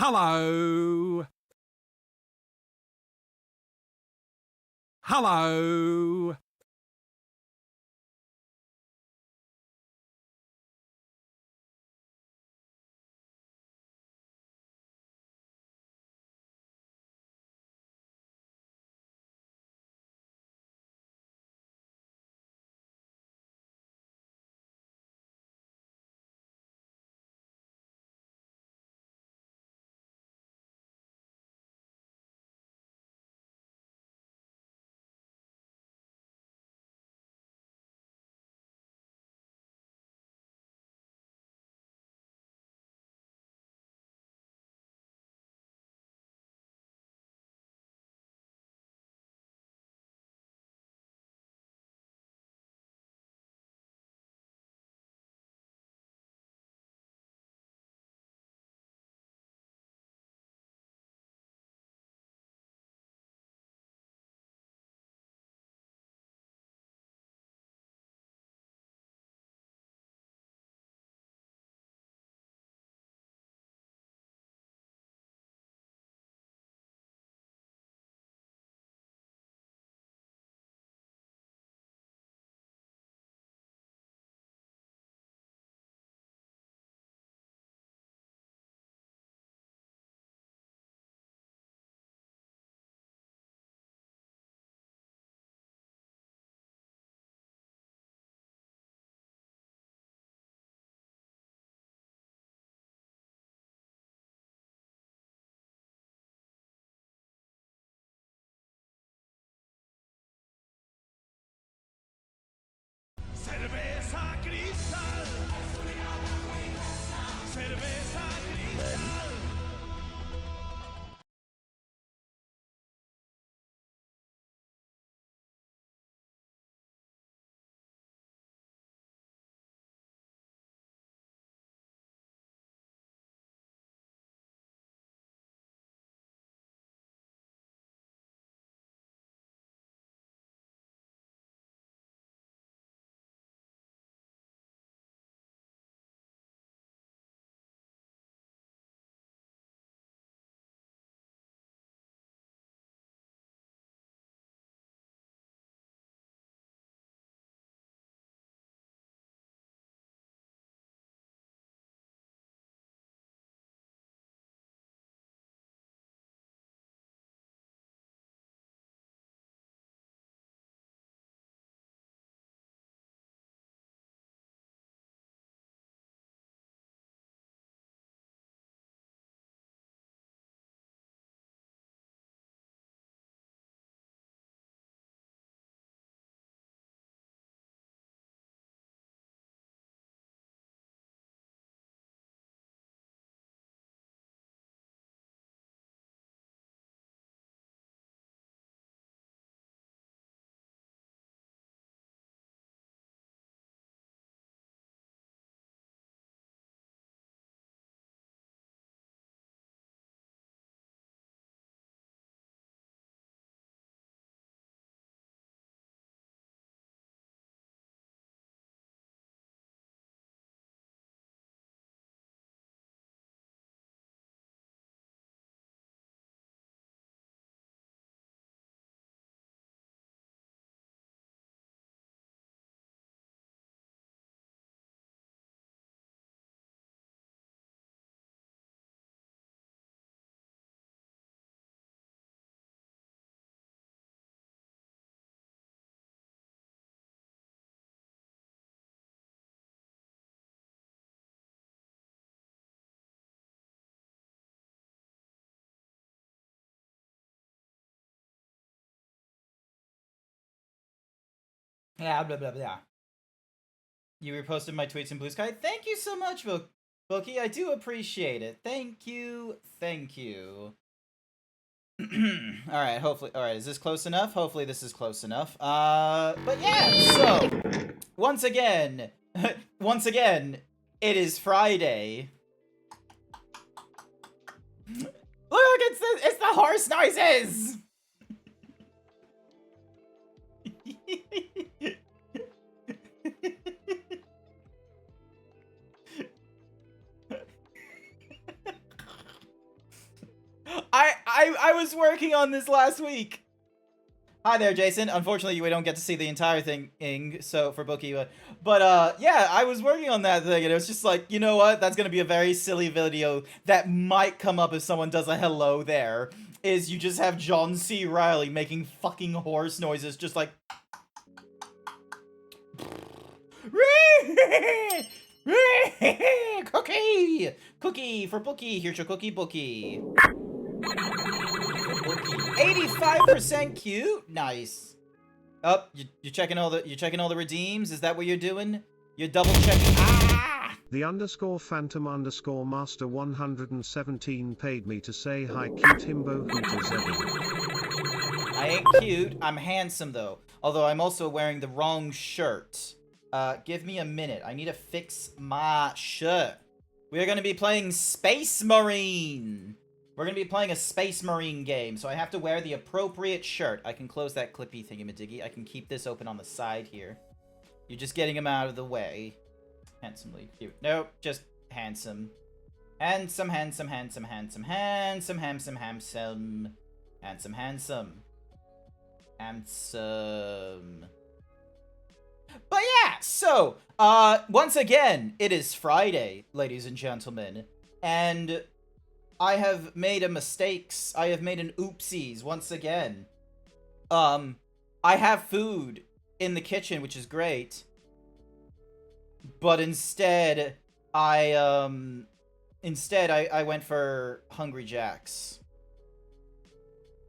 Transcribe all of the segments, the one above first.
Hello. Hello. Cerveza cristal. Cerveza cristal. Yeah, blah blah blah. You reposted my tweets in Blue Sky. Thank you so much, Boki. I do appreciate it. Thank you. Thank you. All right. Hopefully. All right. Is this close enough? Hopefully, this is close enough. But yeah. So, once again, it is Friday. Look, it's the horse noises. was working on this last week. Hi there, Jason. Unfortunately, we don't get to see the entire thing, so for Bookie, but yeah, I was working on that thing, and it was just like, you know what? That's gonna be a very silly video that might come up if someone does a hello there. Is you just have John C. Reilly making fucking horse noises, just like. Cookie for Bookie. Here's your cookie, Bookie. 85% cute. Nice. Oh, you're checking all the redeems. Is that what you're doing? You're double checking. Ah! The _phantom_master 117 paid me to say hi, cute himbo hooters Eddie. I ain't cute. I'm handsome though. Although I'm also wearing the wrong shirt. Give me a minute. I need to fix my shirt. We're gonna be playing Space Marine. We're gonna be playing a Space Marine game, so I have to wear the appropriate shirt. I can close that clippy thingy-majiggy. I can keep this open on the side here. You're just getting him out of the way. Handsomely cute. Nope, just handsome. Handsome, handsome, handsome, handsome, handsome, handsome, handsome. Handsome, handsome. Handsome. But yeah, so, once again, it is Friday, ladies and gentlemen, and I have made a mistakes. I have made an oopsies once again. I have food in the kitchen, which is great, but instead, I went for Hungry Jacks,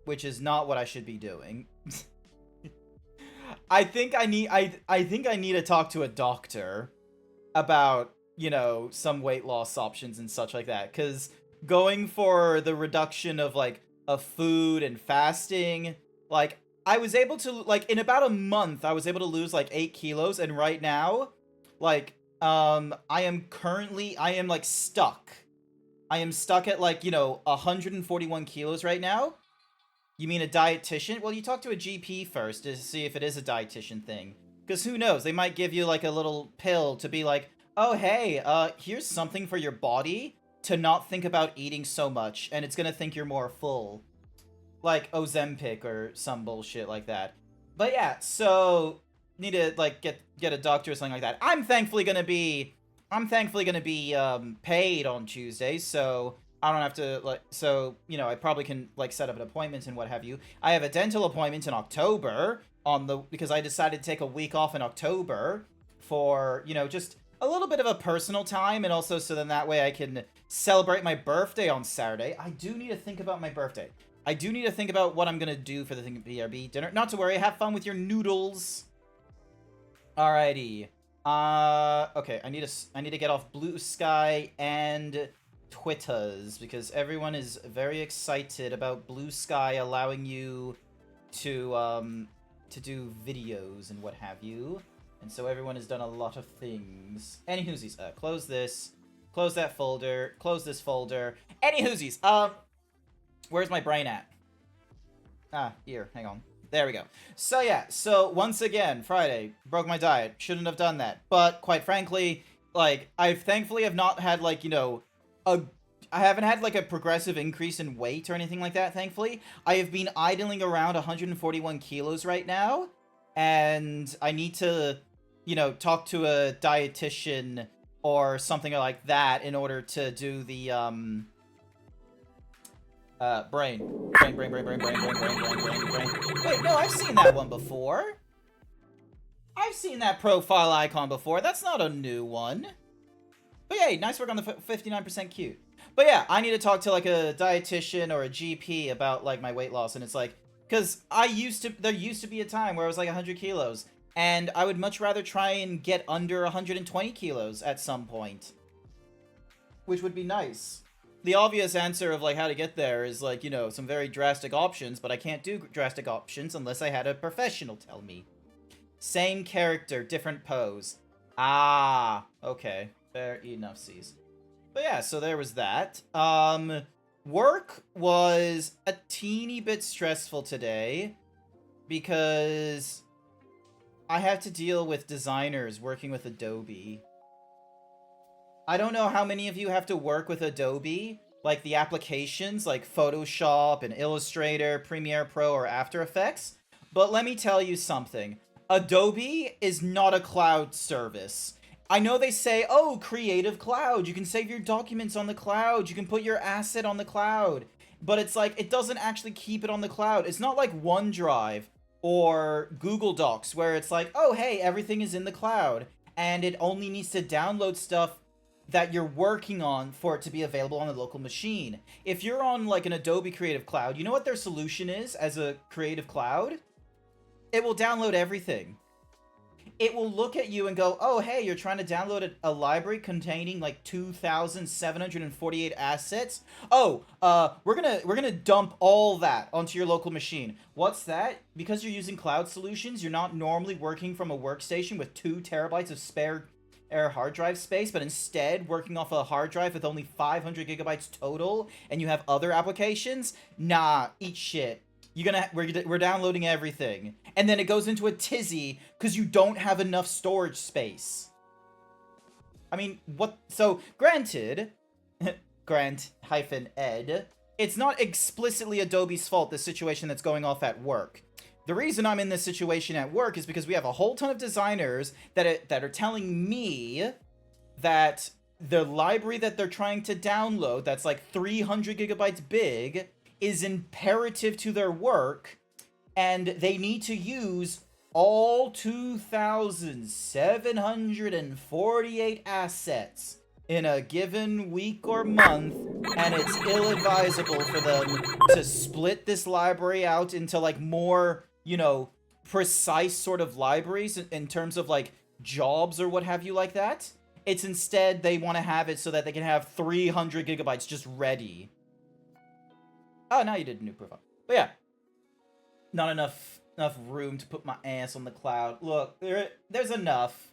which is not what I should be doing. I think I need to talk to a doctor about, you know, some weight loss options and such like that, because going for the reduction of, like, of food and fasting, like, I was able to, like, in about a month, I was able to lose, like, 8 kilos, and right now, like, I am, like, stuck. I am stuck at, like, you know, 141 kilos right now. You mean a dietitian? Well, you talk to a GP first to see if it is a dietitian thing. Because who knows, they might give you, like, a little pill to be like, oh, hey, here's something for your body to not think about eating so much, and it's gonna think you're more full. Like Ozempic or some bullshit like that. But yeah, so need to, like, get a doctor or something like that. I'm thankfully gonna be paid on Tuesday, so I don't have to, like, so, you know, I probably can, like, set up an appointment and what have you. I have a dental appointment in October because I decided to take a week off in October for, you know, just a little bit of a personal time, and also so then that way I can celebrate my birthday on Saturday. I do need to think about my birthday. I do need to think about what I'm gonna do for the BRB dinner. Not to worry, have fun with your noodles. Alrighty. Okay, I need to get off Blue Sky and Twitters, because everyone is very excited about Blue Sky allowing you to do videos and what have you. And so everyone has done a lot of things. Anyhoosies, close this. Close that folder. Close this folder. Anyhoosies, where's my brain at? Ah, here, hang on. There we go. So yeah, so once again, Friday, broke my diet. Shouldn't have done that. But quite frankly, like, I thankfully have not had, like, you know, I haven't had, like, a progressive increase in weight or anything like that, thankfully. I have been idling around 141 kilos right now, and I need to, you know, talk to a dietitian or something like that in order to do the, brain. Brain. Wait, no, I've seen that one before. I've seen that profile icon before. That's not a new one. But yeah, nice work on the 59% cute. But yeah, I need to talk to, like, a dietitian or a GP about, like, my weight loss, and it's like, because there used to be a time where I was, like, 100 kilos, and I would much rather try and get under 120 kilos at some point, which would be nice. The obvious answer of, like, how to get there is, like, you know, some very drastic options, but I can't do drastic options unless I had a professional tell me. Same character, different pose. Ah, okay. Fair enough, sees. But yeah, so there was that. Work was a teeny bit stressful today because I have to deal with designers working with Adobe. I don't know how many of you have to work with Adobe, like the applications like Photoshop and Illustrator, Premiere Pro, or After Effects. But let me tell you something. Adobe is not a cloud service. I know they say, oh, Creative Cloud. You can save your documents on the cloud. You can put your asset on the cloud. But it's like, it doesn't actually keep it on the cloud. It's not like OneDrive or Google Docs where it's like, oh, hey, everything is in the cloud. And it only needs to download stuff that you're working on for it to be available on the local machine. If you're on like an Adobe Creative Cloud, you know what their solution is as a Creative Cloud? It will download everything. It will look at you and go, oh, hey, you're trying to download a library containing like 2,748 assets. Oh, we're gonna dump all that onto your local machine. What's that? Because you're using cloud solutions, you're not normally working from a workstation with 2 terabytes of spare hard drive space, but instead working off a hard drive with only 500 gigabytes total, and you have other applications. Nah, eat shit. We're downloading everything, and then it goes into a tizzy because you don't have enough storage space. I mean, what? So granted, Grant-Ed, it's not explicitly Adobe's fault, the situation that's going off at work. The reason I'm in this situation at work is because we have a whole ton of designers that are telling me that the library that they're trying to download, that's like 300 gigabytes big, is imperative to their work, and they need to use all 2,748 assets in a given week or month, and it's ill-advisable for them to split this library out into like more, you know, precise sort of libraries in terms of like jobs or what have you like that. It's instead they want to have it so that they can have 300 gigabytes just ready. Oh, now you did a new profile. But yeah, not enough room to put my ass on the cloud. Look, there's enough.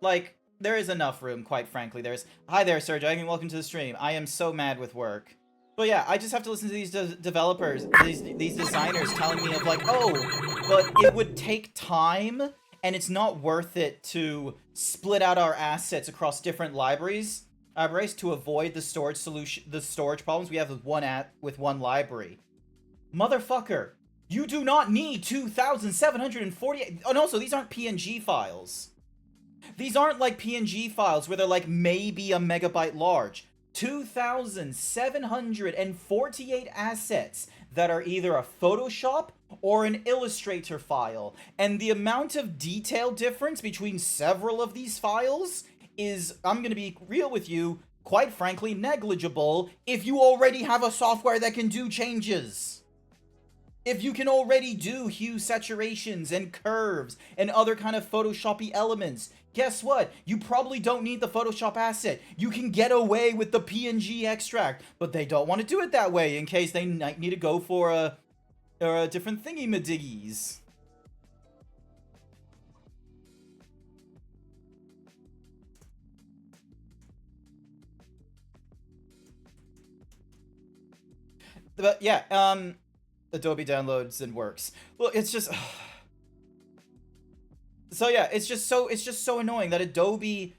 Like, there is enough room, quite frankly. Hi there, Sergio, and welcome to the stream. I am so mad with work. But yeah, I just have to listen to these developers, these designers telling me of like, oh, but it would take time, and it's not worth it to split out our assets across different libraries to avoid the storage problems we have with one library. Motherfucker, you do not need 2,748. And also, these aren't PNG files. These aren't like PNG files where they're like maybe a megabyte large. 2,748 assets that are either a Photoshop or an Illustrator file. And the amount of detail difference between several of these files is, I'm going to be real with you, quite frankly, negligible if you already have a software that can do changes. If you can already do hue saturations and curves and other kind of Photoshop-y elements, guess what? You probably don't need the Photoshop asset. You can get away with the PNG extract, but they don't want to do it that way in case they need to go for a different thingy-madiggies. But yeah, Adobe downloads and works. Well, it's just so yeah, it's just so annoying that Adobe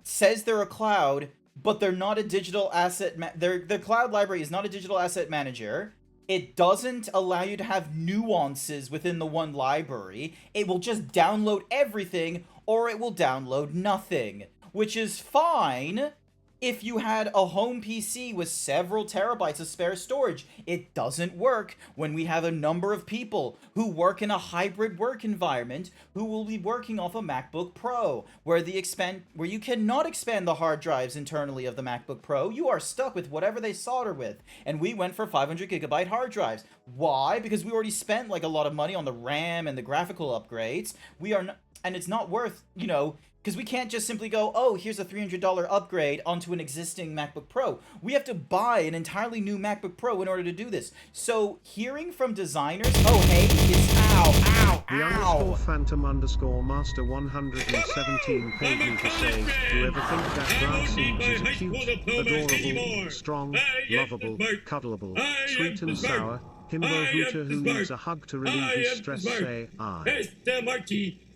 says they're a cloud, but they're not a digital asset. Their cloud library is not a digital asset manager. It doesn't allow you to have nuances within the one library. It will just download everything, or it will download nothing, which is fine if you had a home PC with several terabytes of spare storage. It doesn't work when we have a number of people who work in a hybrid work environment who will be working off a MacBook Pro, where you cannot expand the hard drives internally of the MacBook Pro. You are stuck with whatever they solder with. And we went for 500 gigabyte hard drives. Why? Because we already spent like a lot of money on the RAM and the graphical upgrades. And it's not worth, you know, because we can't just simply go, oh, here's a $300 upgrade onto an existing MacBook Pro. We have to buy an entirely new MacBook Pro in order to do this. So hearing from designers, oh, hey, it's ow. The underscore phantom underscore master 117 paid me to say, do you ever think that GrantZeebs is a cute, adorable, strong, lovable, cuddleable, sweet and sour, himbo hooter who needs a hug to relieve his stress? Say, I.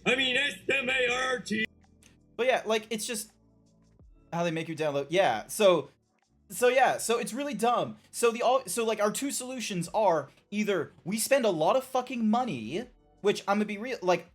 S-M-A-R-T. But yeah, like, it's just how they make you download. Yeah, so So yeah, so it's really dumb. So like our two solutions are either we spend a lot of fucking money, which I'm gonna be real, like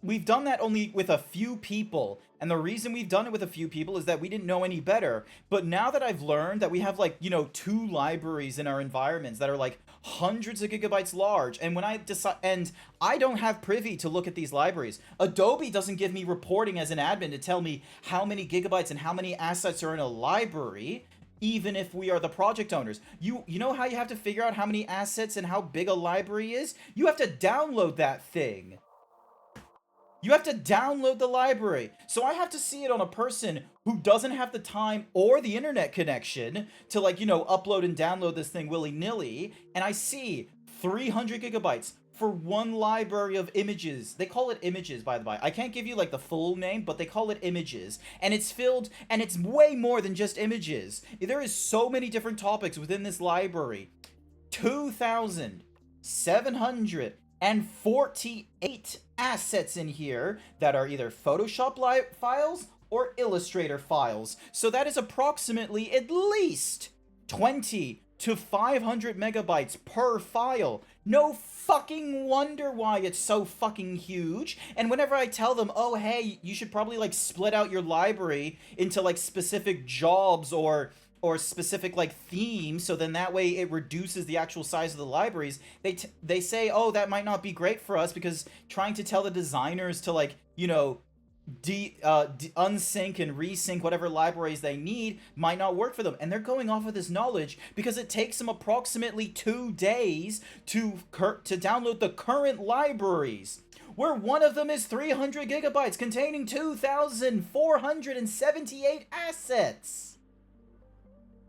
we've done that only with a few people, and the reason we've done it with a few people is that we didn't know any better. But now that I've learned that we have like, you know, two libraries in our environments that are like hundreds of gigabytes large, and when I decide, and I don't have privy to look at these libraries. Adobe doesn't give me reporting as an admin to tell me how many gigabytes and how many assets are in a library. Even if we are the project owners, you know how you have to figure out how many assets and how big a library is? You have to download that thing. You have to download the library. So I have to see it on a person who doesn't have the time or the internet connection to, like, you know, upload and download this thing willy-nilly. And I see 300 gigabytes for one library of images. They call it images, by the by. I can't give you, like, the full name, but they call it images. And it's filled, and it's way more than just images. There is so many different topics within this library. 2,748 assets in here that are either Photoshop files or Illustrator files. So that is approximately at least 20 to 500 megabytes per file. No fucking wonder why it's so fucking huge. And whenever I tell them, oh hey, you should probably like split out your library into like specific jobs or specific like themes, so then that way it reduces the actual size of the libraries, they say, oh, that might not be great for us because trying to tell the designers to, like, you know, unsync and resync whatever libraries they need might not work for them. And they're going off of this knowledge because it takes them approximately 2 days to download the current libraries, where one of them is 300 gigabytes containing 2,478 assets.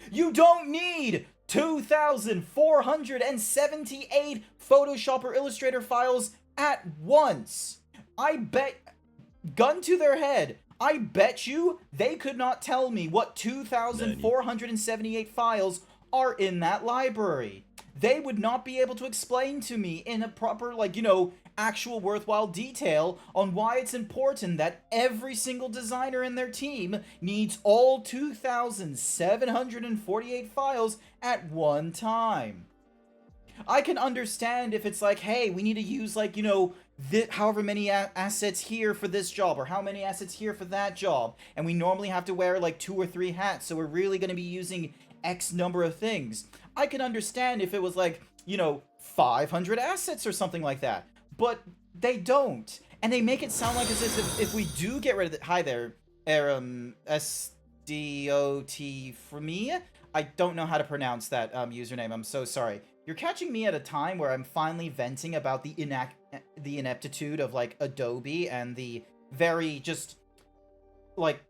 You don't need 2,478 Photoshop or Illustrator files at once. I bet, gun to their head, I bet you they could not tell me what 2,478 files are in that library. They would not be able to explain to me in a proper, like, you know, actual worthwhile detail on why it's important that every single designer in their team needs all 2,748 files at one time. I can understand if it's like, hey, we need to use, like, you know, however many assets here for this job, or how many assets here for that job, and we normally have to wear like 2 or 3 hats, so we're really going to be using X number of things. I can understand if it was like, you know, 500 assets or something like that. But they don't. And they make it sound like as if we do get rid of it. Hi there, SDOT for me. I don't know how to pronounce that username. I'm so sorry. You're catching me at a time where I'm finally venting about the ineptitude of, like, Adobe and the very just, like,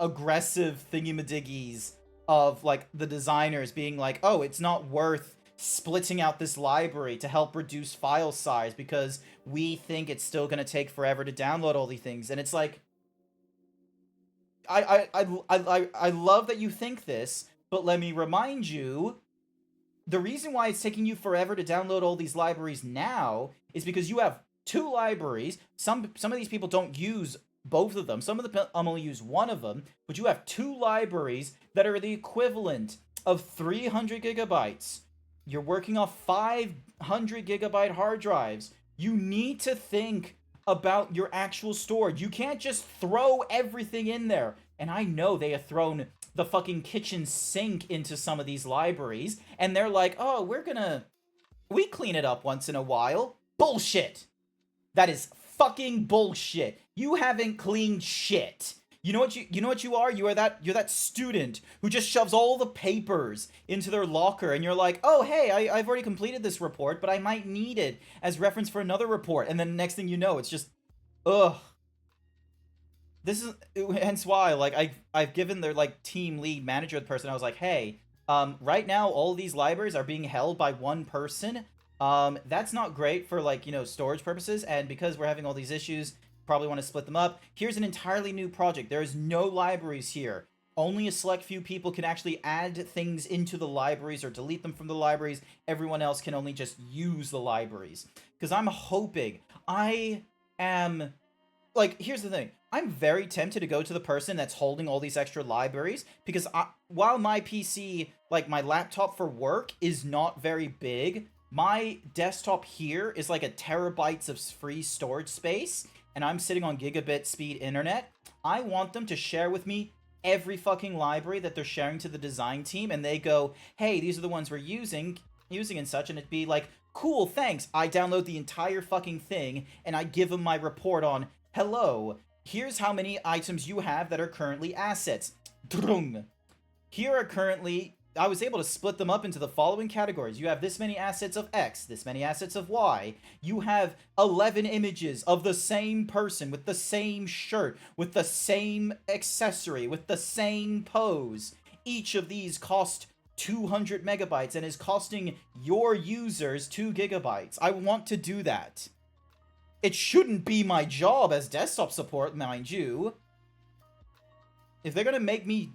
aggressive thingy-madiggies of, like, the designers being like, oh, it's not worth splitting out this library to help reduce file size because we think it's still going to take forever to download all these things. And it's like, I love that you think this, but let me remind you, the reason why it's taking you forever to download all these libraries now is because you have 2 libraries. Some of these people don't use both of them. Some of them only use one of them, but you have 2 libraries that are the equivalent of 300 gigabytes. You're working off 500 gigabyte hard drives. You need to think about your actual storage. You can't just throw everything in there. And I know they have thrown the fucking kitchen sink into some of these libraries, and they're like, oh, we clean it up once in a while. Bullshit. That is fucking bullshit. You haven't cleaned shit. You know what you are? You're that student who just shoves all the papers into their locker, and you're like, oh, hey, I've already completed this report, but I might need it as reference for another report. And then the next thing you know, it's just, ugh. This is hence why, like, I've given their, like, team lead manager person, I was like, hey, right now all these libraries are being held by one person. That's not great for, like, you know, storage purposes, and because we're having all these issues, probably want to split them up. Here's an entirely new project. There is no libraries here. Only a select few people can actually add things into the libraries or delete them from the libraries. Everyone else can only just use the libraries. Because I'm hoping, I am, like, here's the thing. I'm very tempted to go to the person that's holding all these extra libraries, because while my PC, like my laptop for work, is not very big, my desktop here is like a terabytes of free storage space, and I'm sitting on gigabit speed internet. I want them to share with me every fucking library that they're sharing to the design team, and they go, hey, these are the ones we're using and such, and it'd be like, cool, thanks. I download the entire fucking thing, and I give them my report on, hello, here's how many items you have that are currently assets. Drung. Here are currently... I was able to split them up into the following categories. You have this many assets of X, this many assets of Y. You have 11 images of the same person with the same shirt, with the same accessory, with the same pose. Each of these cost 200 megabytes and is costing your users 2 gigabytes. I want to do that. It shouldn't be my job as desktop support, mind you. If they're gonna make me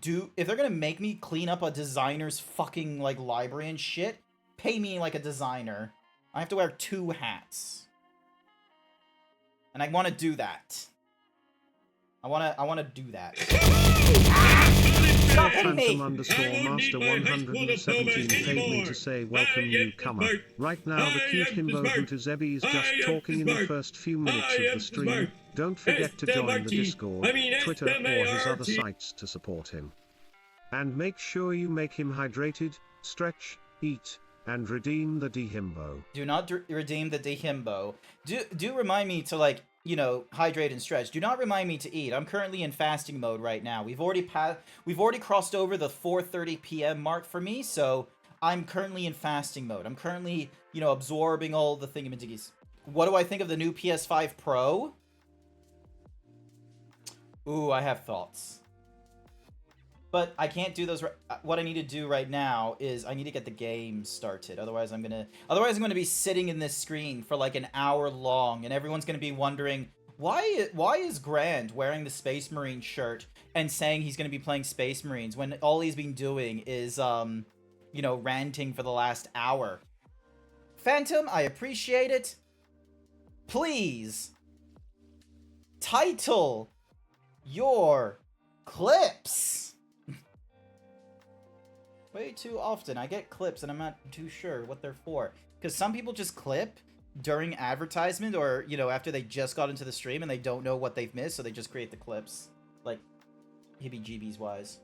clean up a designer's fucking, like, library and shit, pay me like a designer. I have to wear 2 hats. And I want to do that. I want to do that. Stop hitting me! Phantom_Master117 paid me to say welcome newcomer. Right now the cute himbo GrantZeebs is just talking in the first few minutes of the stream. Don't forget to join the Discord, Twitter or his other sites to support him. And make sure you make him hydrated, stretch, eat, and redeem the D-himbo. Do not redeem the D-himbo. Do remind me to, like, you know, hydrate and stretch. Do not remind me to eat. I'm currently in fasting mode right now. We've already crossed over the 4:30 p.m. mark for me, so I'm currently in fasting mode. I'm currently, you know, absorbing all the thingamajiggies. What do I think of the new PS5 Pro? Ooh, I have thoughts. But I can't do those. What I need to do right now is I need to get the game started. Otherwise, I'm gonna be sitting in this screen for like an hour long, and everyone's gonna be wondering why is Grant wearing the Space Marine shirt and saying he's gonna be playing Space Marines when all he's been doing is you know, ranting for the last hour. Phantom, I appreciate it. Please title your clips. Way too often I get clips and I'm not too sure what they're for. Because some people just clip during advertisement or, you know, after they just got into the stream and they don't know what they've missed, so they just create the clips. Like, heebie-jeebies wise.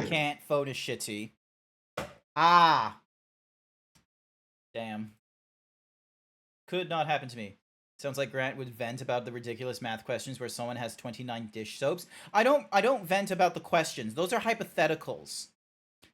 Can't phone is shitty. Ah! Damn. Could not happen to me. Sounds like Grant would vent about the ridiculous math questions where someone has 29 dish soaps. I don't vent about the questions. Those are hypotheticals.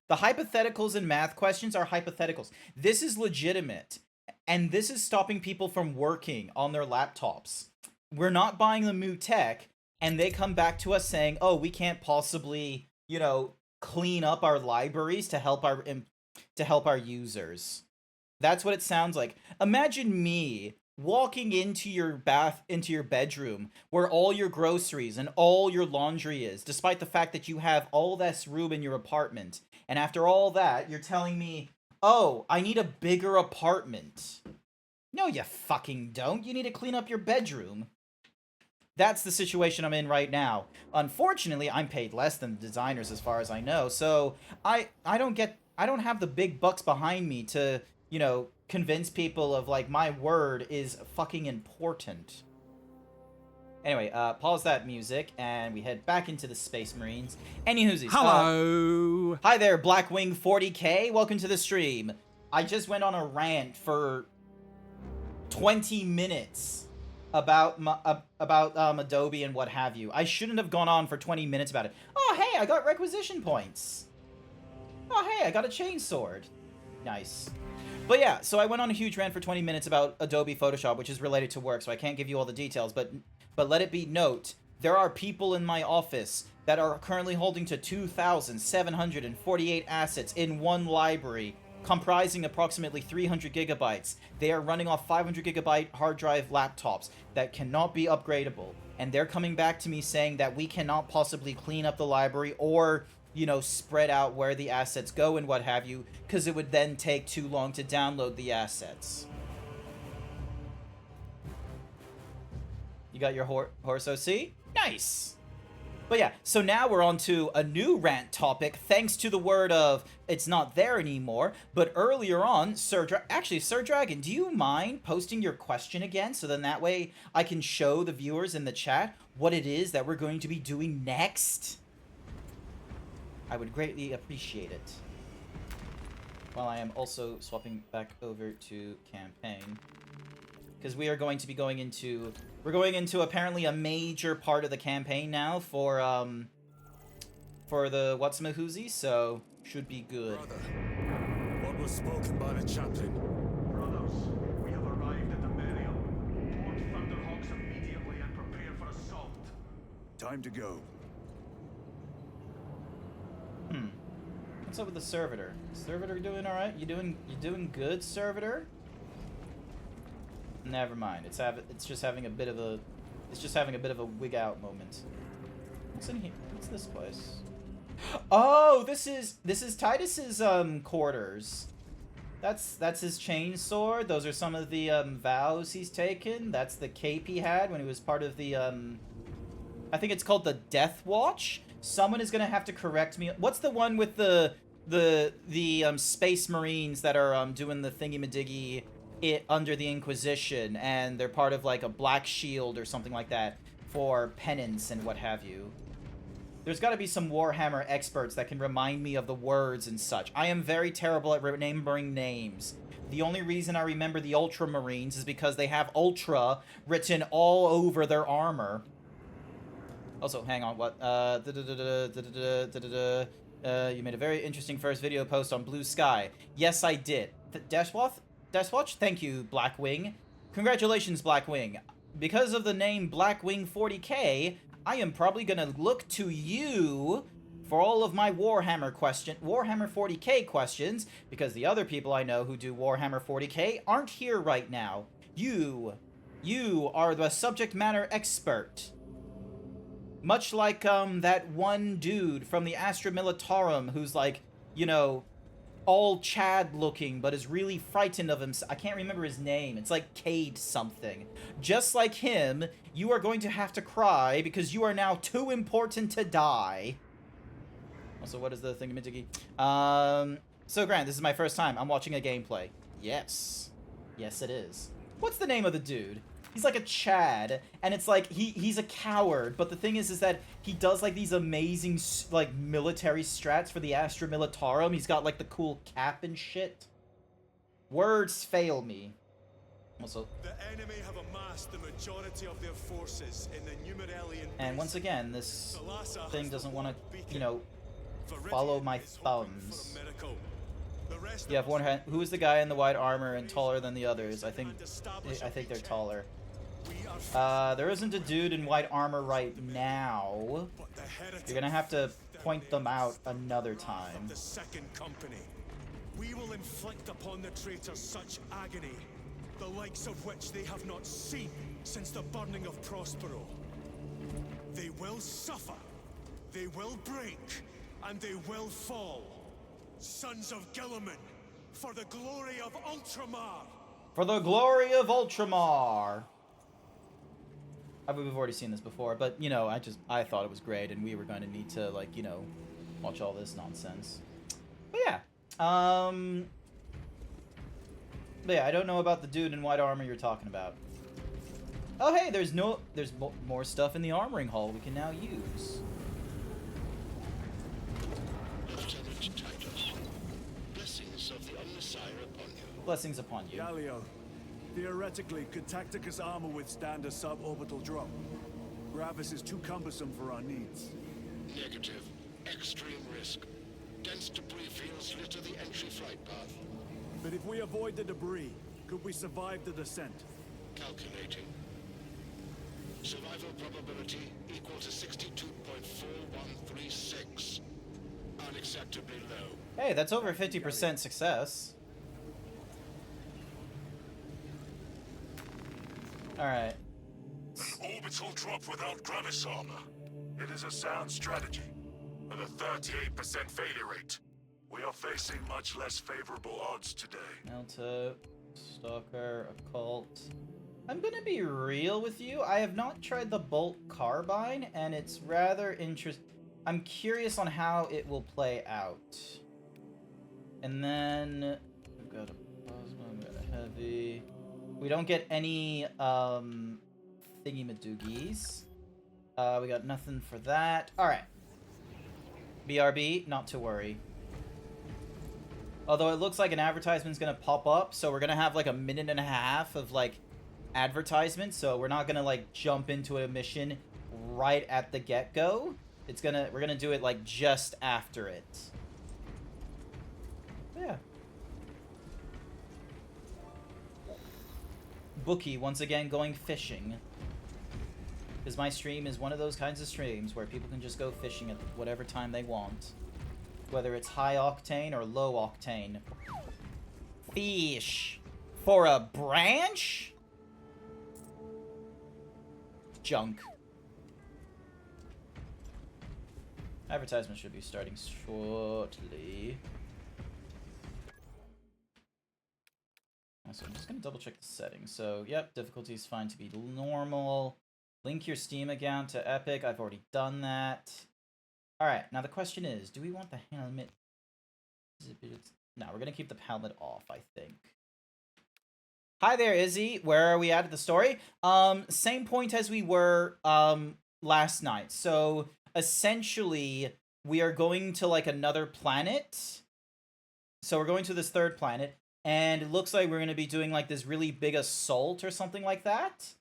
The hypotheticals in math questions are hypotheticals. This is legitimate. And this is stopping people from working on their laptops. We're not buying them new tech, and they come back to us saying, oh, we can't possibly, you know, clean up our libraries to help our users. That's what it sounds like. Imagine me walking into your bedroom where all your groceries and all your laundry is, despite the fact that you have all this room in your apartment. And after all that, you're telling me, oh, I need a bigger apartment. No, you fucking don't. You need to clean up your bedroom. That's the situation I'm in right now. Unfortunately, I'm paid less than the designers as far as I know, so I don't have the big bucks behind me to, you know, convince people of, like, my word is fucking important. Anyway, pause that music, and we head back into the Space Marines. Anywhoosies. Hello! Hi there, Blackwing 40k. Welcome to the stream. I just went on a rant for 20 minutes about Adobe and what have you. I shouldn't have gone on for 20 minutes about it. Oh, hey, I got requisition points. Oh, hey, I got a chainsword. Nice. But yeah, so I went on a huge rant for 20 minutes about Adobe Photoshop, which is related to work, so I can't give you all the details, but let it be note, there are people in my office that are currently holding to 2,748 assets in one library, comprising approximately 300 gigabytes. They are running off 500 gigabyte hard drive laptops that cannot be upgradable, and they're coming back to me saying that we cannot possibly clean up the library or you know, spread out where the assets go and what have you, because it would then take too long to download the assets. You got your horse OC? Nice! But yeah, so now we're on to a new rant topic, thanks to the word of, it's not there anymore, but earlier on, Sir Dragon, do you mind posting your question again, so then that way I can show the viewers in the chat what it is that we're going to be doing next? I would greatly appreciate it. While I am also swapping back over to campaign. Because we are going to be going into... We're going into apparently a major part of the campaign now for the Whatsamahuzi, so should be good. Brother, what was spoken by the chaplain? Brothers, we have arrived at the burial. Board Thunderhawks immediately and prepare for assault. Time to go. What's up with the servitor? Servitor doing alright? You doing good, servitor? Never mind. It's just having a bit of a wig out moment. What's in here? What's this place? Oh, this is Titus's quarters. That's his chainsword. Those are some of the vows he's taken. That's the cape he had when he was part of the I think it's called the Death Watch. Someone is gonna have to correct me. What's the one with the space marines that are doing the thingy-madiggy under the Inquisition, and they're part of like a black shield or something like that for penance and what have you. There's got to be some Warhammer experts that can remind me of the words and such. I am very terrible at remembering names. The only reason I remember the Ultramarines is because they have Ultra written all over their armor. Also, hang on, what? You made a very interesting first video post on Blue Sky. Yes, I did. Deathwatch? Thank you, Blackwing. Congratulations, Blackwing. Because of the name Blackwing 40k, I am probably gonna look to you for all of my Warhammer 40k questions, because the other people I know who do Warhammer 40k aren't here right now. You are the subject matter expert. Much like, that one dude from the Astra Militarum who's like, you know, all Chad looking, but is really frightened of himself. I can't remember his name. It's like Cade something. Just like him, you are going to have to cry because you are now too important to die. Also, what is the thingamajiggy? So Grant, this is my first time. I'm watching a gameplay. Yes. Yes, it is. What's the name of the dude? He's like a Chad, and it's like, he's a coward, but the thing is that he does, like, these amazing, like, military strats for the Astra Militarum. He's got, like, the cool cap and shit. Words fail me. Also, The enemy have amassed the majority of their forces in the Numeralian and once base. again, this Thalassa thing has doesn't the want White to, Beacon. you know, Viridian follow my is hoping for thumbs. a miracle. The rest You have of one us hand. Who is the guy in the white armor and taller than the others? I and think establish a they're beachhead. taller. We are There isn't a dude in white armor right now. but the heretics You're gonna have to that point them enables out the another wrath time. of the second company. We will inflict upon the traitors such agony, the likes of which they have not seen since the burning of Prospero. They will suffer, they will break, and they will fall. Sons of Gilliman, for the glory of Ultramar! For the glory of Ultramar! We've already seen this before, but, you know, I thought it was great, and we were going to need to, like, you know, watch all this nonsense. But yeah, I don't know about the dude in white armor you're talking about. Oh hey, there's more stuff in the armoring hall we can now use. Lieutenant Titus, blessings of the Omnissiah upon you. Blessings upon you. Galio, theoretically, could Tacticus armor withstand a suborbital drop? Gravis is too cumbersome for our needs. Negative. Extreme risk. Dense debris fields litter the entry flight path. But if we avoid the debris, could we survive the descent? Calculating. Survival probability equal to 62.4136. Unacceptably low. Hey, that's over 50% success. Alright. Orbital drop without Gravis armor. It is a sound strategy. and a 38% failure rate. We are facing much less favorable odds today. Melto, Stalker, Occult. I'm gonna be real with you. I have not tried the Bolt Carbine, and it's rather interesting. I'm curious on how it will play out. And then we've got a Plasma, we've got a Heavy. We don't get any thingy-madoogies. We got nothing for that. Alright. BRB, not to worry. Although it looks like an advertisement's gonna pop up, so we're gonna have like a minute and a half of like advertisement, so we're not gonna like jump into a mission right at the get-go. We're gonna do it like just after it. Yeah. Bookie once again going fishing. Because my stream is one of those kinds of streams where people can just go fishing at whatever time they want. Whether it's high octane or low octane. Fish. For a branch? Junk. Advertisement should be starting shortly. So I'm just going to double check the settings. So, yep, difficulty is fine to be normal. Link your Steam account to Epic. I've already done that. Alright, now the question is, do we want the helmet? No, we're going to keep the helmet off, I think. Hi there, Izzy. Where are we at the story? Same point as we were last night. So, essentially, we are going to, like, another planet. So, we're going to this third planet. And it looks like we're going to be doing, like, this really big assault or something like that.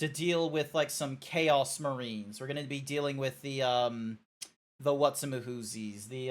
To deal with, like, some Chaos Marines. We're going to be dealing with the whatsamahoozies. The,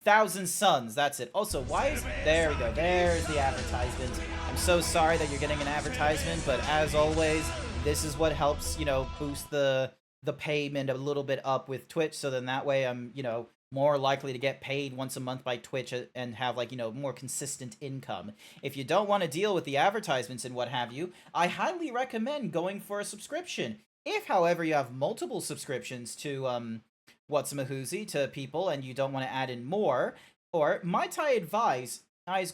Thousand Suns. That's it. Also, why is... There we go. There's the advertisement. I'm so sorry that you're getting an advertisement, but as always, this is what helps, you know, boost the payment a little bit up with Twitch, so then that way I'm, you know, more likely to get paid once a month by Twitch and have, like, you know, more consistent income. If you don't want to deal with the advertisements and what have you, I highly recommend going for a subscription. If, however, you have multiple subscriptions to, whatsamahoozy to people and you don't want to add in more, or might I advise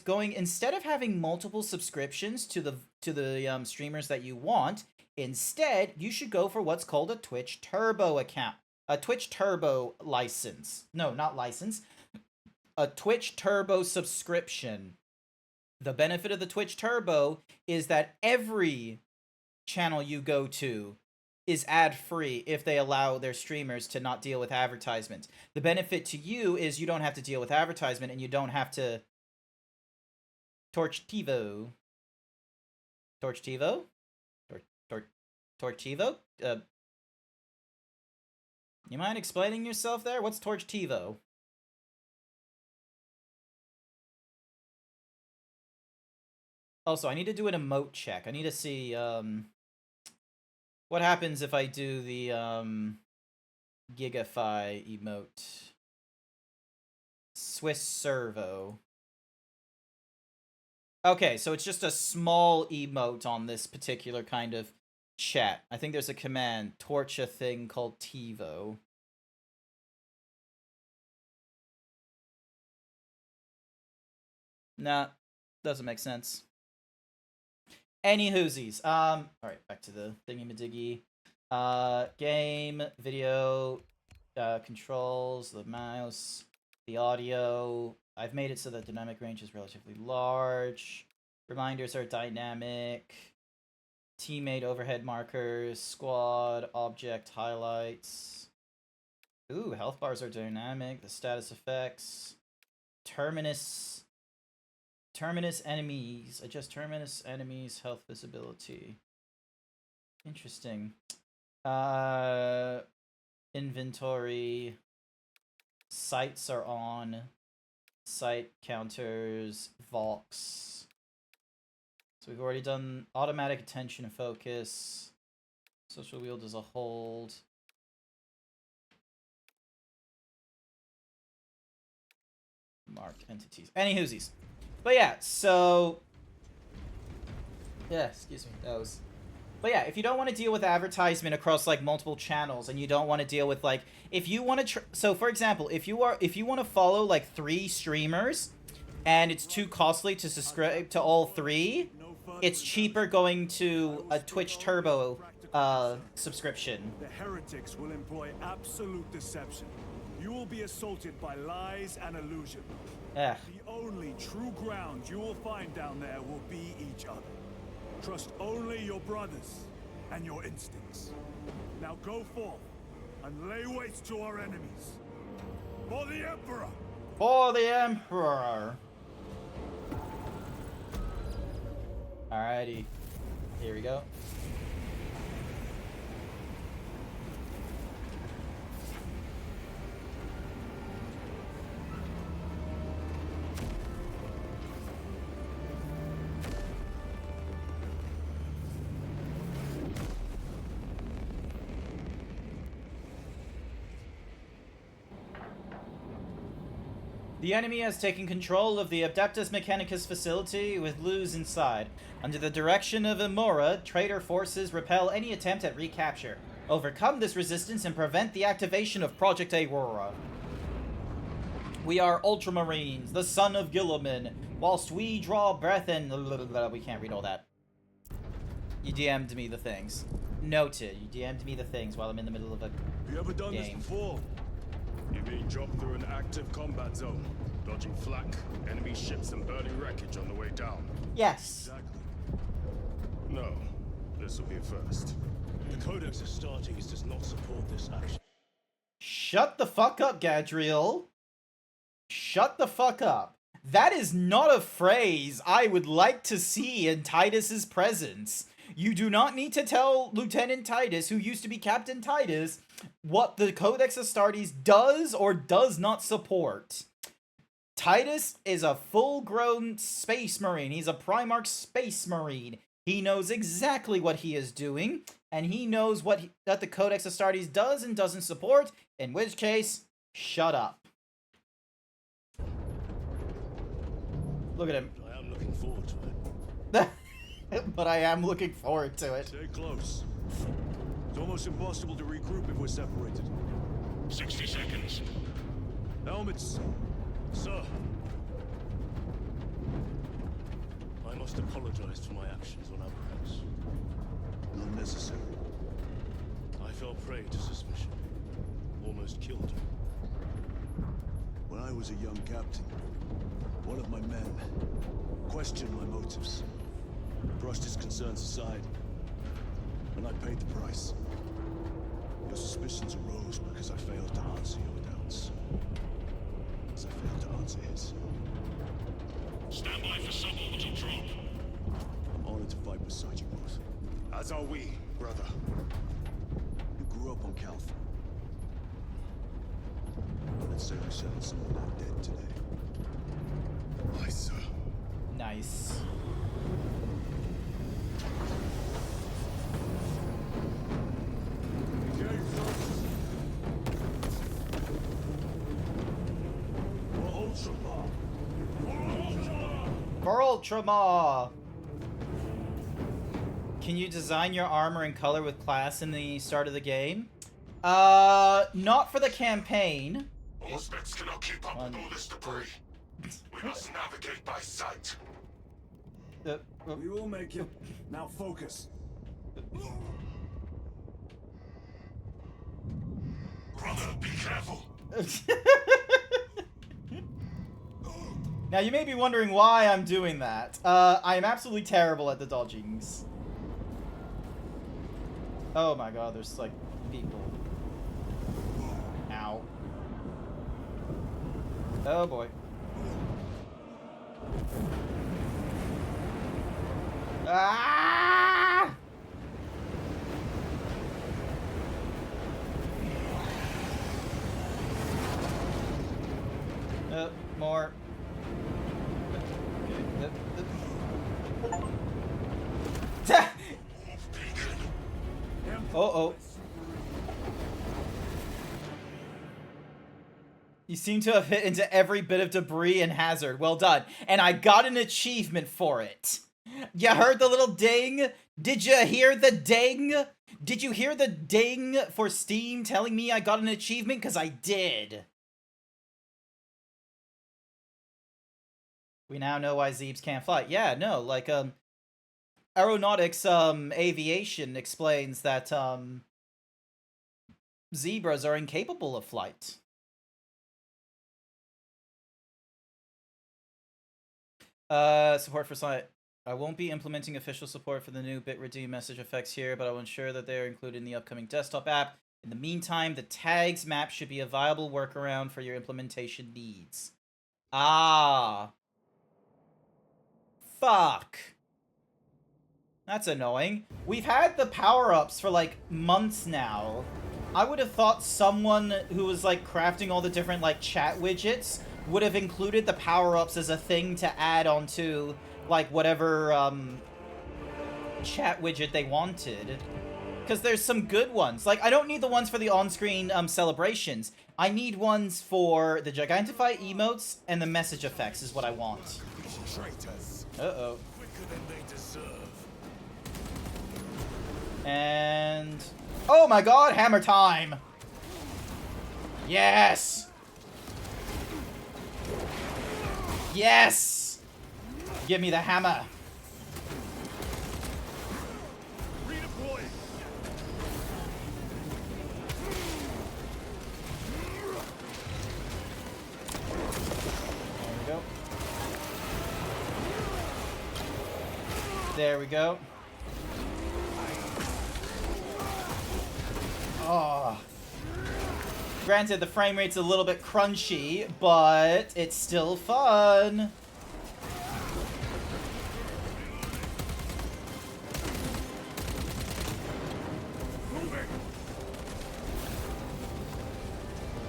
going, instead of having multiple subscriptions to the streamers that you want, instead, you should go for what's called a Twitch Turbo account. A Twitch Turbo license. No, not license. A Twitch Turbo subscription. The benefit of the Twitch Turbo is that every channel you go to is ad-free if they allow their streamers to not deal with advertisements. The benefit to you is you don't have to deal with advertisement and you don't have to... Torch TiVo. Torch TiVo? Torch TiVo? You mind explaining yourself there? What's Torch TiVo? Also, I need to do an emote check. I need to see, what happens if I do the, Gigafy emote. Swiss Servo. Okay, so it's just a small emote on this particular kind of chat. I think there's a command, torch a thing called TiVo. Nah, doesn't make sense. Any whoosies. Alright, back to the thingy-madiggy. Game, video, controls, the mouse, the audio. I've made it so that dynamic range is relatively large. Reminders are dynamic. Teammate overhead markers, squad, object highlights. Ooh, health bars are dynamic. The status effects. Terminus enemies. Adjust terminus enemies health visibility. Interesting. Inventory. Sights are on. Sight counters. Vox. So we've already done automatic attention and focus. Social wheel does a hold. Marked entities. Any whoosies. But yeah, so... Yeah, excuse me. That was But yeah, if you don't want to deal with advertisement across like multiple channels, and you don't want to deal with like, if you want to, so for example, if you want to follow like 3 streamers, and it's too costly to subscribe to all 3, it's cheaper going to a Twitch Turbo subscription. The heretics will employ absolute deception. You will be assaulted by lies and illusion. Ugh. The only true ground you will find down there will be each other. Trust only your brothers and your instincts. Now go forth and lay waste to our enemies. For the Emperor! For the Emperor! Alrighty. Here we go. The enemy has taken control of the Adeptus Mechanicus facility with Luz inside. Under the direction of Imora, traitor forces repel any attempt at recapture. Overcome this resistance and prevent the activation of Project Aurora. We are Ultramarines, the son of Gilliman, whilst we draw breath and... We can't read all that. You DM'd me the things. Noted, you DM'd me the things while I'm in the middle of a You ever done this game. before? You're being dropped through an active combat zone, dodging flak, enemy ships and burning wreckage on the way down. Yes. Exactly. No, this will be a first. The Codex Astartes does not support this action. Shut the fuck up, Gadriel. Shut the fuck up. That is not a phrase I would like to see in Titus's presence. You do not need to tell Lieutenant Titus, who used to be Captain Titus, what the Codex Astartes does or does not support. Titus is a full-grown space marine. He's a Primarch space marine. He knows exactly what he is doing, and he knows that the Codex Astartes does and doesn't support, in which case, shut up. Look at him. I am looking forward to it. But I am looking forward to it. Stay close. It's almost impossible to regroup if we're separated. 60 seconds. Helmets. Sir. I must apologize for my actions on Abrax. Not necessary. I fell prey to suspicion. Almost killed her. When I was a young captain, one of my men questioned my motives. Brushed his concerns aside, and I paid the price. Your suspicions arose because I failed to answer your doubts. As I failed to answer his. Stand by for suborbital drop. I'm honored to fight beside you both. As are we, brother. You grew up on Calth. Let's say we settled some of that debt today. Aye, sir. Nice. For Ultramar! Can you design your armor and color with class in the start of the game? Not for the campaign. Auspex cannot keep up with all this debris. We must navigate by sight. We will make it. Now focus. Brother, be careful. Now, you may be wondering why I'm doing that. I am absolutely terrible at the dodgings. Oh my god, there's, like, people. Ow. Oh boy. Ah! More. Uh-oh. You seem to have hit into every bit of debris and hazard. Well done. And I got an achievement for it. You heard the little ding? Did you hear the ding? Did you hear the ding for Steam telling me I got an achievement? Because I did. We now know why Zeebs can't fly. Yeah, no, like, Aeronautics, Aviation explains that, zebras are incapable of flight. Support for science. I won't be implementing official support for the new bit redeem message effects here, but I will ensure that they are included in the upcoming desktop app. In the meantime, the tags map should be a viable workaround for your implementation needs. Ah. Fuck. That's annoying. We've had the power-ups for, like, months now. I would have thought someone who was, like, crafting all the different, like, chat widgets would have included the power-ups as a thing to add onto, like, whatever, chat widget they wanted. Because there's some good ones. Like, I don't need the ones for the on-screen, celebrations. I need ones for the Gigantify emotes and the message effects is what I want. Traitors. Uh-oh. Quicker than they deserve. And... oh my god, hammer time! Yes! Yes! Give me the hammer. Redeploy. There we go. Oh. Granted, the frame rate's a little bit crunchy, but it's still fun.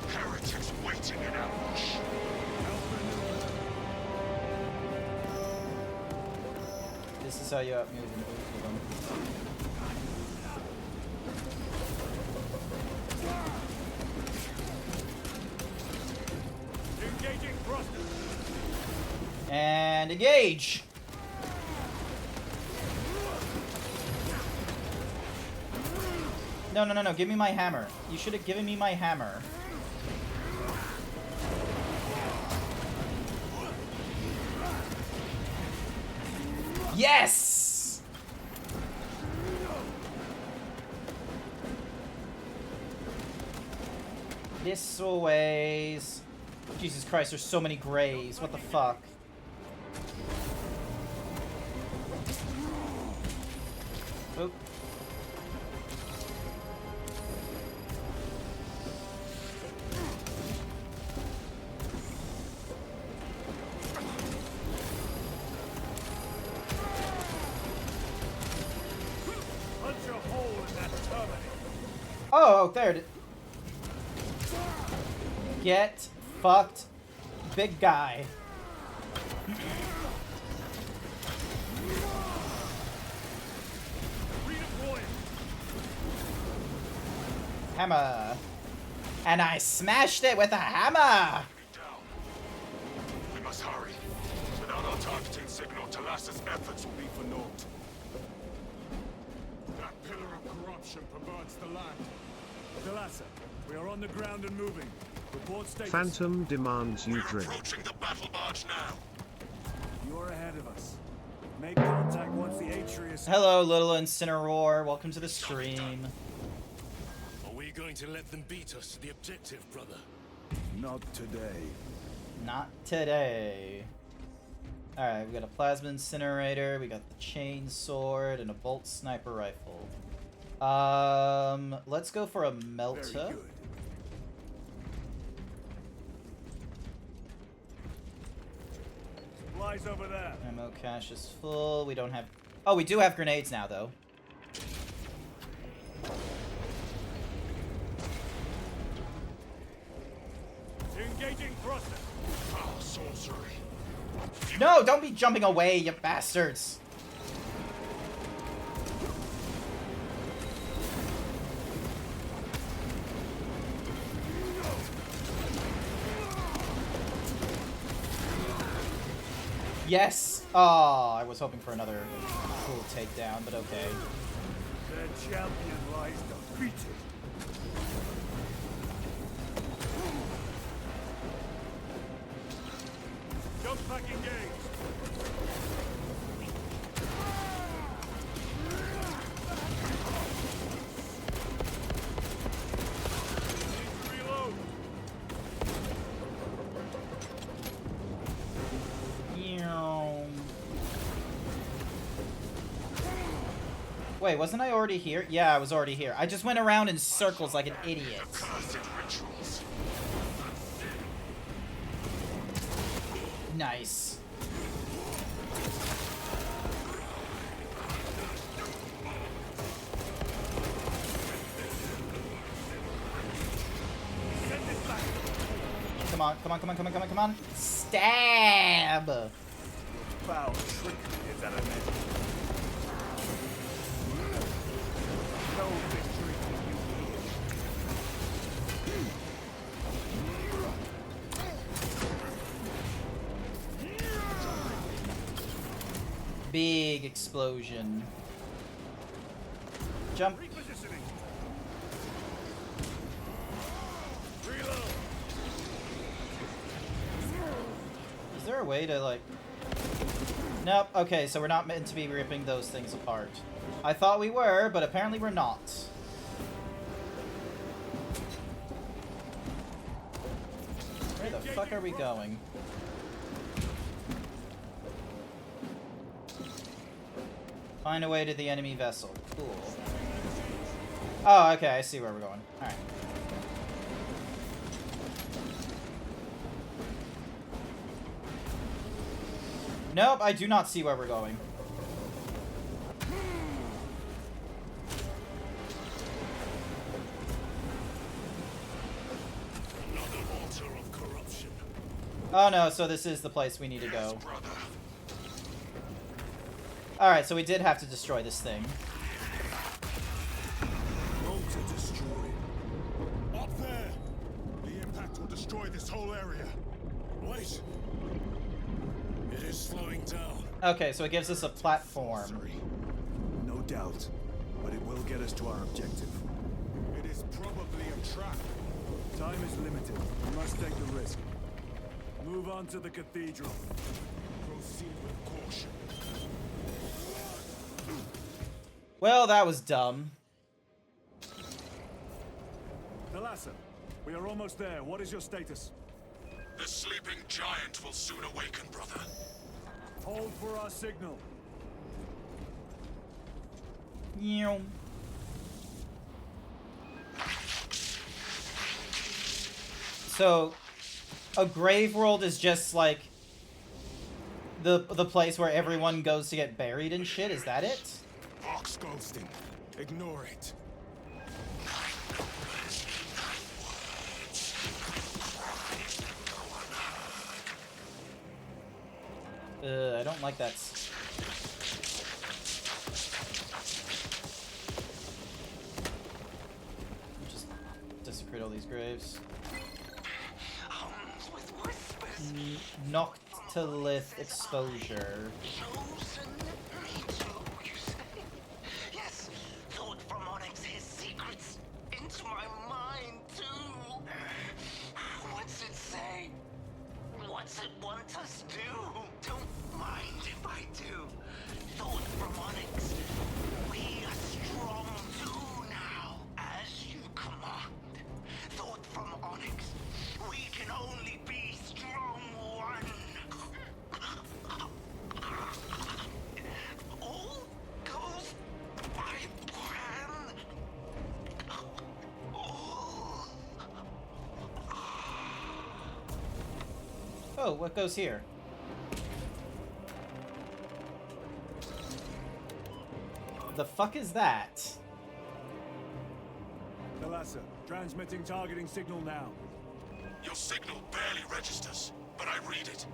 Heretics waiting in ambush. This is how you outmove and move with them. Engaging thruster. And engage! No, no, no, no, give me my hammer. You should have given me my hammer. Yes! This always... Jesus Christ, there's so many grays. What the fuck? Oop. Punch a hole in that turbine. Oh, there it is. Get fucked, big guy. Redeploy. Hammer. And I smashed it with a hammer! Down. We must hurry. Without our targeting signal, Talas's efforts will be for naught. That pillar of corruption perverts the land. Delassa, we are on the ground and moving. Report status. Phantom demands you We're drink. approaching the battle barge now. You are ahead of us. Make contact once the Atreus... Hello, little Incineroar. Welcome to the stream. Are we going to let them beat us to the objective, brother? Not today. Not today. Alright, we got a plasma incinerator, we got the chain sword, and a bolt sniper rifle. Let's go for a Very melta. good. Supplies over there. Ammo cache is full. We don't have... oh, we do have grenades now, though. Engaging thruster. Foul sorcery. No, don't be jumping away, you bastards! Yes! Oh, I was hoping for another cool takedown, but okay. Their champion lies defeated. Jump back engaged. Reload. Wait, wasn't I already here? Yeah, I was already here. I just went around in circles like an idiot. Cursed rituals. Nice. Come on, come on, come on, come on, come on, come on. Stab! Foul trickery is at an end. No victory for you here. Big explosion. Jump. Repositioning. Reload. Is there a way to, like... Nope. Okay, so we're not meant to be ripping those things apart. I thought we were, but apparently we're not. Where the fuck are we going? Find a way to the enemy vessel. Cool. Oh, okay, I see where we're going. Alright. Nope, I do not see where we're going. Another altar of corruption. Oh no, so this is the place we need to Yes, go. brother. Alright, so we did have to destroy this thing. Altar destroyed. Up there! The impact will destroy this whole area. Wait! It is slowing down. Okay, so it gives us a platform. Sorry. No doubt, but it will get us to our objective. It is probably a trap. Time is limited. We must take the risk. Move on to the cathedral. Proceed with caution. Well, that was dumb. Thalassa, we are almost there. What is your status? The sleeping giant will soon awaken, brother. Hold for our signal. Meow. So, a grave world is just like the place where everyone goes to get buried and shit. Is that it? Vox ghosting. Ignore it. I don't like that. Just desecrate all these graves. With whispers. Noctilith exposure. Chosen me too, you say? Yes, thought from Onyx his secrets into my mind too. What's it say? What's it want us to do? Don't mind if I do. Thought from Onyx, we are strong too now, as you command. Thought from Onyx, we can only be strong one. All goes by plan. Oh, what goes here? The fuck is that? Thalassa, transmitting targeting signal now. Your signal barely registers, but I read it.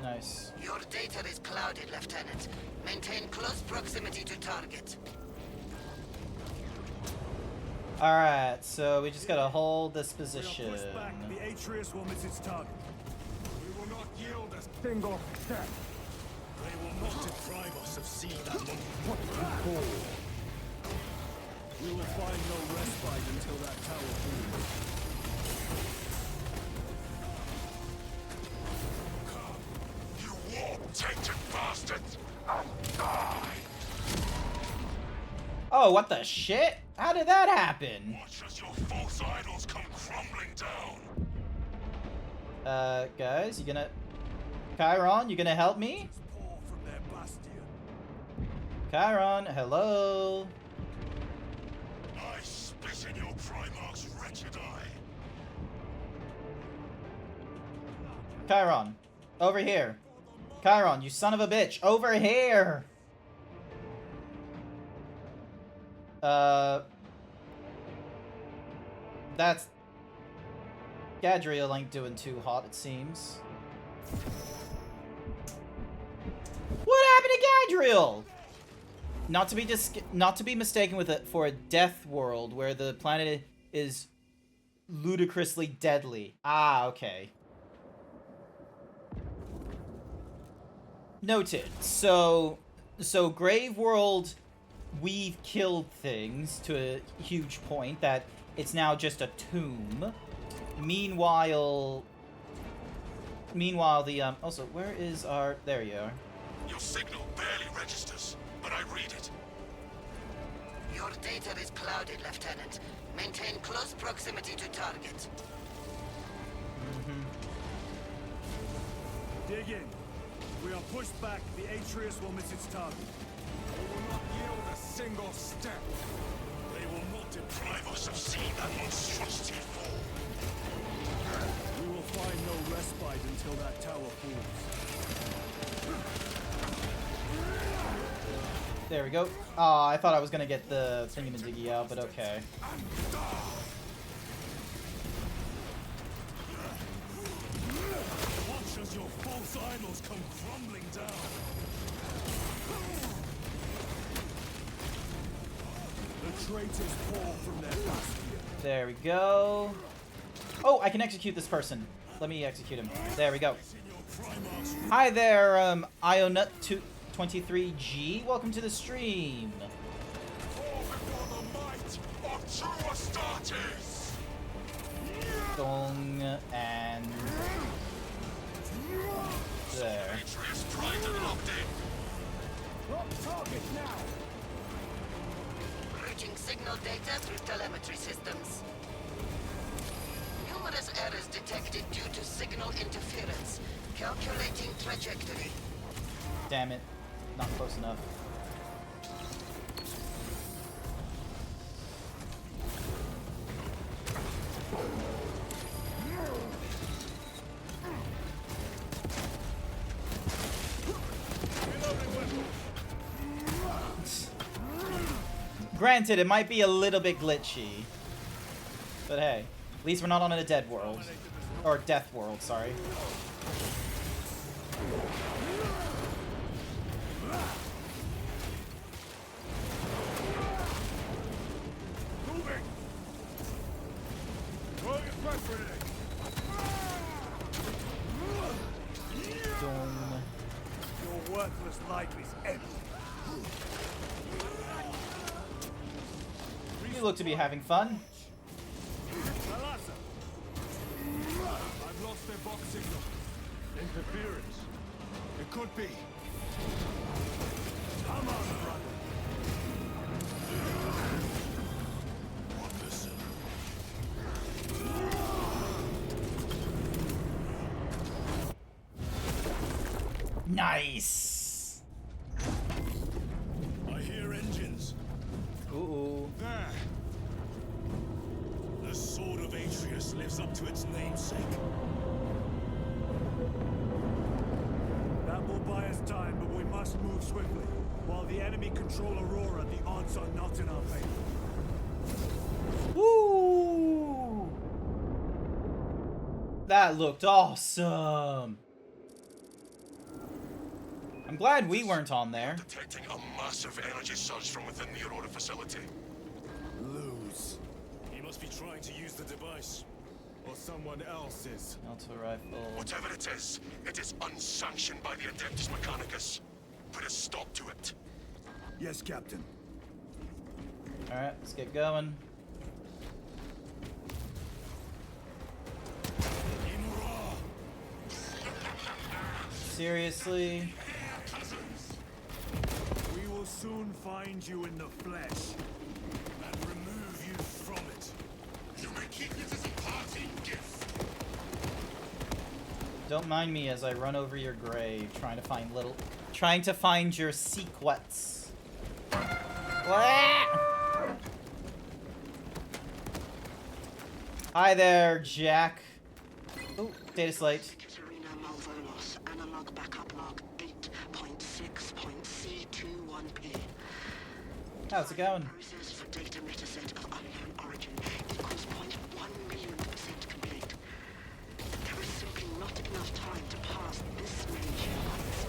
Nice. Your data is clouded, Lieutenant. Maintain close proximity to target. Alright, so we just gotta hold this We are position. pushed back. The Atreus will miss its target. We will will not yield a single step. They will not deprive us of seeing that moment. We will find no respite until that tower falls. You war-tainted bastards! And die! Oh, what the shit? How did that happen? Watch as your false idols come crumbling down! Guys, you gonna... Chiron, you gonna help me? Pour from their bastion. Chiron, hello? I spit in your Primarch's wretched eye! Chiron, over here. Chiron, you son of a bitch, over here! That's... Gadriel ain't doing too hot, it seems. What happened to Gadriel? Not to be mistaken with for a death world where the planet is ludicrously deadly. Ah, okay. Noted. So Grave World, we've killed things to a huge point that it's now just a tomb. Meanwhile, the also, where is our? There you are. Your signal barely registers, but I read it. Your data is clouded, Lieutenant. Maintain close proximity to target. Dig in. If we are pushed back, the Atreus will miss its target. We will not yield a single step. They will not deprive us of seeing that monstrosity fall. We will find no respite until that tower falls. There we go. Oh, I thought I was gonna get the thingy-majiggy out, but okay. Watch as your false idols come crumbling down. The traitors pour from their bastion. There we go. Oh, I can execute this person. Let me execute him. There we go. Hi there, Ionut23G. Welcome to the stream. Fall before the might of true Astartes! Dong and there. Atreus primed and locked in! Reaching signal data through telemetry systems. Numerous errors detected due to signal interference. Calculating trajectory. Damn it. Not close enough. Granted, it might be a little bit glitchy. But hey, at least we're not on a dead world. Or death world, sorry. Moving! Throwing a front grenade! Dong. Your worthless life is empty. You look to be having fun. Thalassa! I've lost their box signal. Interference. It could be. Come on, brother. Nice. I hear engines. Ooh. There. The sword of Atreus lives up to its namesake. That will buy us time, but we must move swiftly. While the enemy control Aurora, the odds are not in our favor. Woo! That looked awesome. I'm glad we weren't on there. Detecting a massive energy surge from within the Aurora facility. Lose. He must be trying to use the device. Or someone else's? Auto rifle. Whatever it is unsanctioned by the Adeptus Mechanicus. Put a stop to it. Yes, Captain. Alright, let's get going. Seriously? We will soon find you in the flesh and remove you from it. You may keep it as a parting gift. Don't mind me as I run over your grave, trying to find your secrets. Hi there, Jack. Oh, data slate. Katerina Malvolos, analog backup log 8.6.C21P. How's it going? Process for data metaset of unknown origin equals 0.1 millionth% complete. There is simply not enough time to pass this many gigabytes.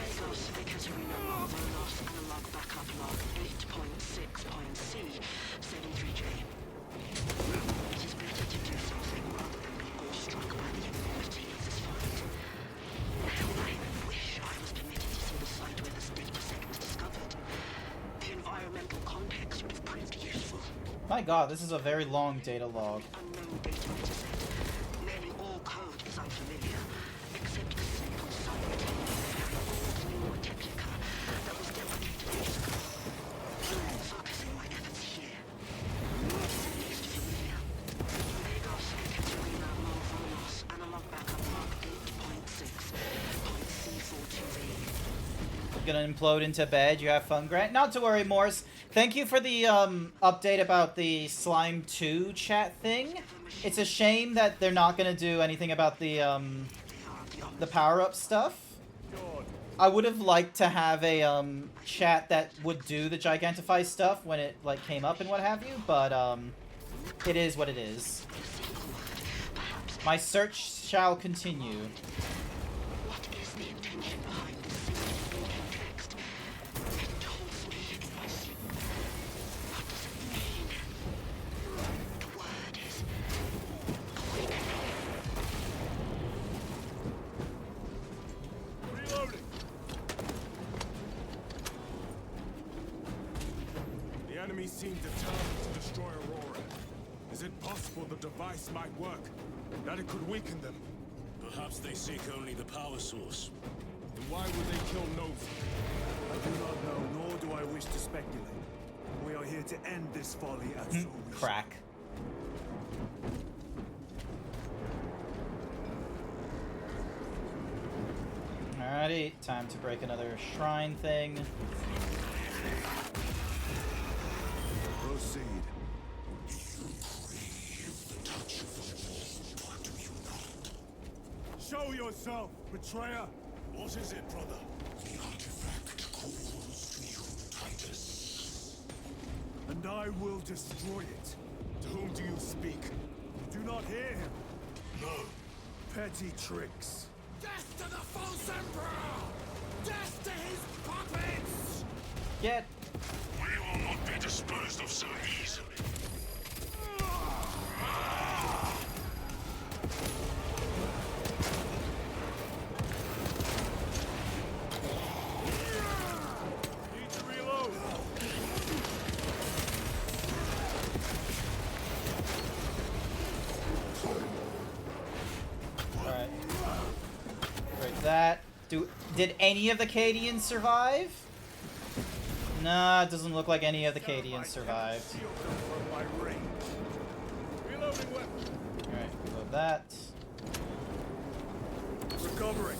Lagos, Ekaterina Malvolos, analog backup log 8.6.C73J. It is better to do something rather than be awestruck by the enormity of this find. How I wish I was permitted to see the site where this data set was discovered. The environmental context would have proved useful. My god, this is a very long data log. Unknown data metaset. Nearly all code is unfamiliar, except a simple subroutine very old mnemotechnica that was deprecated years ago. Focusing my efforts here. It's at least familiar. Lagos, Ekaterina Malvolos, analog backup log 8.6.C42V. Gonna implode into bed. You have fun, Grant? Not to worry, Morse. Thank you for the update about the Slime 2 chat thing. It's a shame that they're not gonna do anything about the power-up stuff. I would have liked to have a chat that would do the Gigantify stuff when it like came up and what have you, but it is what it is. My search shall continue. What is the intention behind this significant text? It calls me in my sleep. What does it mean? The word is awakening. Reloading. The enemy seem determined to destroy Aurora. Is it possible the device might work? That it could weaken them? Perhaps they seek only the power source. Then why would they kill Nova? I do not know, nor do I wish to speculate. We are here to end this folly and so we shall. Crack. Alrighty, time to break another shrine thing. Proceed. Show yourself, betrayer! What is it, brother? The artifact calls to you, Titus. And I will destroy it. To whom do you speak? Do not hear him. No. Petty tricks. Death to the false emperor! Death to his puppets! Get. We will not be disposed of so easily. Need to reload. Alright. Break that. Did any of the Cadians survive? Nah, it doesn't look like any of the Cadians survived. Shield them from my range. Reloading weapon. Alright, reload that. Recovering.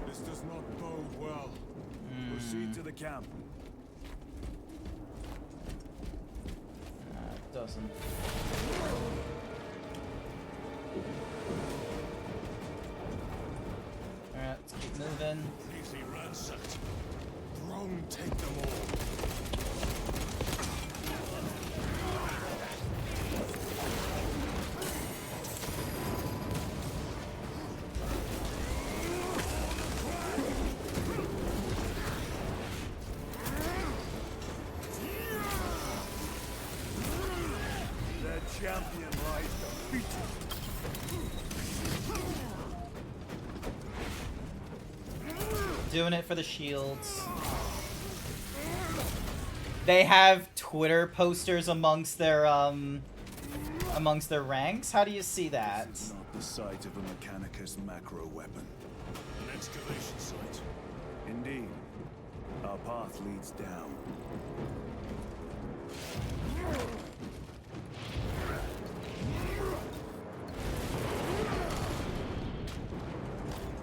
This does not bode well. Proceed to the camp. It doesn't. Alright, let's keep moving. Completely ransacked. Drone take them all. champion lies defeated. Doing it for the shields. They have Twitter posters amongst their ranks. How do you see that? Not the sight of a Mechanicus macro weapon. An excavation site. Indeed. Our path leads down.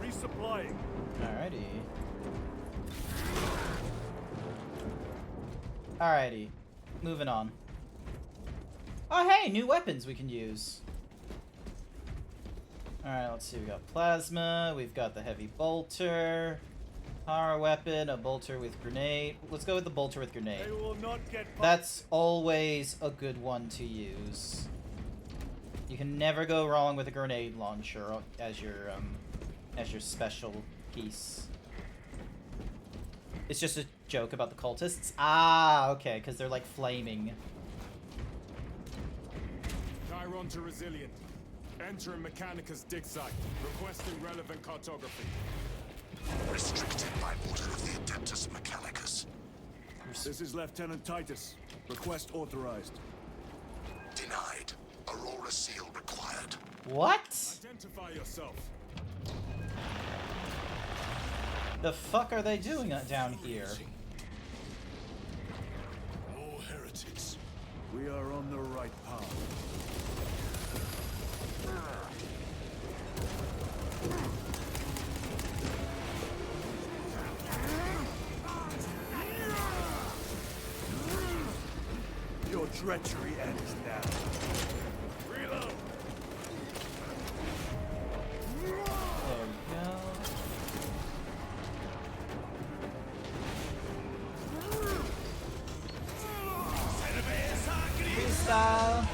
Resupplying. Alrighty. Alrighty. Moving on. Oh hey, new weapons we can use. Alright, let's see. We got plasma, we've got the heavy bolter, power weapon, a bolter with grenade. Let's go with the bolter with grenade. They will not get That's always a good one to use. You can never go wrong with a grenade launcher as your special piece. It's just a joke about the cultists. Ah, okay, because they're like flaming. Chiron to Resilient. Entering Mechanicus dig site. Requesting relevant cartography. Restricted by order of the Adeptus Mechanicus. This is Lieutenant Titus. Request authorized. Denied. Aurora seal required. What? Identify yourself. The fuck are they doing down here? More heretics. We are on the right path. Your treachery ends now. Reload. There we go. Freestyle.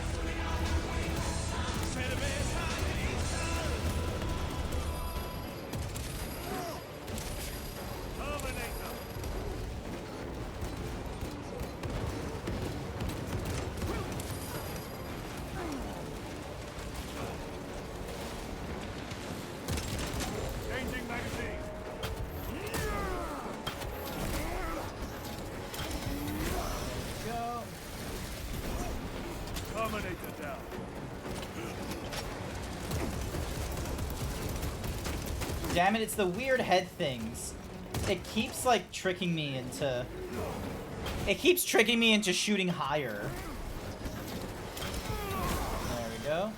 Changing magazine. Go. Terminator down. Damn it, it's the weird head things. It keeps like tricking me into... It keeps tricking me into shooting higher. There we go.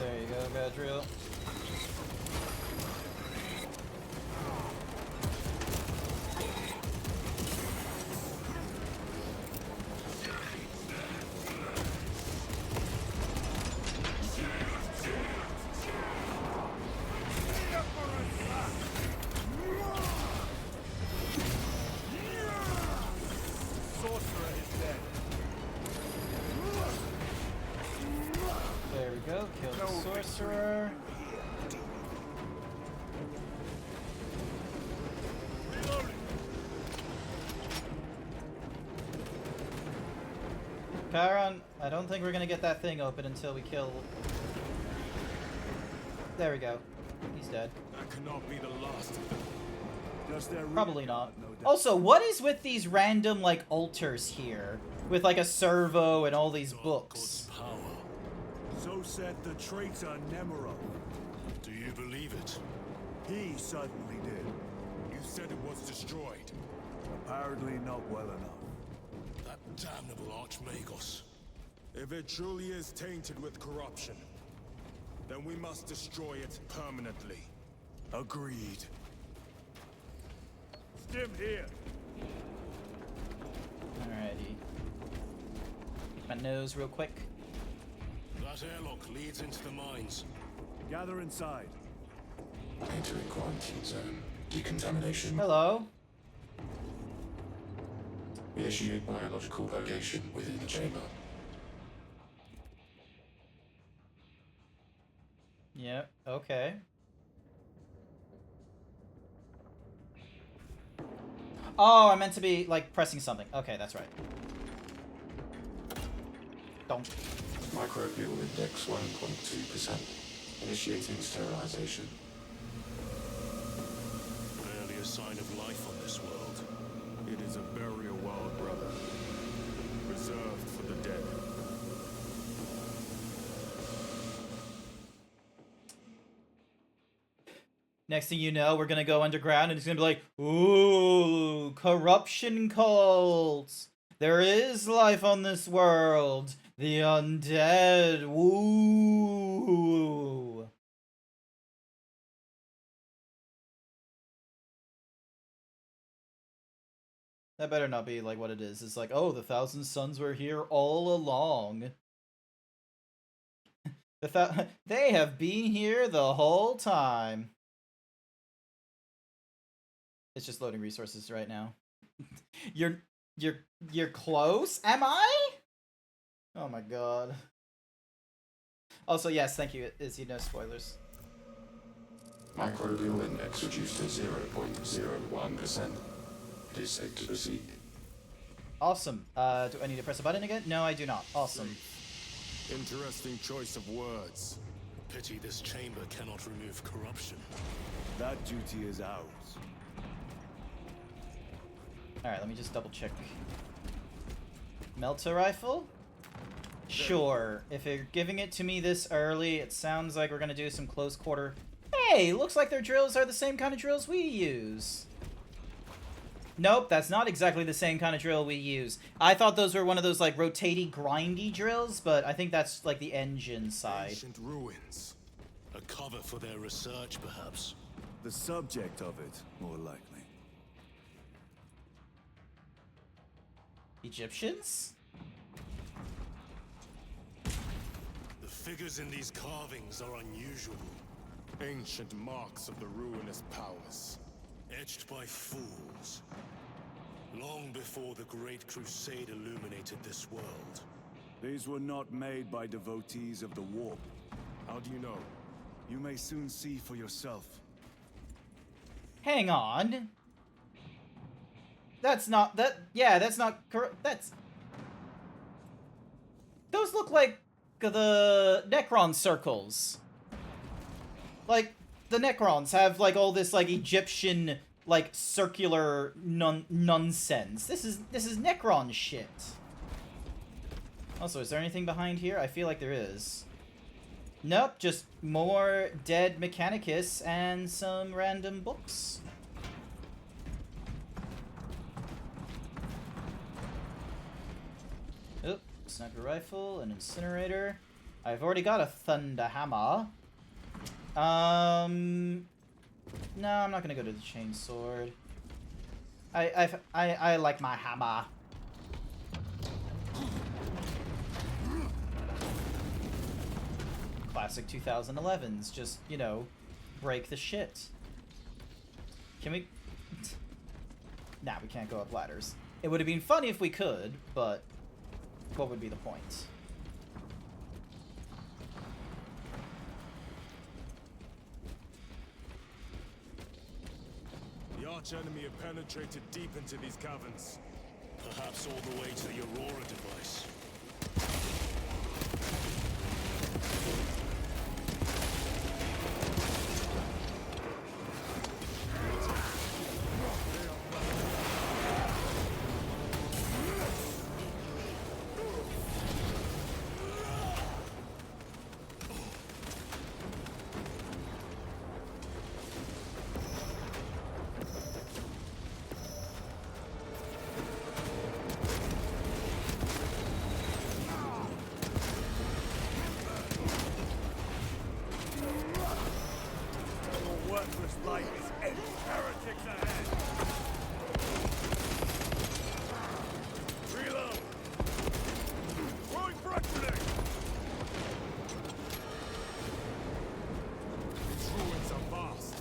There you go, Gadriel. Sorcerer is dead. There we go, kill the sorcerer. Reloading. Chiron, I don't think we're gonna get that thing open until we kill... There we go. He's dead. That cannot be the last of them. Does there Probably not. No doubt. Also, what is with these random, like, altars here? With, like, a servo and all these books. Power. So said the traitor Nemeroth. Do you believe it? He certainly did. You said it was destroyed. Apparently not well enough. That damnable Archmagos. If it truly is tainted with corruption, then we must destroy it permanently. Agreed. Stim here. Alrighty. Pick my nose real quick. That airlock leads into the mines. Gather inside. Entering quarantine zone. Decontamination. Hello. Initiate biological purgation within the chamber. Yep, okay. Oh, I meant to be, like, pressing something. Okay, that's right. Don't. Microbial index 1.2%. Initiating sterilization. Barely a sign of life on this world. It is a burial world, brother. Reserved for the dead. Next thing you know, we're gonna go underground and it's gonna be like, ooh, corruption cults. There is life on this world. The undead. Woo. That better not be like what it is. It's like, oh, the Thousand Sons were here all along. They have been here the whole time. It's just loading resources right now. You're close? Am I? Oh my god. Also, yes, thank you. Izzy, no spoilers. Microbial index reduced to 0.01%. It is safe to proceed. Awesome. Do I need to press a button again? No, I do not. Awesome. Interesting choice of words. Pity this chamber cannot remove corruption. That duty is ours. Alright, let me just double check. Melter rifle? Sure. If you're giving it to me this early, it sounds like we're gonna do some close quarter. Hey, looks like their drills are the same kind of drills we use. Nope, that's not exactly the same kind of drill we use. I thought those were one of those, like, rotatey, grindy drills, but I think that's, like, the engine side. Ancient ruins. A cover for their research, perhaps. The subject of it, more likely. Egyptians? The figures in these carvings are unusual. Ancient marks of the ruinous powers. Etched by fools. Long before the Great Crusade illuminated this world. These were not made by devotees of the warp. How do you know? You may soon see for yourself. Hang on. That's not, that's not correct. Those look like the Necron circles. Like, the Necrons have, like, all this, like, Egyptian, like, circular nonsense. This is Necron shit. Also, is there anything behind here? I feel like there is. Nope, just more dead Mechanicus and some random books. Oh, sniper rifle, an incinerator. I've already got a thunder hammer. No, I'm not gonna go to the chainsword. I like my hammer. Classic 2011s, just, you know, break the shit. Can we? Nah, we can't go up ladders. It would have been funny if we could, but what would be the point? The arch enemy have penetrated deep into these caverns. Perhaps all the way to the Aurora device. Worthless life is empty. Heretics ahead. Reload. Throwing frag grenade. These ruins are vast.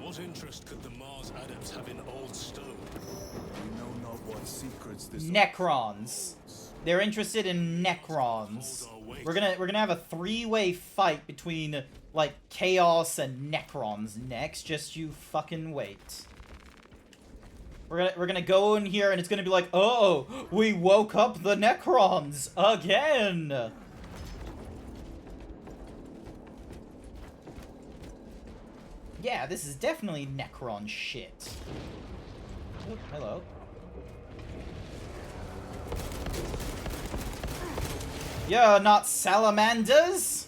What interest could the Mars adepts have in old stone? We know not what secrets this Necrons. They're interested in Necrons. We're gonna have a three-way fight between, like, Chaos and Necrons next. Just you fucking wait. We're gonna go in here and it's gonna be like, oh, we woke up the Necrons again. Yeah, this is definitely Necron shit. Oh, hello. You're not salamanders?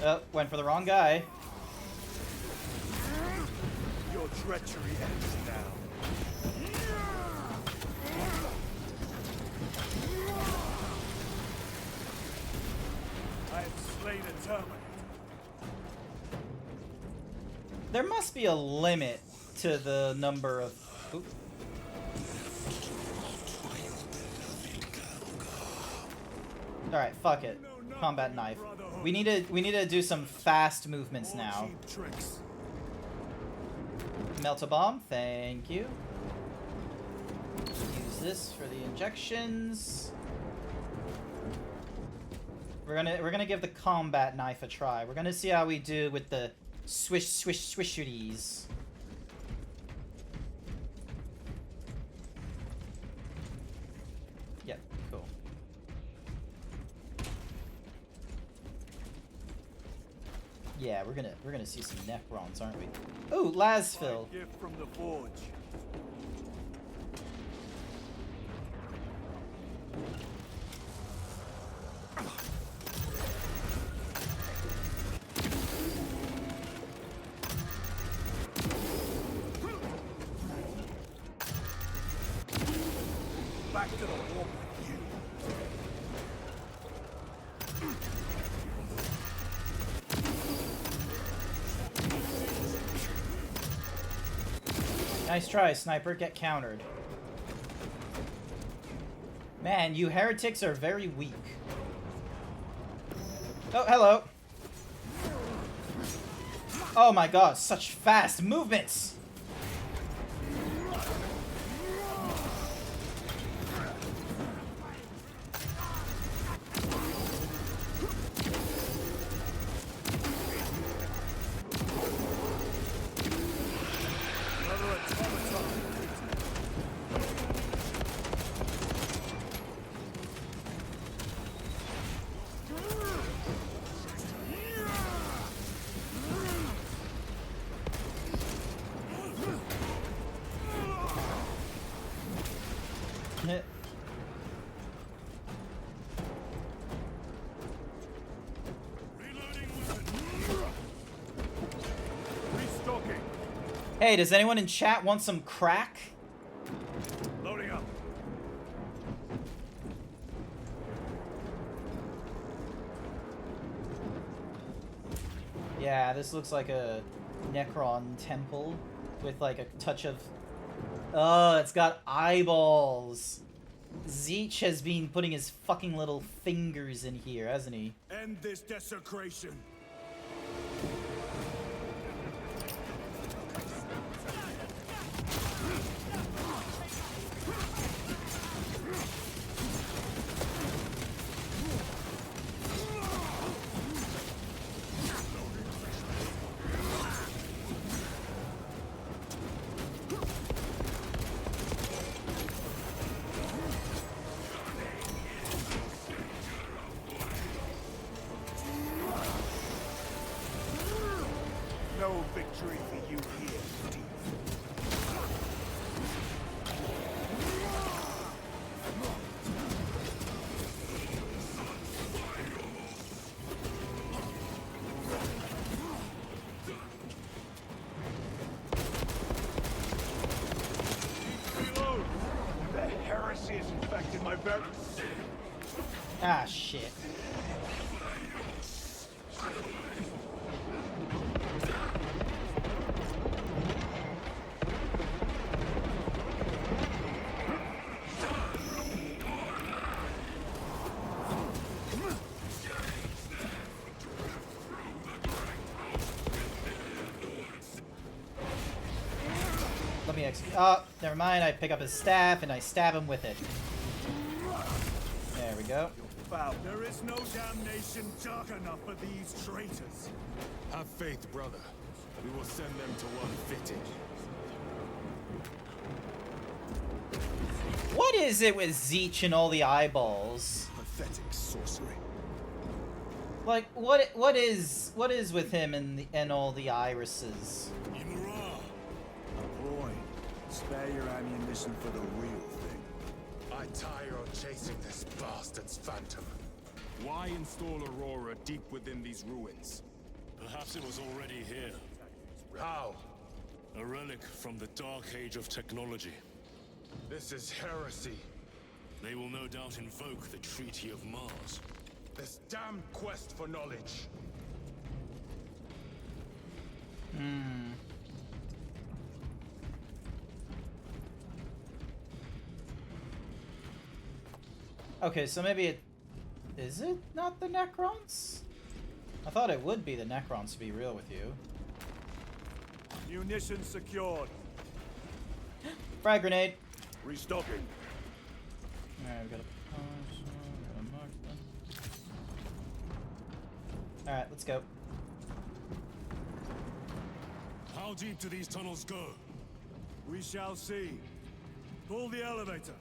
Oh, went for the wrong guy. Your treachery ends now. I have slain a terminate. There must be a limit to the number of... Oop. Alright, fuck it. Combat knife. We need to do some fast movements now. Melt a bomb, thank you. Use this for the injections. We're gonna give the combat knife a try. We're gonna see how we do with the swish swish swishities. Yep, cool. Yeah, we're gonna see some Necrons, aren't we? Ooh, Lasfil. Gift from the forge. Back to the warp with you. Nice try, sniper. Get countered. Man, you heretics are very weak. Oh, hello. Oh my god, such fast movements! Hey, does anyone in chat want some crack? Loading up. Yeah, this looks like a Necron temple with like a touch of... Oh, it's got eyeballs. Zeech has been putting his fucking little fingers in here, hasn't he? End this desecration. No victory for you here, Steve. Ah, shit. Let me execute. Oh, never mind. I pick up his staff and I stab him with it. There we go. There is no damnation dark enough for these traitors. Have faith, brother. We will send them to one fitted. What is it with Zeech and all the eyeballs? Pathetic sorcery. Like, what is with him and all the irises? Boy, spare your ammunition for the real thing. I tire of chasing this bastard's phantom. Why install Aurora deep within these ruins? Perhaps it was already here. How? A relic from the Dark Age of technology. This is heresy. They will no doubt invoke the Treaty of Mars. This damned quest for knowledge. Okay, so maybe it... Is it not the Necrons? I thought it would be the Necrons, to be real with you. Munitions secured. Frag grenade. Restocking. Alright, we got a punch. Got a marksman. Alright, let's go. How deep do these tunnels go? We shall see. Pull the elevator.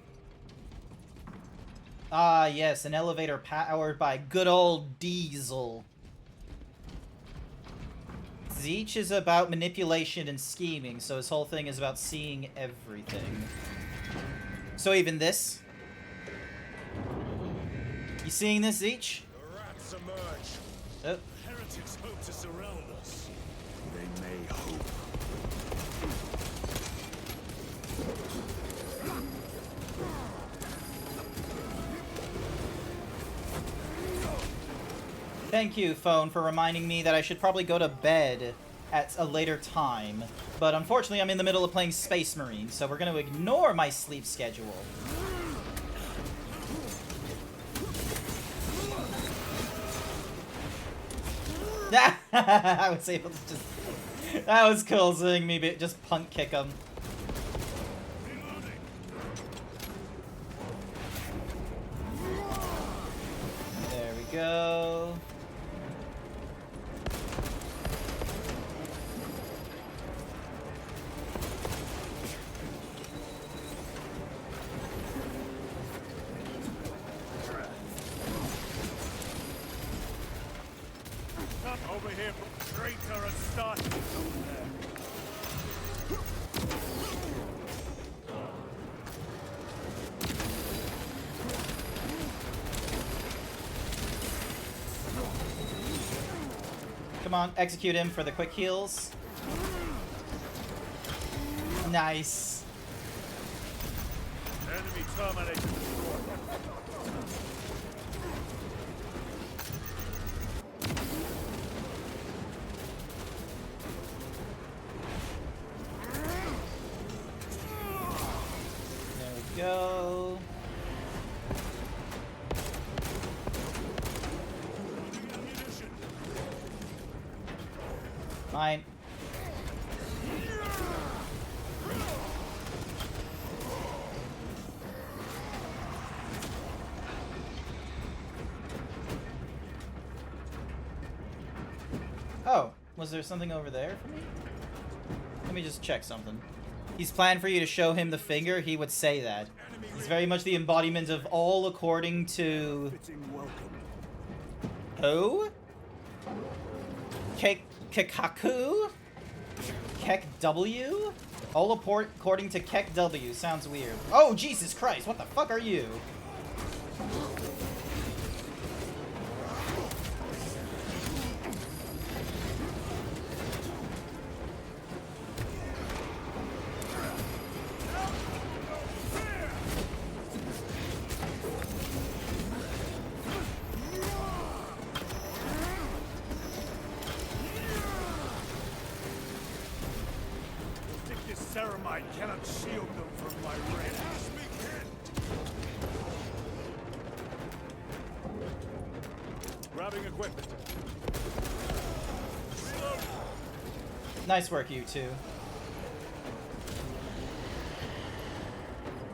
Ah, yes, an elevator powered by good old Diesel. Zeech is about manipulation and scheming, so his whole thing is about seeing everything. So even this? You seeing this, Zeech? The rats emerge. Oh. Heretics hope to surround us. They may hope. Thank you, phone, for reminding me that I should probably go to bed at a later time. But unfortunately, I'm in the middle of playing Space Marine, so we're going to ignore my sleep schedule. I was able to just... That was cool, seeing me just punk kick him. There we go. Over here from traitor and start. Come on, execute him for the quick heals. Nice. Enemy terminated. There we go. Mine. Oh, was there something over there for me? Let me just check something. He's planned for you to show him the finger, he would say that. He's very much the embodiment of all according to... Who? Kekaku? Kek W? All according to Kek W. Sounds weird. Oh, Jesus Christ, what the fuck are you? ceramide cannot shield them from my rays. It has me pinned! Grabbing equipment. Reloading. Nice work, you two.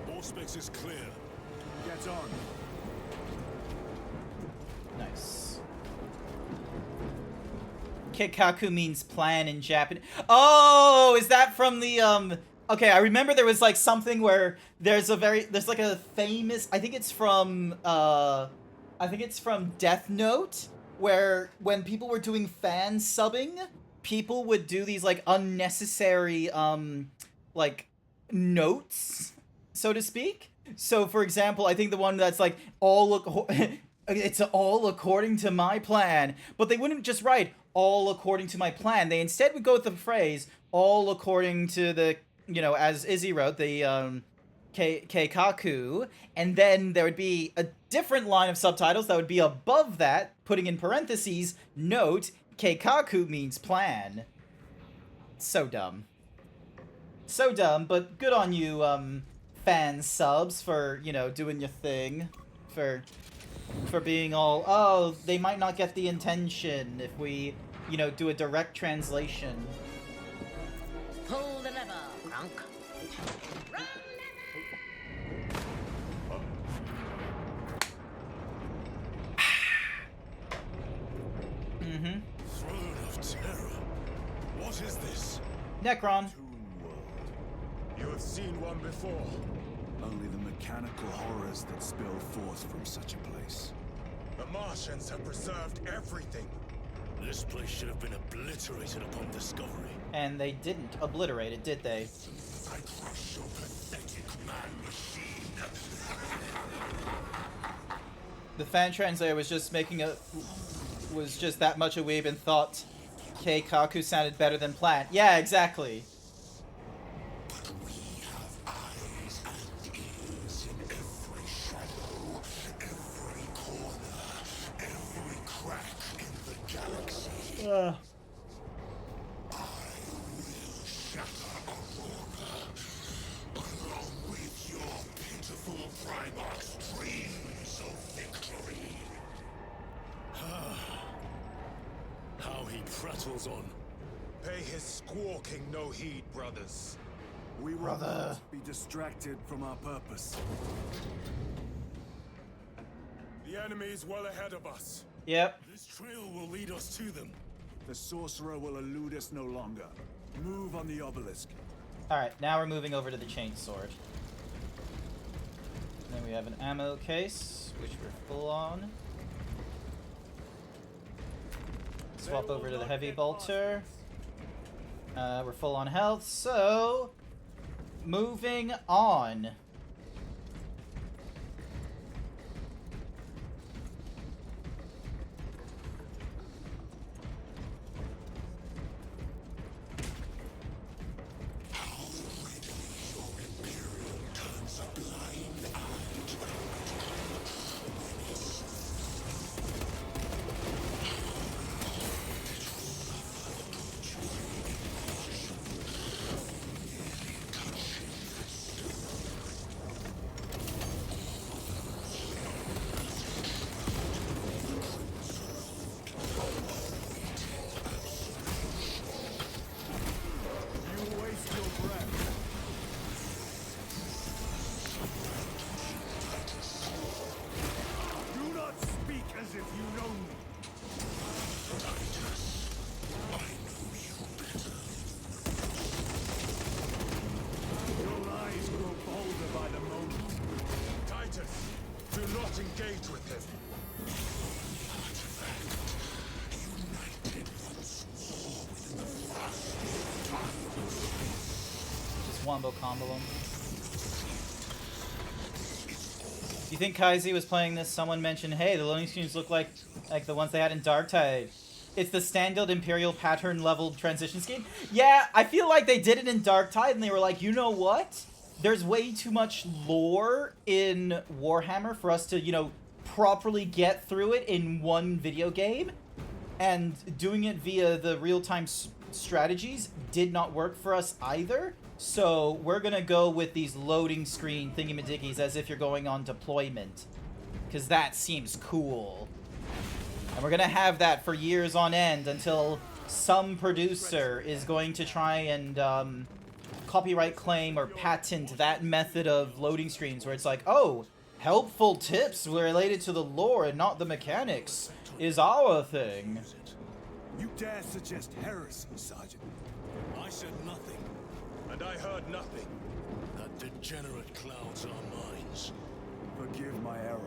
Auspex is clear. Get on. Nice. Keikaku means plan in Japanese. Oh, is that from the okay, I remember there was like something where there's like a famous, I think it's from Death Note, where when people were doing fan subbing, people would do these like unnecessary like notes, so to speak. So for example, I think the one that's like it's all according to my plan, but they wouldn't just write all according to my plan. They instead would go with the phrase all according to the, you know, as Izzy wrote, the Keikaku, and then there would be a different line of subtitles that would be above that, putting in parentheses, note, Keikaku means plan. So dumb. So dumb, but good on you, fan subs, for, you know, doing your thing. For being all, oh, they might not get the intention if we, you know, do a direct translation. Pull the lever, Grunk. Mm-hmm. Throne of Terror. What is this? Necron. You have seen one before. Only the mechanical horrors that spill forth from such a place. The Martians have preserved everything. This place should have been obliterated upon discovery. And they didn't obliterate it, did they? I crush your pathetic man-machine. The fan translator was just was just that much a weeb and thought Keikaku sounded better than Plant. Yeah, exactly. But we have eyes and ears in every shadow, every corner, every crack in the galaxy. I will shatter Aurora, along with your pitiful Primarch's dreams of victory. How he prattles on. Pay his squawking no heed, brothers. We will not be distracted from our purpose. The enemy is well ahead of us. Yep. This trail will lead us to them. The sorcerer will elude us no longer. Move on the obelisk. Alright, now we're moving over to the chainsword. Then we have an ammo case, which we're full on. Swap over to the heavy bolter. We're full on health, so moving on. Engage with him. Just wombo combo him. You think Kaizi was playing this? Someone mentioned, hey, the loading screens look like the ones they had in Darktide. It's the standard Imperial pattern level transition scheme. Yeah, I feel like they did it in Darktide and they were like, you know what? There's way too much lore in Warhammer for us to, you know, properly get through it in one video game. And doing it via the real-time strategies did not work for us either. So we're gonna go with these loading screen thingamadickies as if you're going on deployment, because that seems cool. And we're gonna have that for years on end until some producer is going to try and copyright claim or patent that method of loading screens where it's like, oh, helpful tips related to the lore and not the mechanics is our thing. You dare suggest heresy, Sergeant? I said nothing. And I heard nothing. That degenerate clouds our minds. Forgive my error.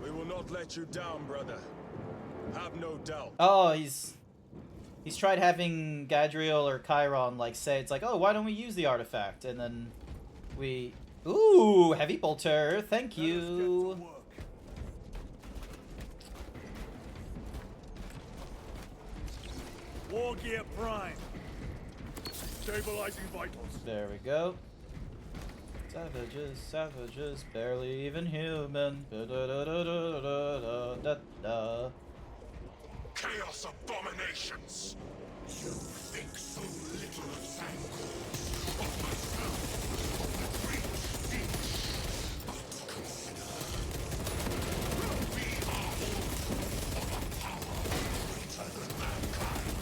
We will not let you down, brother. Have no doubt. Oh, he's tried having Gadriel or Chiron like say it's like, oh, why don't we use the artifact? And then we, ooh, heavy bolter, thank you. War gear prime. Stabilizing vitals. There we go. Savages, savages, barely even human. Da, da, da, da, da, da, da, da. Chaos abominations! You think so little of Sangor, of myself, of the great siege, but consider we are all of a power greater than mankind.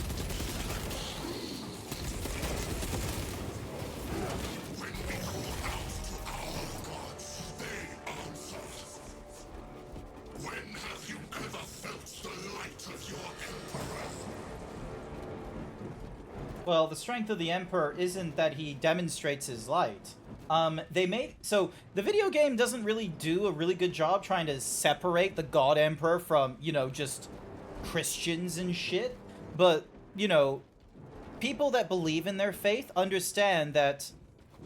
When we call out to our gods, they answer. When have you ever felt the light of your Emperor? Well, the strength of the Emperor isn't that he demonstrates his light. So the video game doesn't really do a really good job trying to separate the God Emperor from, you know, just Christians and shit. But, you know, people that believe in their faith understand that,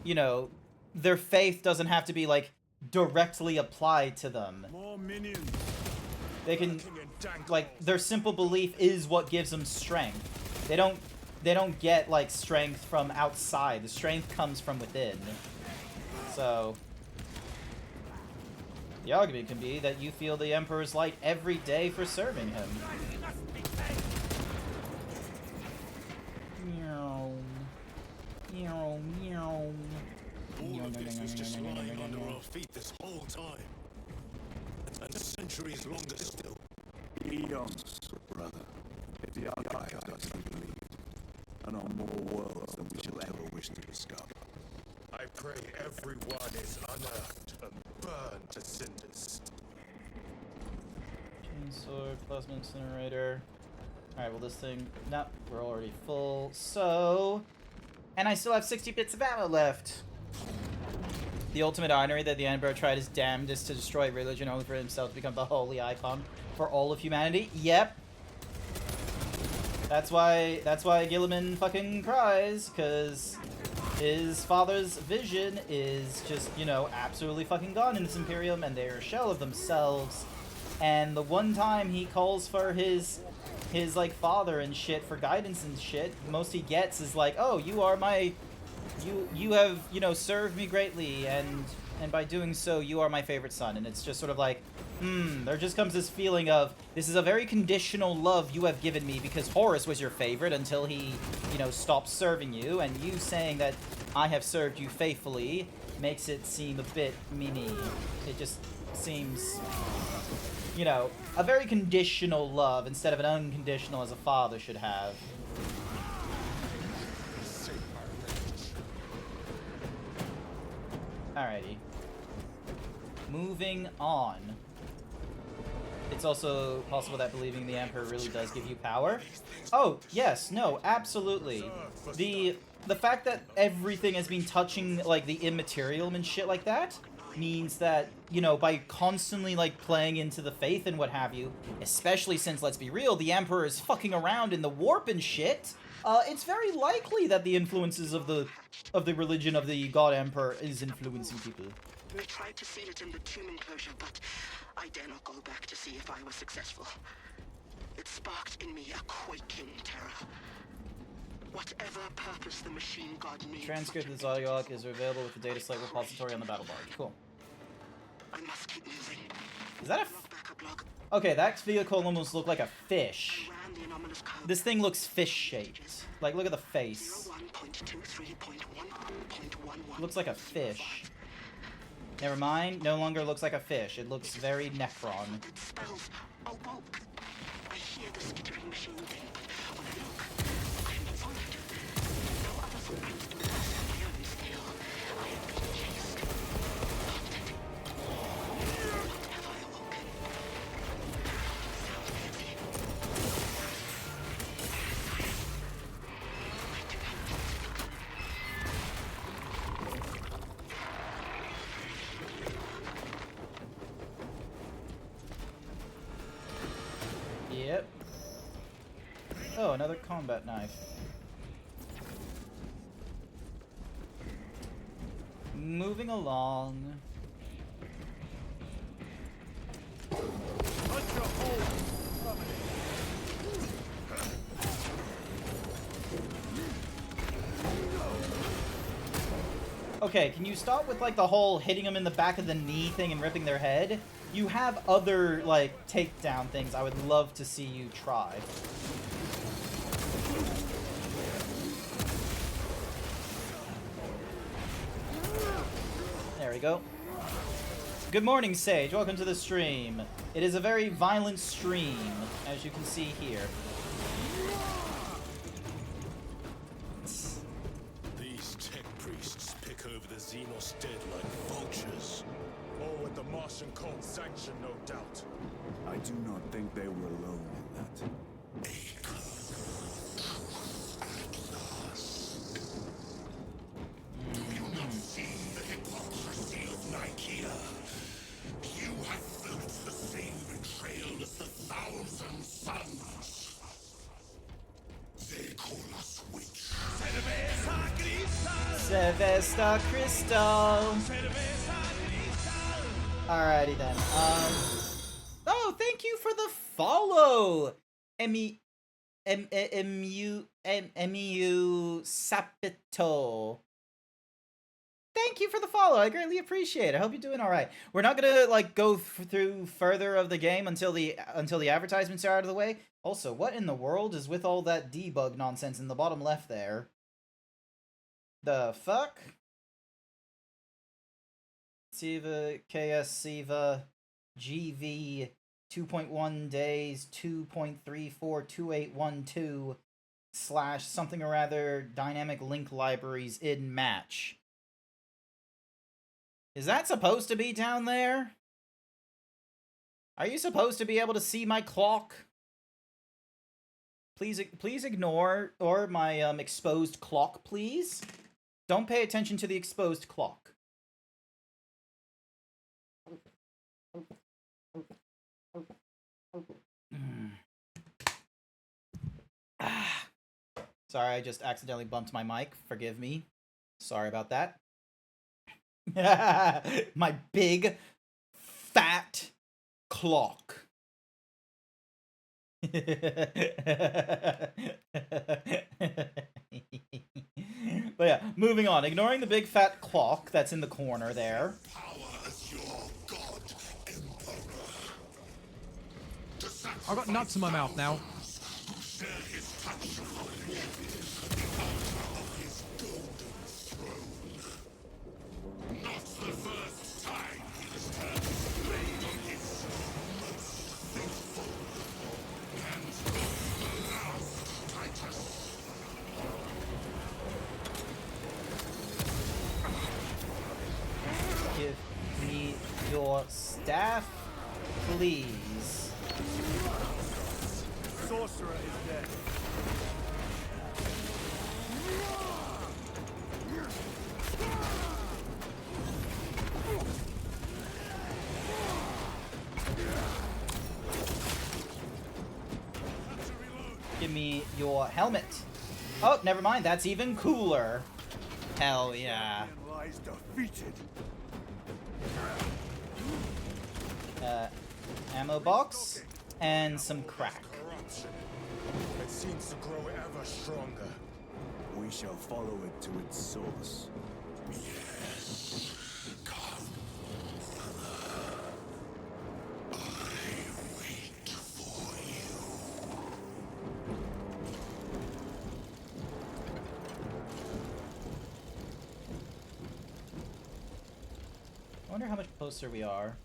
you know, their faith doesn't have to be, like, directly applied to them. More minions. They can, like, their simple belief is what gives them strength. They don't get, like, strength from outside. The strength comes from within. So, the argument can be that you feel the Emperor's light every day for serving him. Meow. Meow, meow. All of this was just lying under our feet this whole time. And centuries longer still. Eons, brother. If the Archive doesn't believe, and on more worlds than we shall ever wish to discover. I pray everyone is unearthed and burned to cinders. Sword, plasma incinerator. Alright, well this thing... Nope, we're already full. So... And I still have 60 bits of ammo left. The ultimate irony that the Emperor tried his damnedest to destroy religion only for himself to become the holy icon for all of humanity. Yep. That's why Gilliman fucking cries, because his father's vision is just, you know, absolutely fucking gone in this Imperium, and they're a shell of themselves. And the one time he calls for his like father and shit for guidance and shit, most he gets is like, oh, you are my, you have, you know, served me greatly, and by doing so you are my favorite son. And it's just sort of like, there just comes this feeling of, this is a very conditional love you have given me because Horus was your favorite until he, you know, stopped serving you, and you saying that I have served you faithfully makes it seem a bit meany. It just seems, you know, a very conditional love instead of an unconditional as a father should have. Alrighty. Moving on. It's also possible that believing the Emperor really does give you power. Oh, yes, no, absolutely. The fact that everything has been touching, like, the immaterial and shit like that means that, you know, by constantly, like, playing into the faith and what have you, especially since, let's be real, the Emperor is fucking around in the warp and shit, it's very likely that the influences of the religion of the God Emperor is influencing people. We tried to seal it in the tomb enclosure, but I dare not go back to see if I was successful. It sparked in me a quaking terror. Whatever purpose the machine god needs. Transcript of this audio log is available with the data slate repository on the battle bar. Cool. I must keep moving. Is that a Okay, that vehicle almost looked like a fish. This thing looks fish-shaped. Like, look at the face. Looks like a fish. Never mind, no longer looks like a fish. It looks very Necron. I hear the skittering machine thing, but when I look, I am invited. No other footprints to pass my own scale. I have been chased, hunted. What have I awoken? Sounds fancy. I do Yep. Oh, another combat knife. Moving along. Okay, can you stop with like the whole hitting them in the back of the knee thing and ripping their head? You have other like takedown things I would love to see you try. There we go. Good morning, Sage. Welcome to the stream. It is a very violent stream, as you can see here. These tech priests pick over the Xenos dead like vultures. All with the Martian cult's sanction, no doubt. I do not think they were alone in that. The hypocrisy of Nicaea. You have felt the same betrayal as the Thousand Sons. They call us witch. Sevesta Crystal. Alrighty then. Oh, thank you for the follow. Emu Sapito. Thank you for the follow. I greatly appreciate it. I hope you're doing all right. We're not gonna like go through further of the game until the advertisements are out of the way. Also, what in the world is with all that debug nonsense in the bottom left there? The fuck? Siva KS Siva GV 2.1 days 2.342812 / something or other dynamic link libraries in match. Is that supposed to be down there? Are you supposed to be able to see my clock? Please ignore my exposed clock, please. Don't pay attention to the exposed clock. Sorry, I just accidentally bumped my mic. Forgive me. Sorry about that. My big, fat clock. But yeah, moving on. Ignoring the big fat clock that's in the corner there. I've got nuts in my mouth now. Give me your staff, please. Sorcerer is dead. Give me your helmet. Oh, never mind. That's even cooler. Hell yeah. Lies defeated. Ammo box and some crack. Corruption. It seems to grow ever stronger. We shall follow it to its source. Yes. Come, Father. I wait. how much closer we are.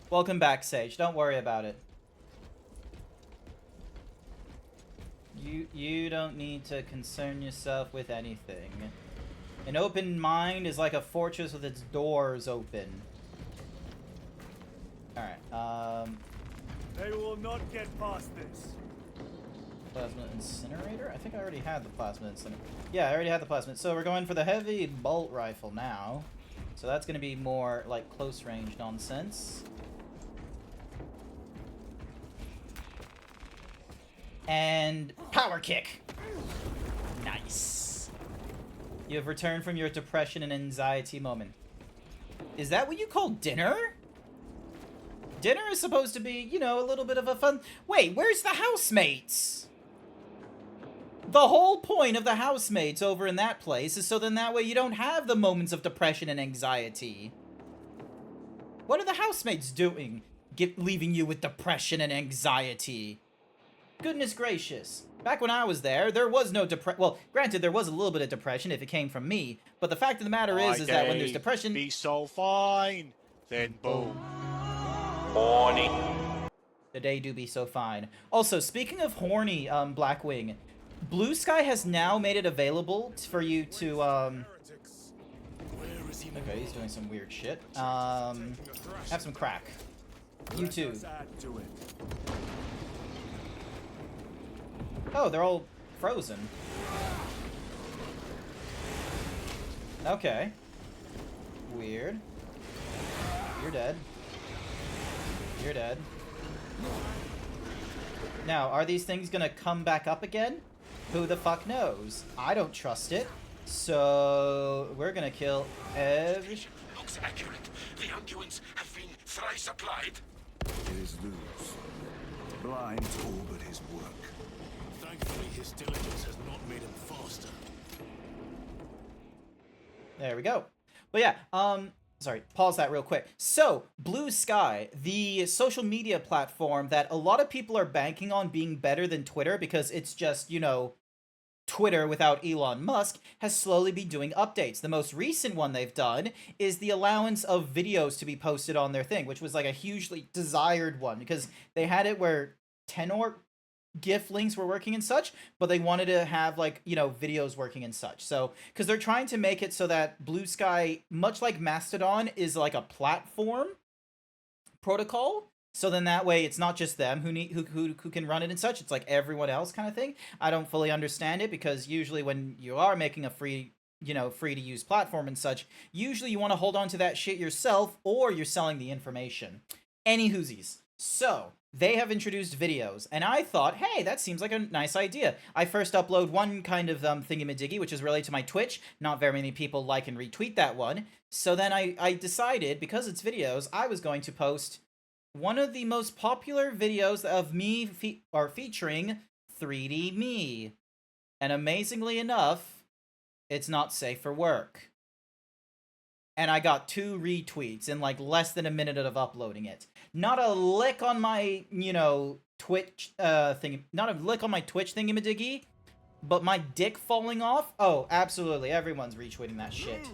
Welcome back, Sage. Don't worry about it. You don't need to concern yourself with anything. An open mind is like a fortress with its doors open. Alright, They will not get past this. Plasma incinerator? I think I already had the plasma incinerator. Yeah, I already had the plasma. So we're going for the heavy bolt rifle now. So that's going to be more like close range nonsense. And power kick. Nice. You have returned from your depression and anxiety moment. Is that what you call dinner? Dinner is supposed to be, you know, a little bit of a fun... Wait, where's the housemates? The whole point of the housemates over in that place is so then that way you don't have the moments of depression and anxiety. What are the housemates doing? Leaving you with depression and anxiety. Goodness gracious. Back when I was there was no depression. Well, granted, there was a little bit of depression if it came from me. But the fact of the matter is that when there's depression... Be so fine. Then boom. Horny. The day do be so fine. Also, speaking of horny, Blackwing, Blue Sky has now made it available for you to, Okay, he's doing some weird shit. Have some crack. You too. Oh, they're all frozen. Okay. Weird. You're dead. You're dead. Now, are these things gonna come back up again? Who the fuck knows? I don't trust it. So, we're gonna kill every... Looks accurate. The unguents have been thrice applied. It is loose. Blind all but his work. Thankfully, his diligence has not made him faster. There we go. But yeah, sorry, pause that real quick. So, Blue Sky, the social media platform that a lot of people are banking on being better than Twitter because it's just, you know, Twitter without Elon Musk, has slowly been doing updates. The most recent one they've done is the allowance of videos to be posted on their thing, which was like a hugely desired one because they had it where 10 or GIF links were working and such, but they wanted to have, like, you know, videos working and such. So, because they're trying to make it so that Blue Sky, much like Mastodon, is like a platform protocol. So then that way it's not just them who can run it and such. It's like everyone else kind of thing. I don't fully understand it because usually when you are making a free to use platform and such, usually you want to hold on to that shit yourself or you're selling the information. Any hoosies. So, they have introduced videos, and I thought, hey, that seems like a nice idea. I first upload one kind of thingamadiggy, which is related to my Twitch. Not very many people like and retweet that one. So then I decided, because it's videos, I was going to post one of the most popular videos of me featuring 3D me. And amazingly enough, it's not safe for work. And I got 2 retweets in like less than a minute of uploading it. Not a lick on my, you know, Twitch thing. Not a lick on my Twitch thingamadiggy, but my dick falling off. Oh, absolutely, everyone's retweeting that shit.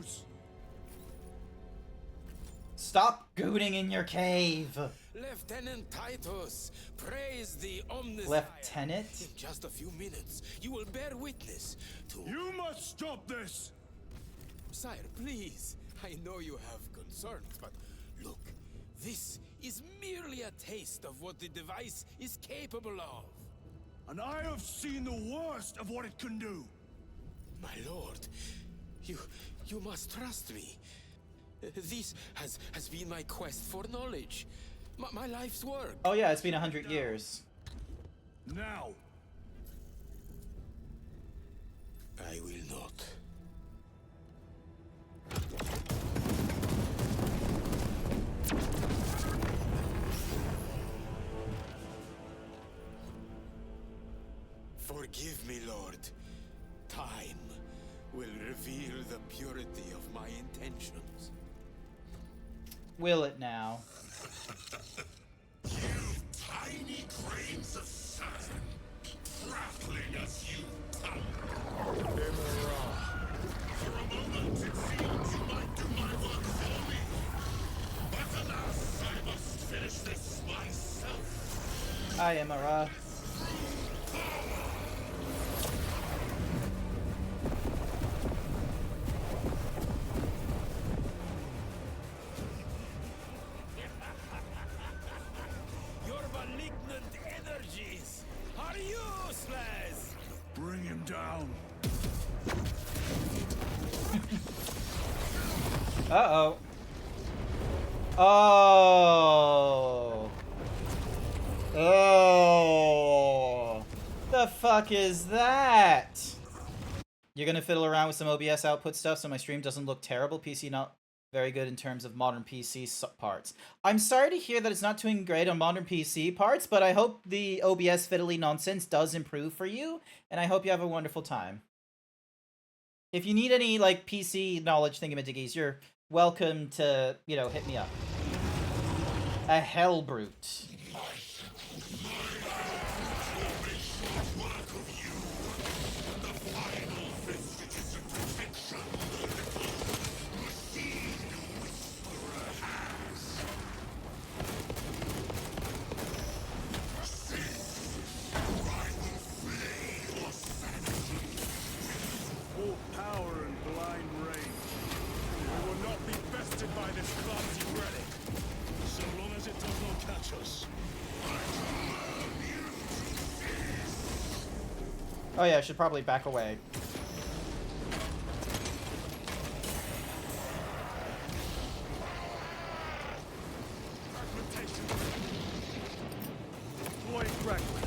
Stop gooning in your cave. Lieutenant Titus, praise the Omniscient. Lieutenant? In just a few minutes, you will bear witness to... You must stop this! Sire, please. I know you have concerns, but look, this is merely a taste of what the device is capable of. And I have seen the worst of what it can do. My lord, you must trust me. This has been my quest for knowledge. My life's work. Oh yeah, it's been 100 years. Now. I will not. Forgive me, Lord. Time will reveal the purity of my intentions. Will it now? You tiny grains of sand, prattling as you tumble. For a moment it seemed you might do my work for Hi, Amara. Your malignant energies are useless! Bring him down. Uh-oh. Oh. Oh. The fuck is that? You're gonna fiddle around with some OBS output stuff so my stream doesn't look terrible. PC not very good in terms of modern PC parts. I'm sorry to hear that it's not doing great on modern PC parts, but I hope the OBS fiddly nonsense does improve for you, and I hope you have a wonderful time. If you need any, like, PC knowledge thingamajiggies, you're welcome to, you know, hit me up. A hell brute. All power and blind rage. We will not be bested by this clumsy relic. So long as it does not catch us. Oh yeah, I should probably back away. Fragmentation. Deploying fragment.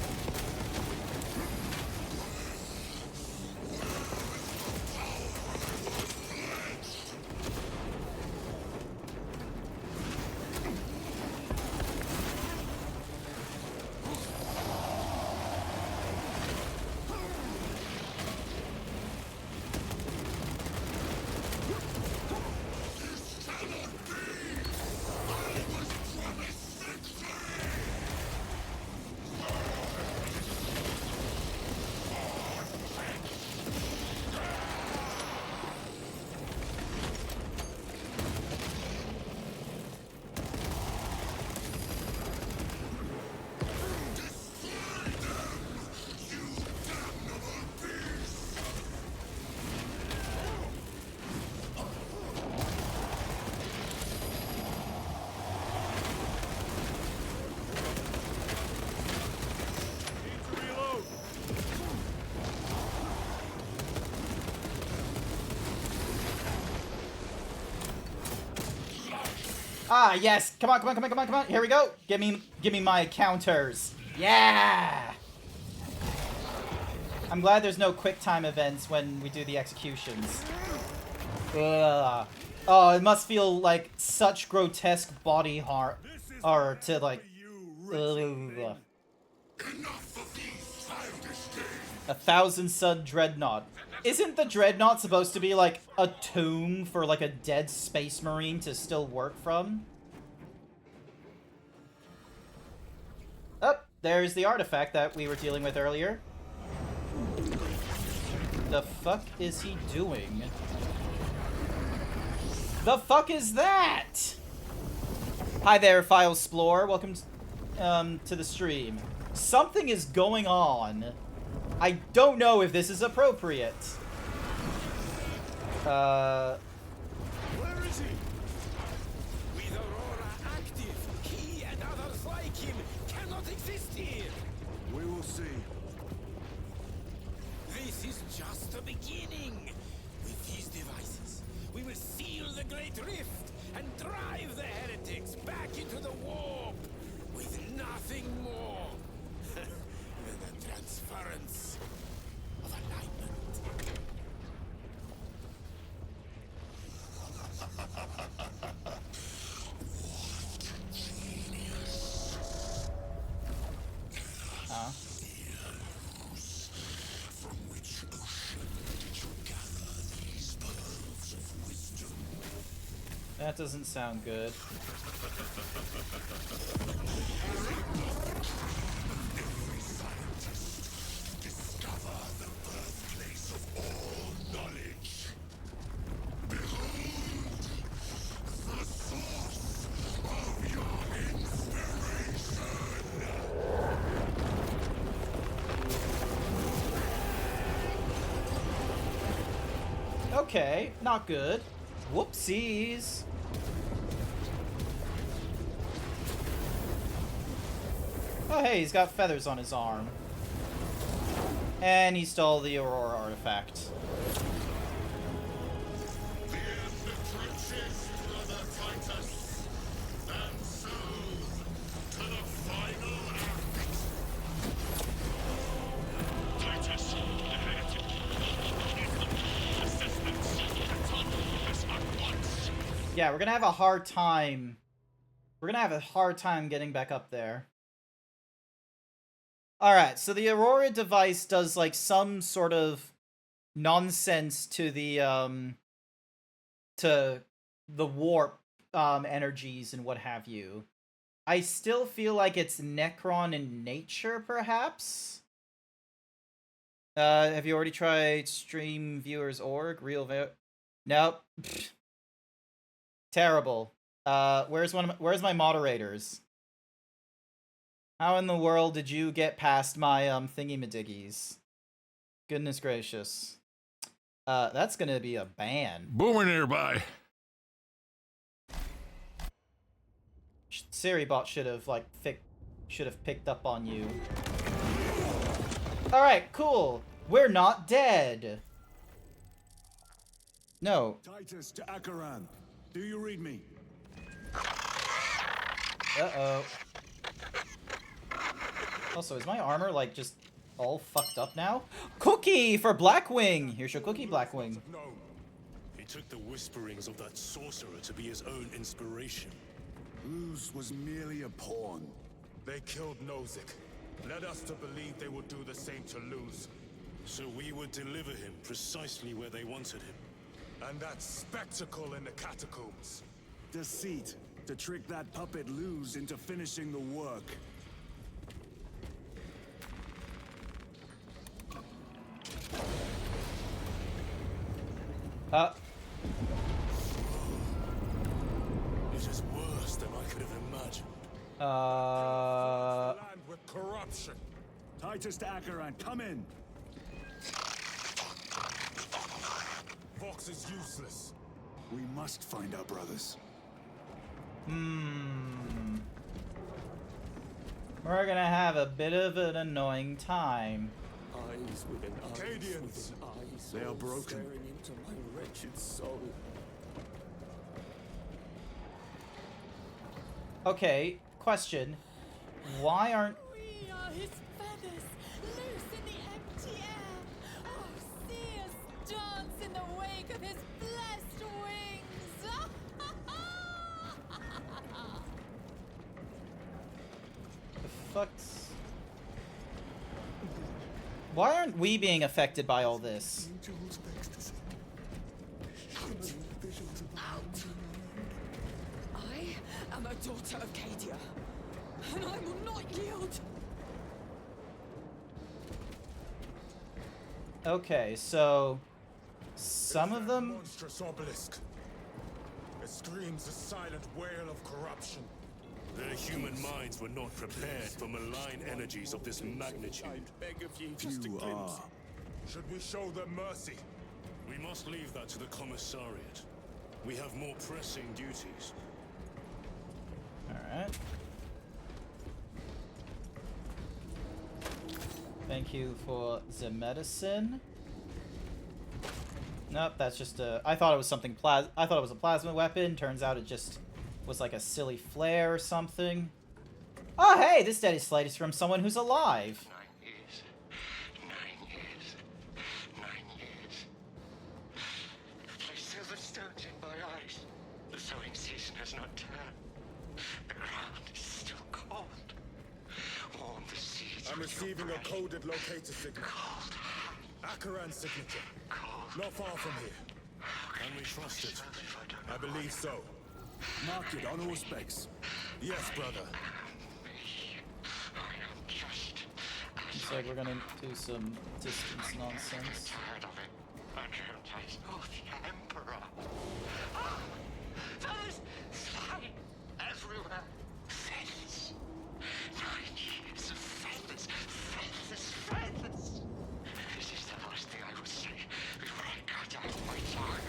Ah, yes. Come on, come on, come on, come on, come on. Here we go. Give me my counters. Yeah. I'm glad there's no quick time events when we do the executions. Ugh. Oh, it must feel like such grotesque body horror to like. Ugh. 1,000-sun dreadnought. Isn't the dreadnought supposed to be like a tomb for like a dead space marine to still work from? Oh, there's the artifact that we were dealing with earlier. The fuck is he doing? The fuck is that? Hi there, Filesplore. Welcome to the stream. Something is going on. I don't know if this is appropriate. Where is he? With Aurora active, he and others like him cannot exist here. We will see. This is just the beginning. With these devices, we will seal the Great Rift and drive the heretics back into the warp with nothing more than the transference of alignment. Huh? From which ocean did you gather these pearls of wisdom? That doesn't sound good. Every scientist discover the birthplace of all knowledge. Behold, the source of your inspiration. Okay, not good. Whoopsies. Oh hey, he's got feathers on his arm. And he stole the Aurora artifact. Yeah, we're gonna have a hard time. We're gonna have a hard time getting back up there. Alright, so the Aurora device does, like, some sort of nonsense to the warp, energies and what have you. I still feel like it's Necron in nature, perhaps? Have you already tried StreamViewers.org? Nope. Terrible. Where's my moderators? How in the world did you get past my, thingy-madiggies? Goodness gracious. That's gonna be a ban. Boomer nearby. SiriBot should have, like, picked up on you. Alright, cool. We're not dead. No. Titus to Akaran. Do you read me? Uh-oh. Also, is my armor, like, just all fucked up now? Cookie for Blackwing! Here's your cookie, Blackwing. He took the whisperings of that sorcerer to be his own inspiration. Luz was merely a pawn. They killed Nozick. Led us to believe they would do the same to Luz. So we would deliver him precisely where they wanted him. And that spectacle in the catacombs. Deceit. To trick that puppet Luz into finishing the work. It is worse than I could have imagined. Land with corruption. Titus to Akaran, come in. Vox is useless. We must find our brothers. We're gonna have a bit of an annoying time. Eyes within eyes. Cadians. Eyes. They are broken. Staring into my wretched soul. Okay, question. Why aren't... We are his feathers, loose in the empty air. Oh, see us dance in the wake of his blessed wings. The fuck's... Why aren't we being affected by all this? I am a daughter of Cadia, and I will not yield. Okay, so... Some of them... Monstrous obelisk. It screams a silent wail of corruption. Their human minds were not prepared for malign energies of this magnitude. I beg of you, just a glimpse. Should we show them mercy? We must leave that to the commissariat. We have more pressing duties. Alright. Thank you for the medicine. Nope, that's just a... I thought it was something I thought it was a plasma weapon. Turns out it just was like a silly flare or something. Oh, hey! This Daddy Slate is from someone who's alive. 9 years. 9 years. 9 years. Place silver stones in my eyes. The sowing season has not turned. The ground is still cold. Warm the seeds. I'm receiving a coded locator signal. Cold. Akaran's signature. Cold. Not far from here. Can we trust it? I believe so. Mark it on all specs. Yes, brother. Looks like we're gonna do some distance nonsense. Tired of it. I can't taste. Oh, the Emperor. Oh, feathers flying everywhere. Feathers. 9 years of feathers. Feathers. Feathers. This is the last thing I will say before I cut out my tongue.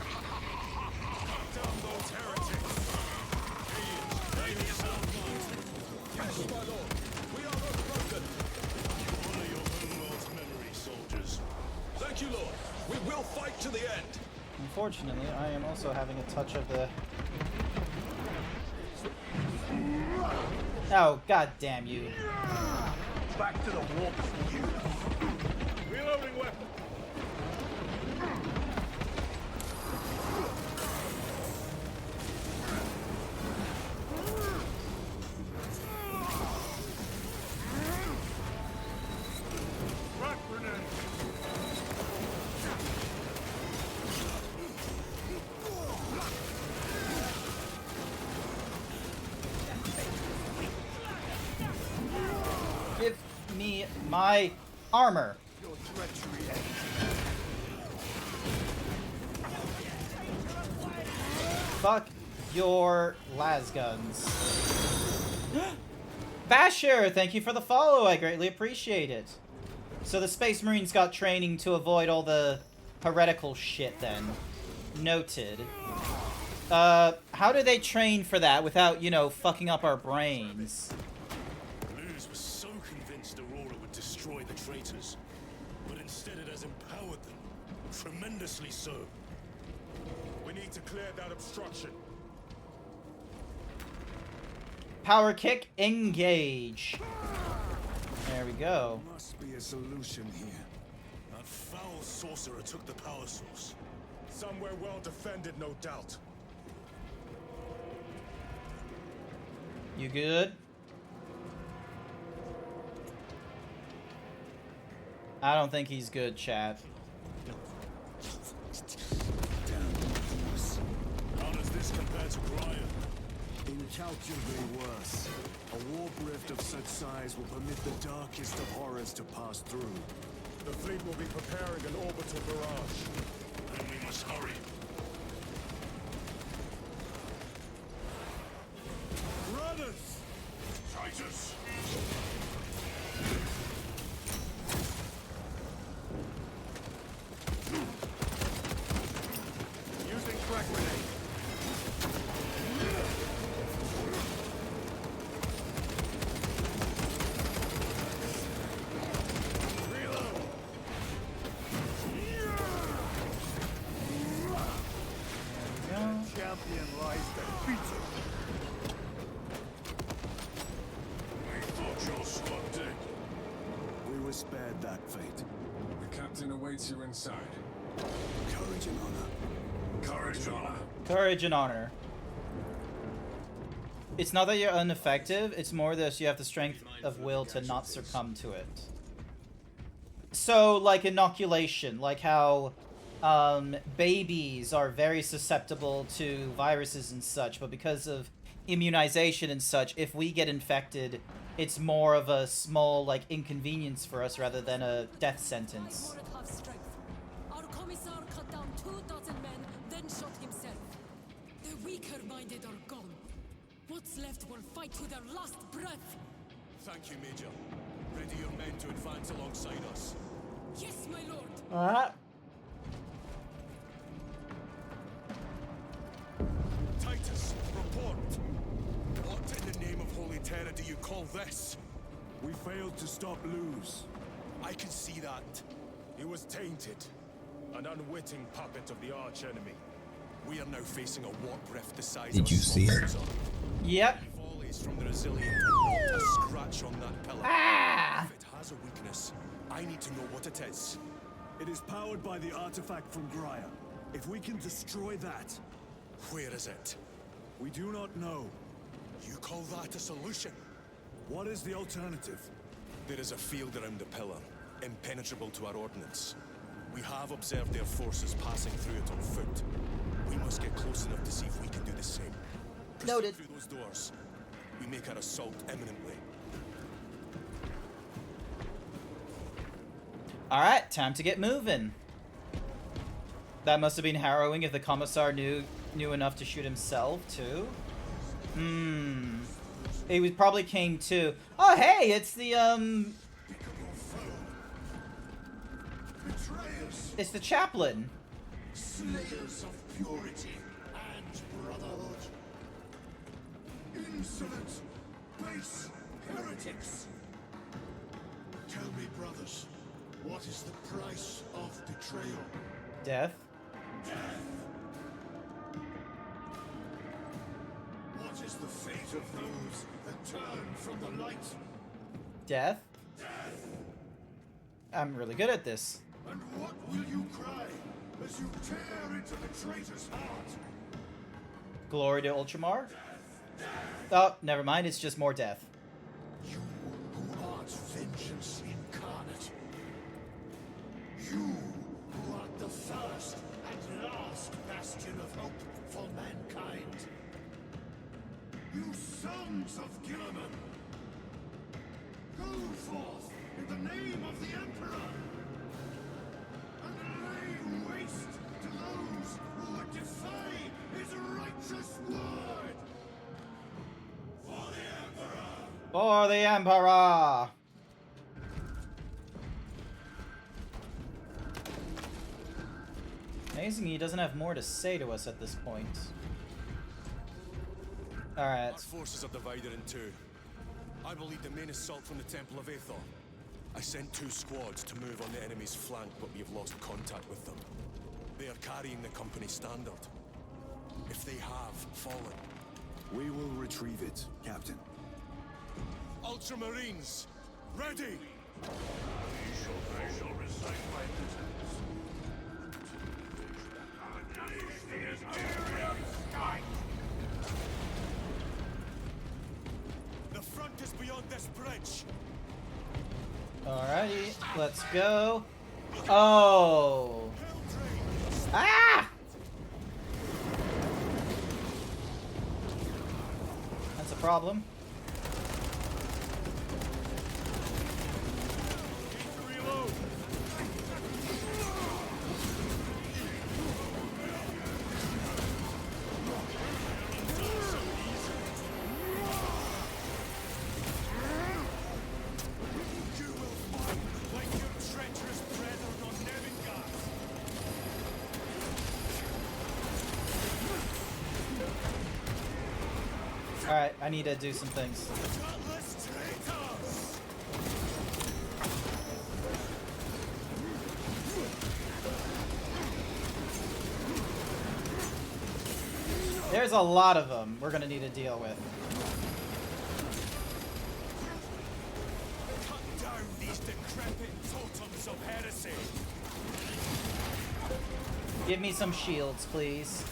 We'll fight to the end. Unfortunately, I am also having a touch of the... Oh, god damn you. Back to the warp for you. Reloading weapon. Rock grenade. Give me my armor. Your treachery ends. Fuck your las guns. Basher, thank you for the follow. I greatly appreciate it. So the Space Marines got training to avoid all the heretical shit then. Noted. How do they train for that without, you know, fucking up our brains? Luz was so convinced Aurora would destroy the traitors, but instead it has empowered them. Tremendously so. We need to clear that obstruction. Power kick, engage. There we go. Must be a solution here. That foul sorcerer took the power source. Somewhere well defended, no doubt. You good? I don't think he's good, chat. How does this compare to Gryan? Incalculably worse. A warp rift of such size will permit the darkest of horrors to pass through. The fleet will be preparing an orbital barrage. Then we must hurry. Runners! Traitors! Using crack grenade. Reload. Champion lies defeated. We thought your squad dead. We were spared that fate. The captain awaits you inside. Courage and honor. Courage and honor. Courage and honor. It's not that you're ineffective, it's more that you have the strength of will to not succumb to it. So, like inoculation, like how babies are very susceptible to viruses and such, but because of immunization and such, if we get infected, it's more of a small, like, inconvenience for us rather than a death sentence. Have strength. Our commissar cut down 2,000 men, then shot himself. The weaker-minded are gone. What's left will fight to their last breath. Thank you, Major. Ready your men to advance alongside us. Yes, my lord. Alright. Titus, report. What in the name of Holy Terror do you call this? We failed to stop Luz. I can see that. He was tainted. An unwitting puppet of the arch-enemy. We are now facing a warp rift the size of a small cruiser. Yep. Volleys from the resilient, not a scratch on that pillar. If it has a weakness, I need to know what it is. It is powered by the artifact from Graya. If we can destroy that... Where is it? We do not know. You call that a solution? What is the alternative? There is a field around the pillar, impenetrable to our ordnance. We have observed their forces passing through it on foot. We must get close enough to see if we can do the same. Proceed Noted. through those doors. We make our assault imminently. Alright, time to get moving. That must have been harrowing if the commissar knew enough to shoot himself, too. He was probably came to... Oh, hey, it's the, It's the chaplain. Slayers of purity and brotherhood. Insolent, base heretics. Tell me, brothers, what is the price of betrayal? Death. What is the fate of those that turn from the light? Death. I'm really good at this. And what will you cry as you tear into the traitor's heart? Glory to Ultramar. Oh, never mind. It's just more death. You who art vengeance incarnate. You who art the first and last bastion of hope for mankind. You sons of Gilliman. Go forth in the name of the Emperor. And lay waste to those who would defy his righteous word. For the Emperor! For the Emperor! Amazing he doesn't have more to say to us at this point. Alright. Our forces are divided in two. I will lead the main assault from the Temple of Aethor. I sent 2 squads to move on the enemy's flank, but we have lost contact with them. They are carrying the company standard. If they have fallen, We will retrieve it, Captain. Ultramarines, ready! I shall recite my lieutenants. The front is beyond this bridge. Alrighty, let's go. Oh! Ah! That's a problem. Reload. Alright, I need to do some things. There's a lot of them we're gonna need to deal with. Cut down these decrepit totems of heresy. Give me some shields, please.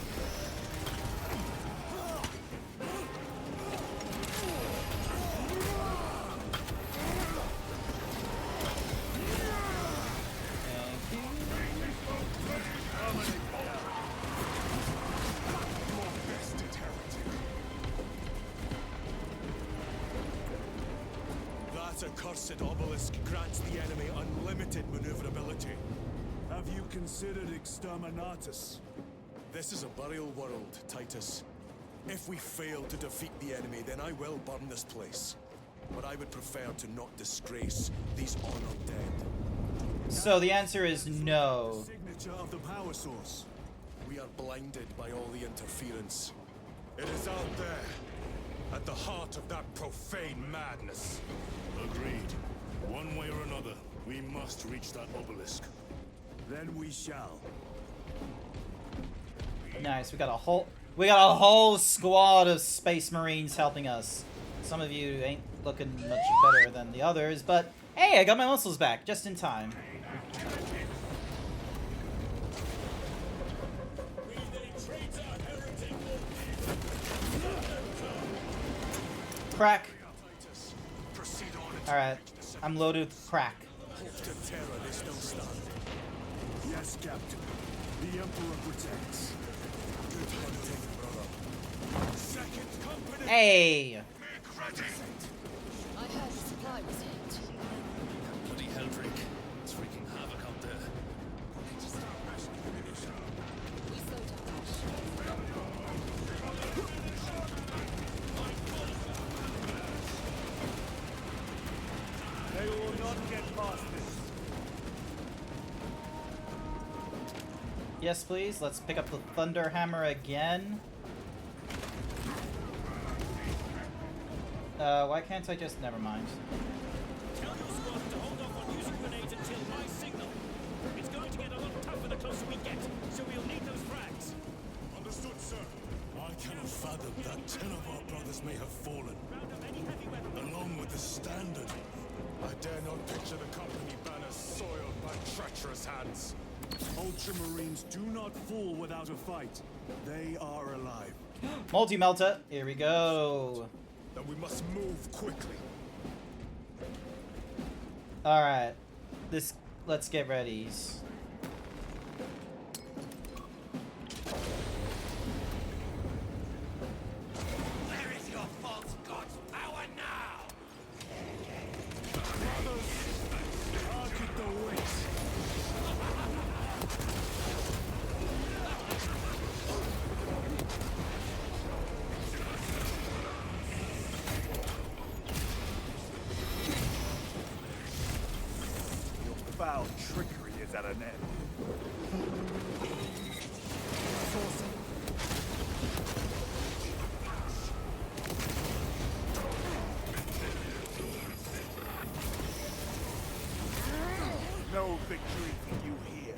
That accursed obelisk grants the enemy unlimited maneuverability. Have you considered exterminatus? This is a burial world, Titus. If we fail to defeat the enemy, then I will burn this place. But I would prefer to not disgrace these honored dead. So the answer is no. Signature of the power source. We are blinded by all the interference. It is out there, at the heart of that profane madness. Agreed. One way or another, we must reach that obelisk. Then we shall. Nice, we got a whole squad of Space Marines helping us. Some of you ain't looking much better than the others, but hey, I got my muscles back just in time. Crack. Alright, I'm loaded with crack. Yes, Captain. The Emperor protects. Good hunting, brother. Second company. Hey! I heard the supply was hit. Bloody Heldrick. It's wreaking havoc out there. We slow down. They will not get past this. Yes, please. Let's pick up the Thunder Hammer again. Why can't I just... Never mind. Tell your squad to hold off on using grenades until my signal. It's going to get a lot tougher the closer we get. 10 of our brothers may have fallen, along with the standard. I dare not picture the company banners soiled by treacherous hands. Ultramarines do not fall without a fight. They are alive. Multi-melta. Here we go. Then we must move quickly. Alright. Let's get ready. Where is your false god's power now? Target the witch. Your foul trickery is at an end. No victory for you here.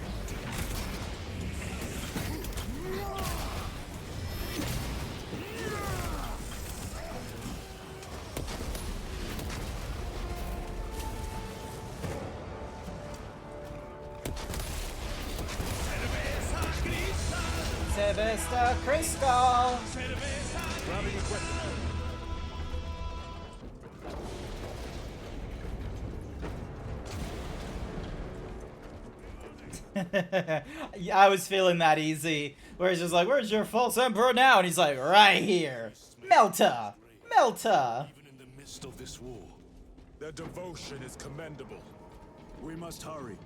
Cerveza Crystal. Grabbing equipment. Yeah, I was feeling that easy. Where it's just like, where's your false emperor now? And he's like, right here. Melta. Melta. Even in the midst of this war, Their devotion is commendable. We must hurry.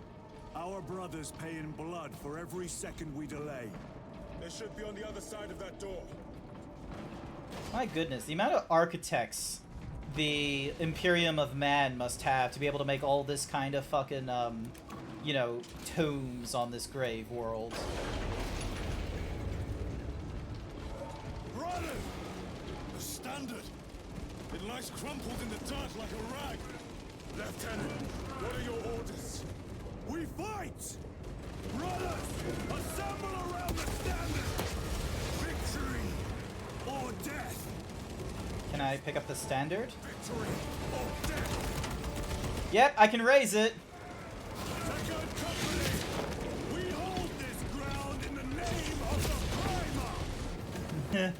Our brothers pay in blood for every second we delay. They should be on the other side of that door. My goodness, the amount of architects the Imperium of Man must have to be able to make all this kind of fucking, you know, tombs on this grave world. brothers! The standard! It lies crumpled in the dirt like a rag. Lieutenant, what are your orders? We fight! Brothers, assemble around the standard! Victory or death! Can I pick up the standard? Victory or death! Yep, I can raise it. Second company! We hold this ground in the name of the Primer!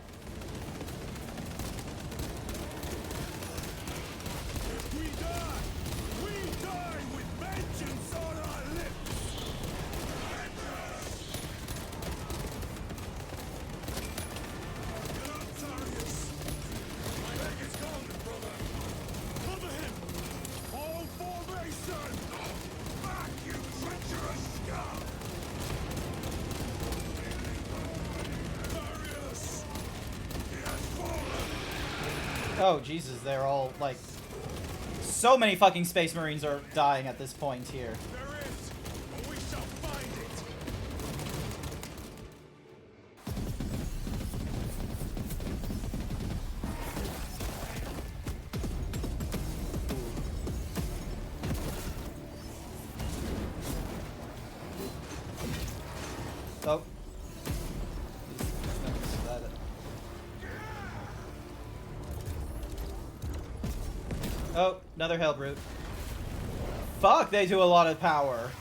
If we die with vengeance on our lips! Get up, Darius! My leg is gone, brother! Cover him! All formation! Back, you treacherous scum! Darius! He has fallen! Oh, Jesus, they're all, like... So many fucking Space Marines are dying at this point here. There is, but we shall find it! Oh. Oh, another Hellbrute. Fuck, they do a lot of power.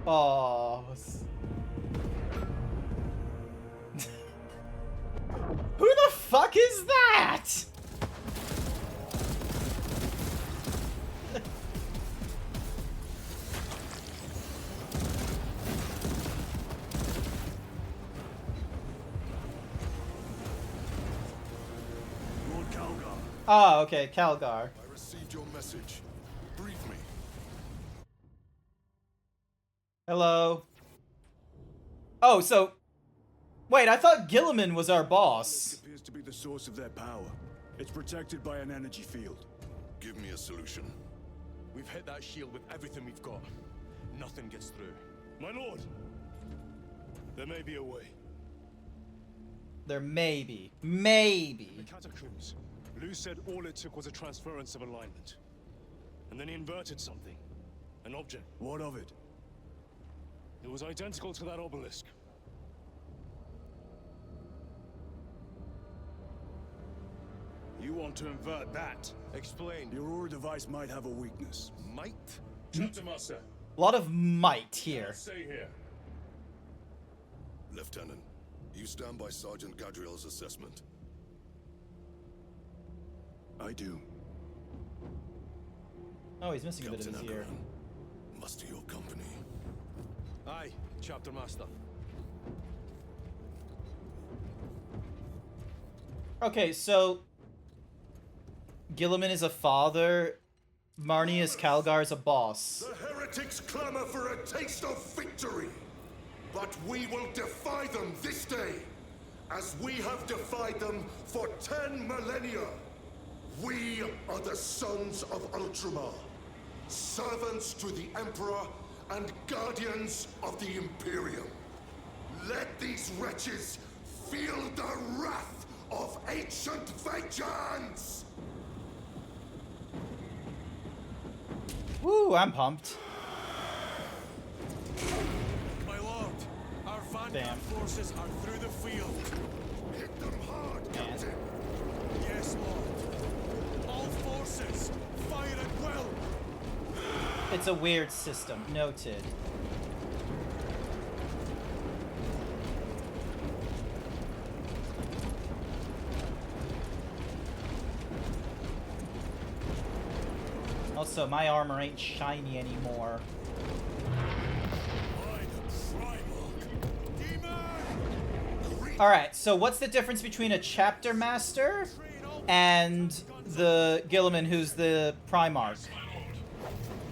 Oh. Who the fuck is that? Lord Calgar. Ah, okay, Calgar. I received your message. Brief me. Hello. Oh, so... Wait, I thought Gilliman was our This boss. appears to be the source of their power. It's protected by an energy field. Give me a solution. We've hit that shield with everything we've got. Nothing gets through. My lord! There may be a way. There may be. Maybe. The catacombs. Lou said all it took was a transference of alignment. And then he inverted something. An object. What of it? It was identical to that obelisk. You want to invert that? Explain. Your Aura device might have a weakness. Might? Chapter Master. A lot of might here. Stay here. Lieutenant, you stand by Sergeant Gadriel's assessment? I do. Oh, he's missing a bit of his ear. Muster your company. Aye, Chapter Master. Okay, so Gilliman is a father. Marnius Calgar is a boss. The heretics clamor for a taste of victory. But we will defy them this day, as we have defied them for 10 millennia. We are the sons of Ultramar, servants to the Emperor and guardians of the Imperium. Let these wretches feel the wrath of ancient vengeance! Woo, I'm pumped. My lord, our vanguard forces are through the field. Hit them hard, Captain! Yes, lord. All forces, fire at will! It's a weird system. Noted. Also, my armor ain't shiny anymore. Alright, so what's the difference between a chapter master and the Gilliman who's the Primarch?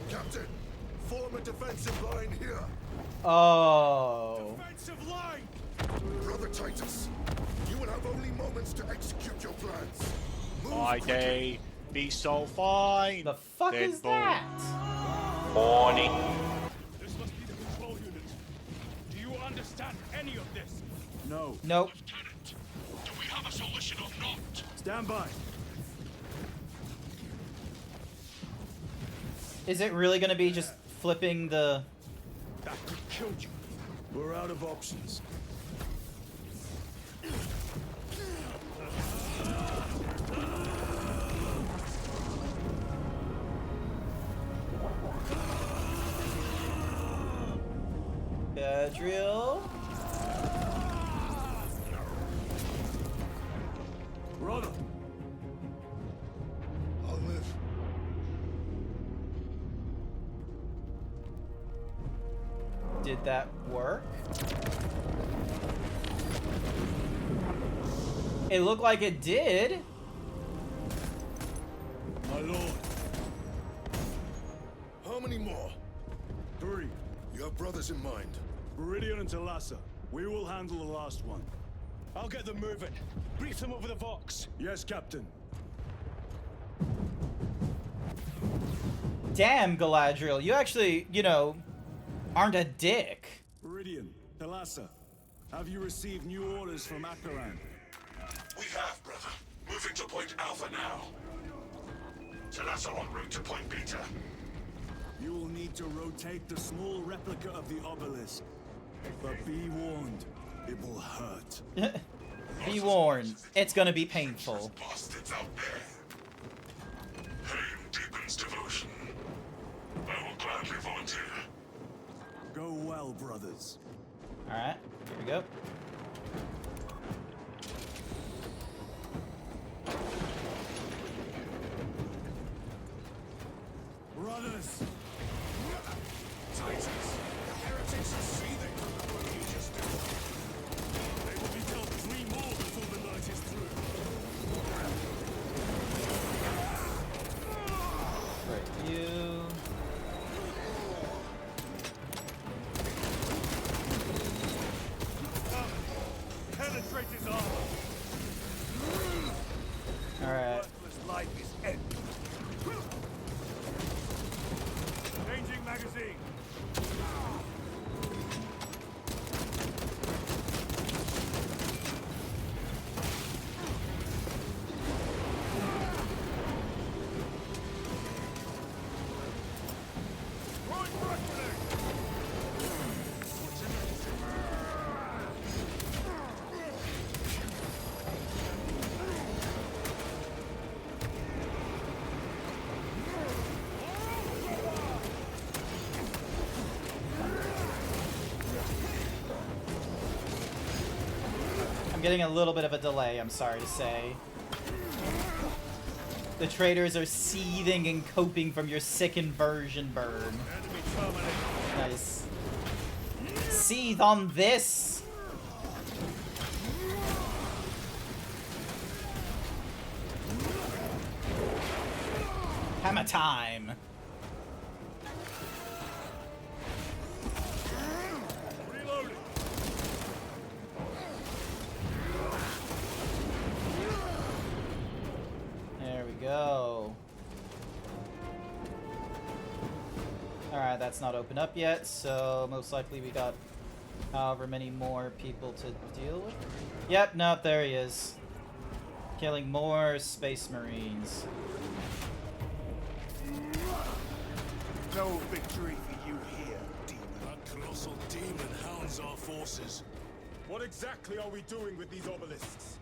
Captain, form a defensive line here. Oh. Defensive line! Brother Titus, you will have only moments to execute your plans. My day be so fine. The fuck then is boom. that? Morning. This must be the control unit. Do you understand any of this? No. Nope. Lieutenant, do we have a solution or not? Stand by. Is it really gonna be just flipping the... That could kill you. We're out of options. Gadriel? Brother. I'll live. Did that work? It looked like it did. My lord. How many more? 3. You have brothers in mind. Viridian and Talassa. We will handle the last one. I'll get them moving. Brief them over the Vox. Yes, Captain. Damn, Galadriel, you actually, you know, aren't a dick. Viridian, Talassa, have you received new orders from Akaran? We have, brother. Moving to Point Alpha now. Talassa en route to Point Beta. You will need to rotate the small replica of the obelisk. But be warned, it will hurt. Be warned, it's gonna be painful. Bastards out there. Pain deepens devotion. I will gladly volunteer. Go well, brothers. Alright, here we go. Brothers! Titus, the heretics are seething. What you just did. They will be dealt 3 more before the night is through. Right, you. Penetrate his armor! Alright. Worthless life is ended. Changing magazine. getting a little bit of a delay, I'm sorry to say. The traders are seething and coping from your sick inversion burn. Nice. Seethe on this! Hammer time! There we go. Alright, that's not open up yet, so most likely we got however many more people to deal with. Yep, nope, there he is. Killing more Space Marines. No victory for you here, demon. That colossal demon hounds our forces. What exactly are we doing with these obelisks?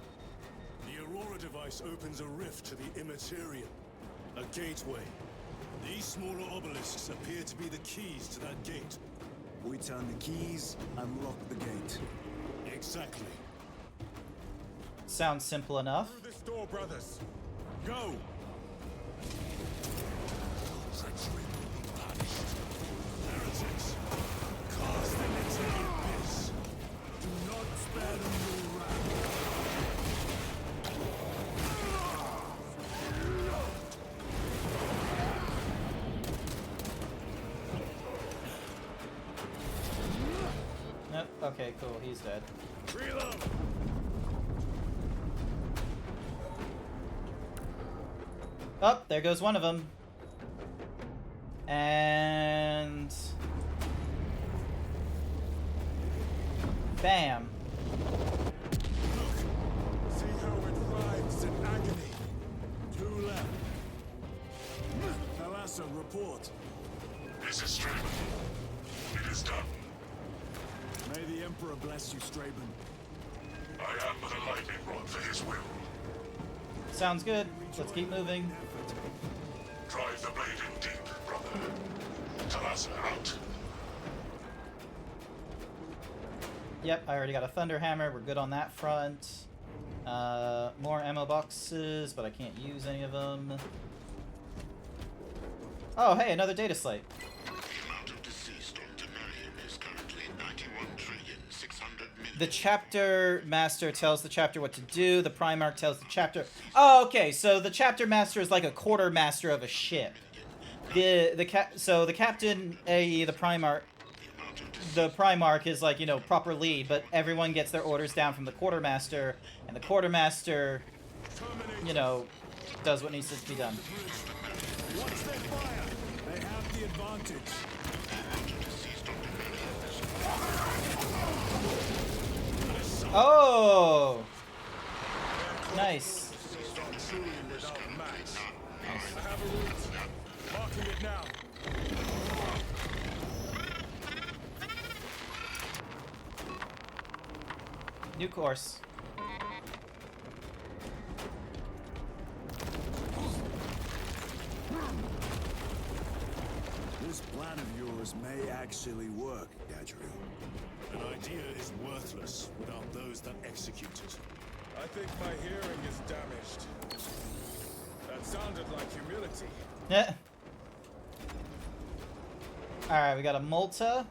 The Aurora device opens a rift to the Immaterium, a gateway. These smaller obelisks appear to be the keys to that gate. We turn the keys, unlock the gate. Exactly. Sounds simple enough. Through this door, brothers. Go! Treachery will be punished. Heretics, cast them into the abyss. Do not spare them your wrath. Yep, okay, cool, he's dead. Reload! Oh, there goes one of them. And... bam. See how it writhes in agony. 2 left. Thalassa, report. This is Straben. It is done. May the Emperor bless you, Straben. I am but a lightning rod for his will. Sounds good. Let's keep moving. Drive the blade in deep, brother. Thalassa out. Yep, I already got a Thunder Hammer. We're good on that front. More ammo boxes, but I can't use any of them. Oh, hey, another data slate. The chapter master tells the chapter what to do. The Primarch tells the chapter... Oh, okay, so the chapter master is like a quartermaster of a ship. So the captain, a.e. the Primarch is like, you know, proper lead, but everyone gets their orders down from the quartermaster, and the quartermaster, you know, does what needs to be done. Watch their fire! They have the advantage. Oh! Nice. I have a route. Marking it now. New course. This plan of yours may actually work, Gadriel. An idea is worthless without those that execute it. I think my hearing is damaged. That sounded like humility. Yeah. Alright, we got a Malta.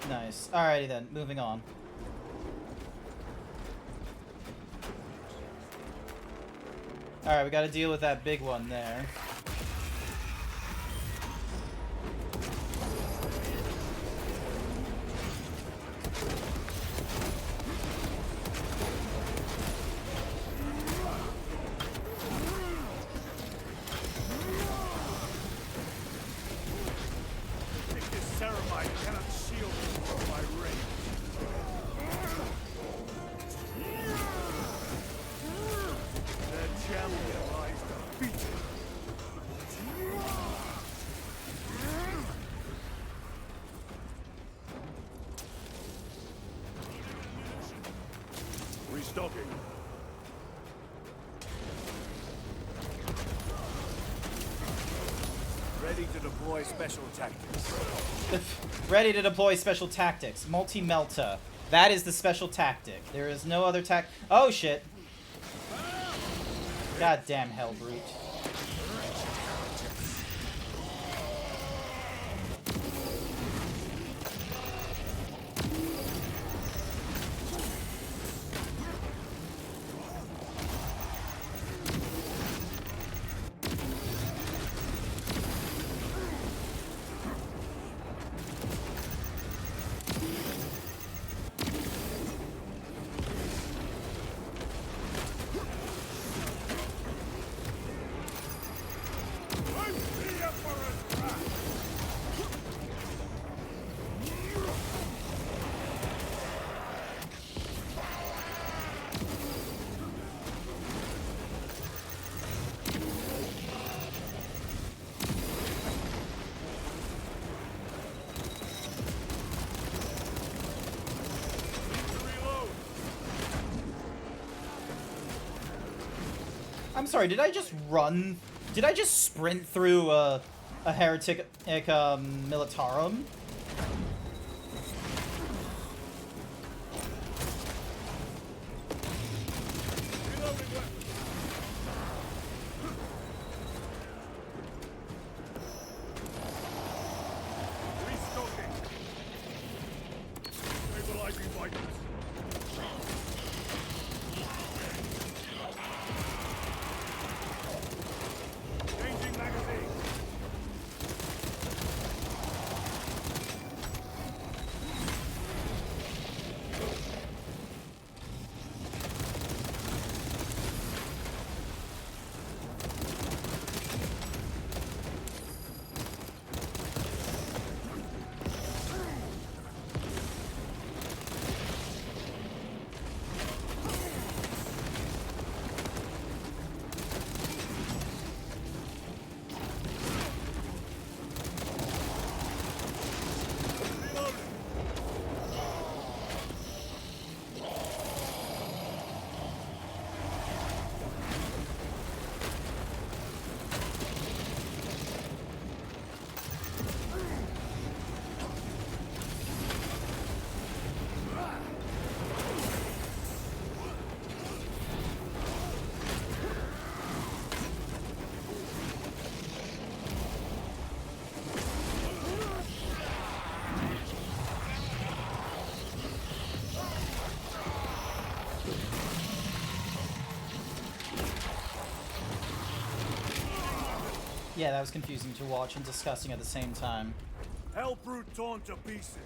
Nice. Alrighty then, moving on. Alright, we gotta deal with that big one there. Restocking. Ready to deploy special tactics. Ready to deploy special tactics. Multi-Melta. That is the special tactic. There is no other Oh, shit. Goddamn hell brute. I'm sorry, did I just run? Did I just sprint through a heretic militarum? Yeah, that was confusing to watch and disgusting at the same time. Hell brute torn to pieces.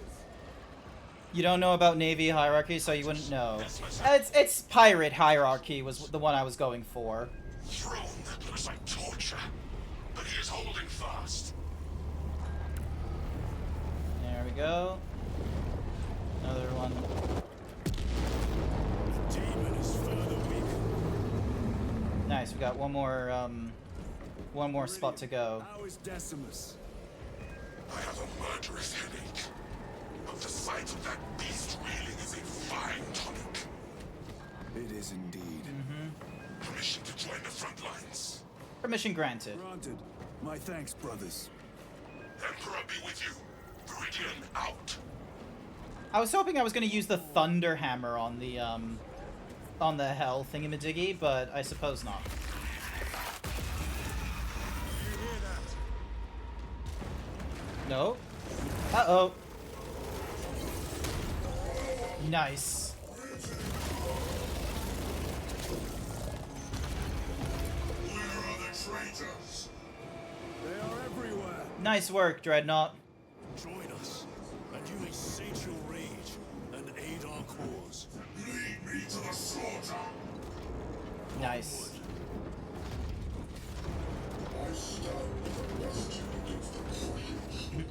You don't know about Navy hierarchy, so you wouldn't know. It's pirate hierarchy was the one I was going for. Throne that looks like torture, but he is holding fast. There we go. Another one. The demon is further weak. Nice, we got one more spot to go. How is Decimus? I have a murderous headache. But the sight of that beast reeling is a fine tonic. It is indeed. Permission to join the front lines. Permission granted. Granted. My thanks, brothers. Emperor be with you. Viridian out. I was hoping I was going to use the Thunder Hammer on the hell thingamadiggy, but I suppose not. No. Uh-oh. Nice. Where are the traitors? They are everywhere. Nice work, Dreadnought. Join us, and you may sate your rage and aid our cause. Lead me to the slaughter. Nice. I stand arrested against the Prussians.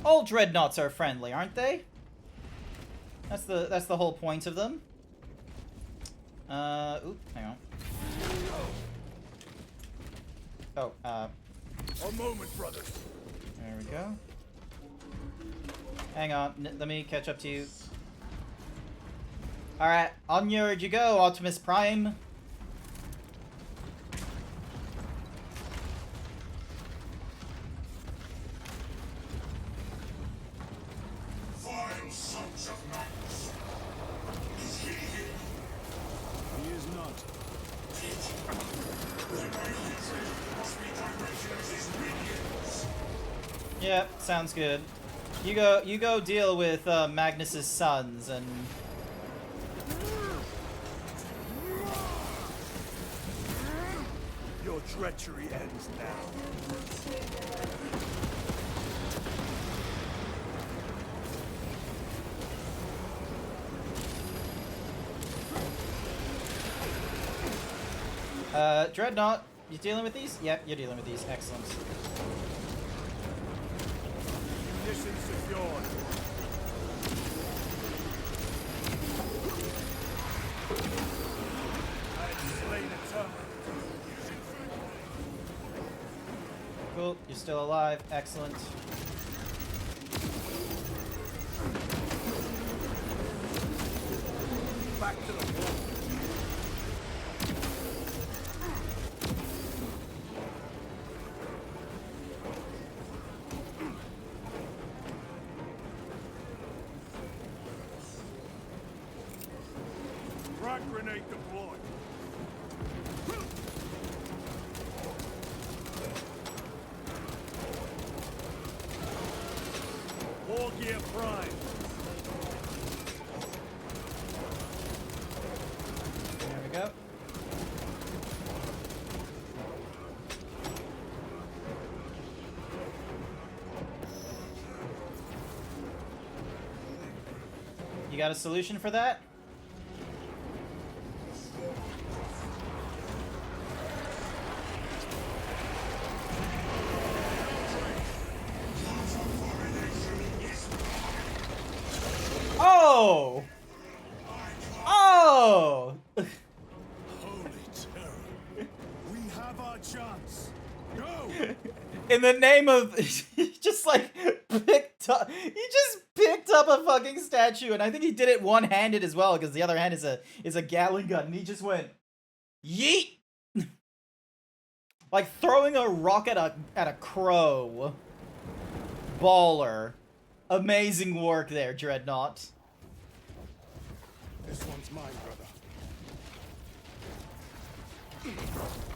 All Dreadnoughts are friendly, aren't they? That's the whole point of them. Oop, hang on. Oh, A moment, brothers. there we go. Hang on, let me catch up to you. Alright, onward you go, Optimus Prime. Fire Yep, sounds good. You go deal with Magnus's sons and Your treachery ends now. Dreadnought, you dealing with these? Yep, you're dealing with these. Excellent. Mission secured. I've slain a turret. Cool, you're still alive. Excellent. Back to the wall. Frag grenade deployed. War gear prime. There we go. You got a solution for that? Oh! Oh! Holy terror. We have our chance. Go! In the name of he just like picked up a fucking statue, and I think he did it one-handed as well, because the other hand is a Gatling gun, and he just went yeet. Like throwing a rock at a crow. Baller. Amazing work there, Dreadnought. This one's mine, brother.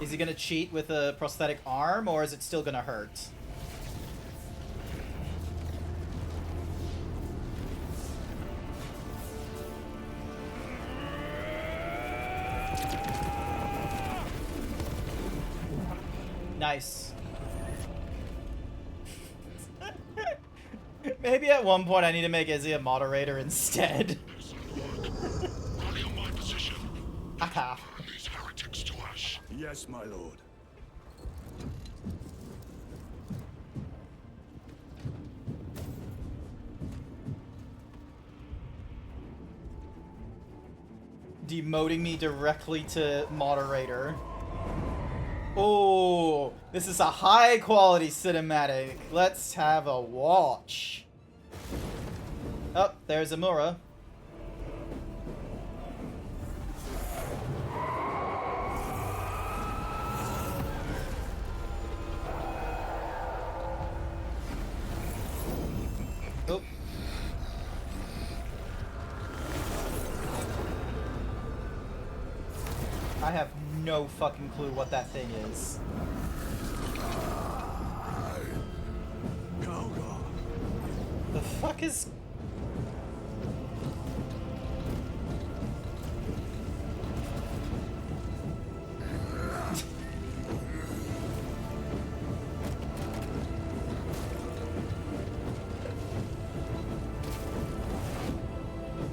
Is he gonna cheat with a prosthetic arm, or is it still gonna hurt? Nice. Maybe at one point I need to make Izzy a moderator instead. Aha. These heretics to us. Yes, my lord. Demoting me directly to moderator. Oh, this is a high quality cinematic. Let's have a watch. Oh, there's Amura. Oh. I have no fucking clue what that thing is. The fuck is...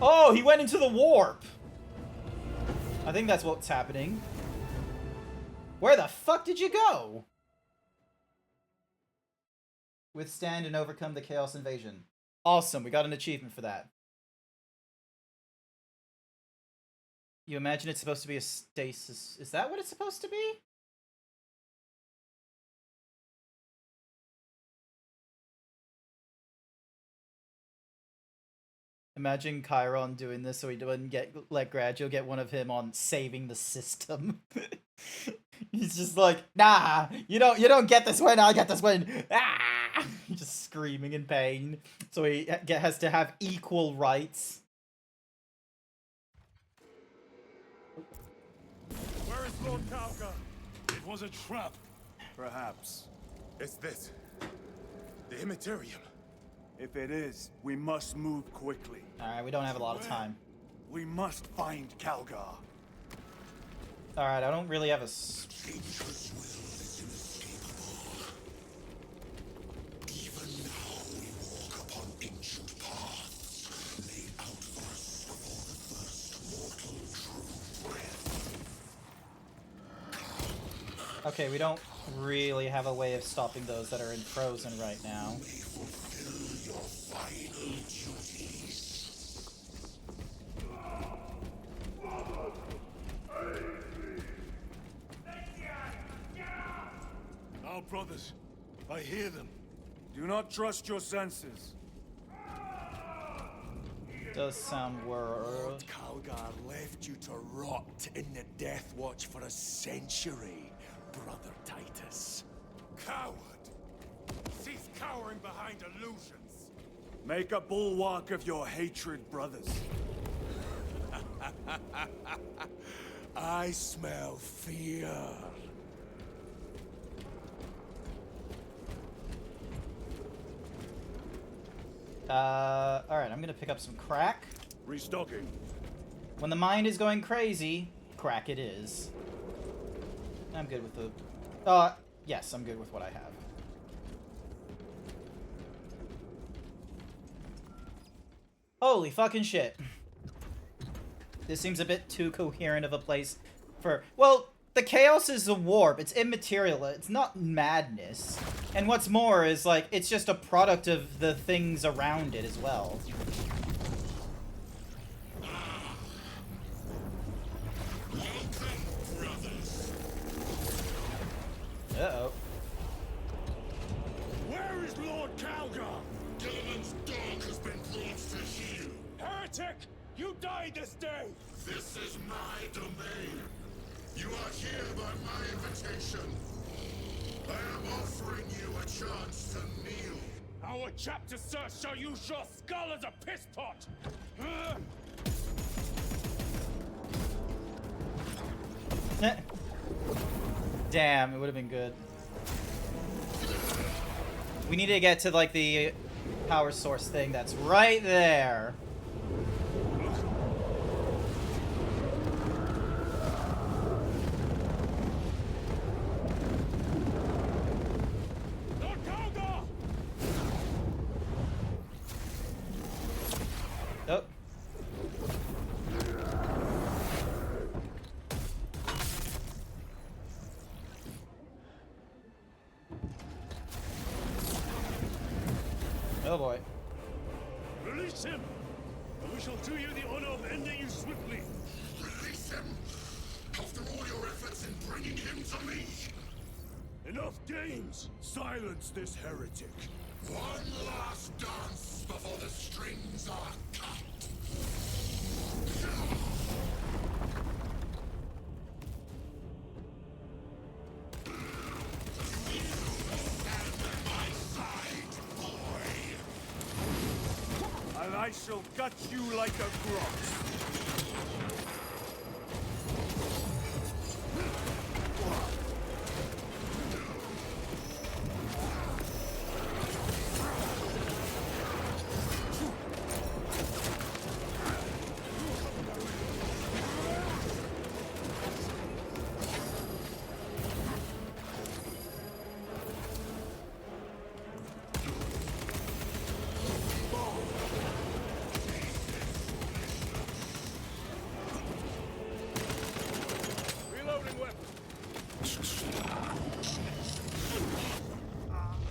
Oh, he went into the warp! I think that's what's happening. Where the fuck did you go? Withstand and overcome the Chaos Invasion. Awesome, we got an achievement for that. You imagine it's supposed to be a stasis. Is that what it's supposed to be? Imagine Chiron doing this so he doesn't let Gradual get one of him on saving the system. He's just like, nah, you don't get this win, I get this win. Ah! Just screaming in pain. So he has to have equal rights. Where is Lord Kalka? It was a trap. Perhaps. It's this. The Immaterium. If it is, we must move quickly. Alright, we don't have a lot of time. We must find Calgar. Alright, I don't really have a... Okay, we don't really have a way of stopping those that are in frozen right now. Our brothers, I hear them. Do not trust your senses. Does sound world. Calgar left you to rot in the Death Watch for a century, Brother Titus. Coward! Cease cowering behind illusions! Make a bulwark of your hatred, brothers. I smell fear. Alright, I'm gonna pick up some crack. Restocking. When the mind is going crazy, crack it is. I'm good with the... yes, I'm good with what I have. Holy fucking shit. This seems a bit too coherent of a place for... Well, the chaos is a warp. It's immaterial. It's not madness. And what's more is, like, it's just a product of the things around it as well. Uh-oh. Where is Lord Calgar? Gilliman's dog has been brought to heel. Heretic! You died this day! This is my domain. You are here by my invitation. I am offering you a chance to kneel. Our chapter, sir, shall use your skull as a piss pot! Damn, it would have been good. We need to get to, like, the power source thing that's right there. Oh. Oh boy. Release him, and we shall do you the honor of ending you swiftly. Release him! After all your efforts in bringing him to me! Enough games! Silence this heretic. One last dance before the strings are cut! And I shall gut you like a gross.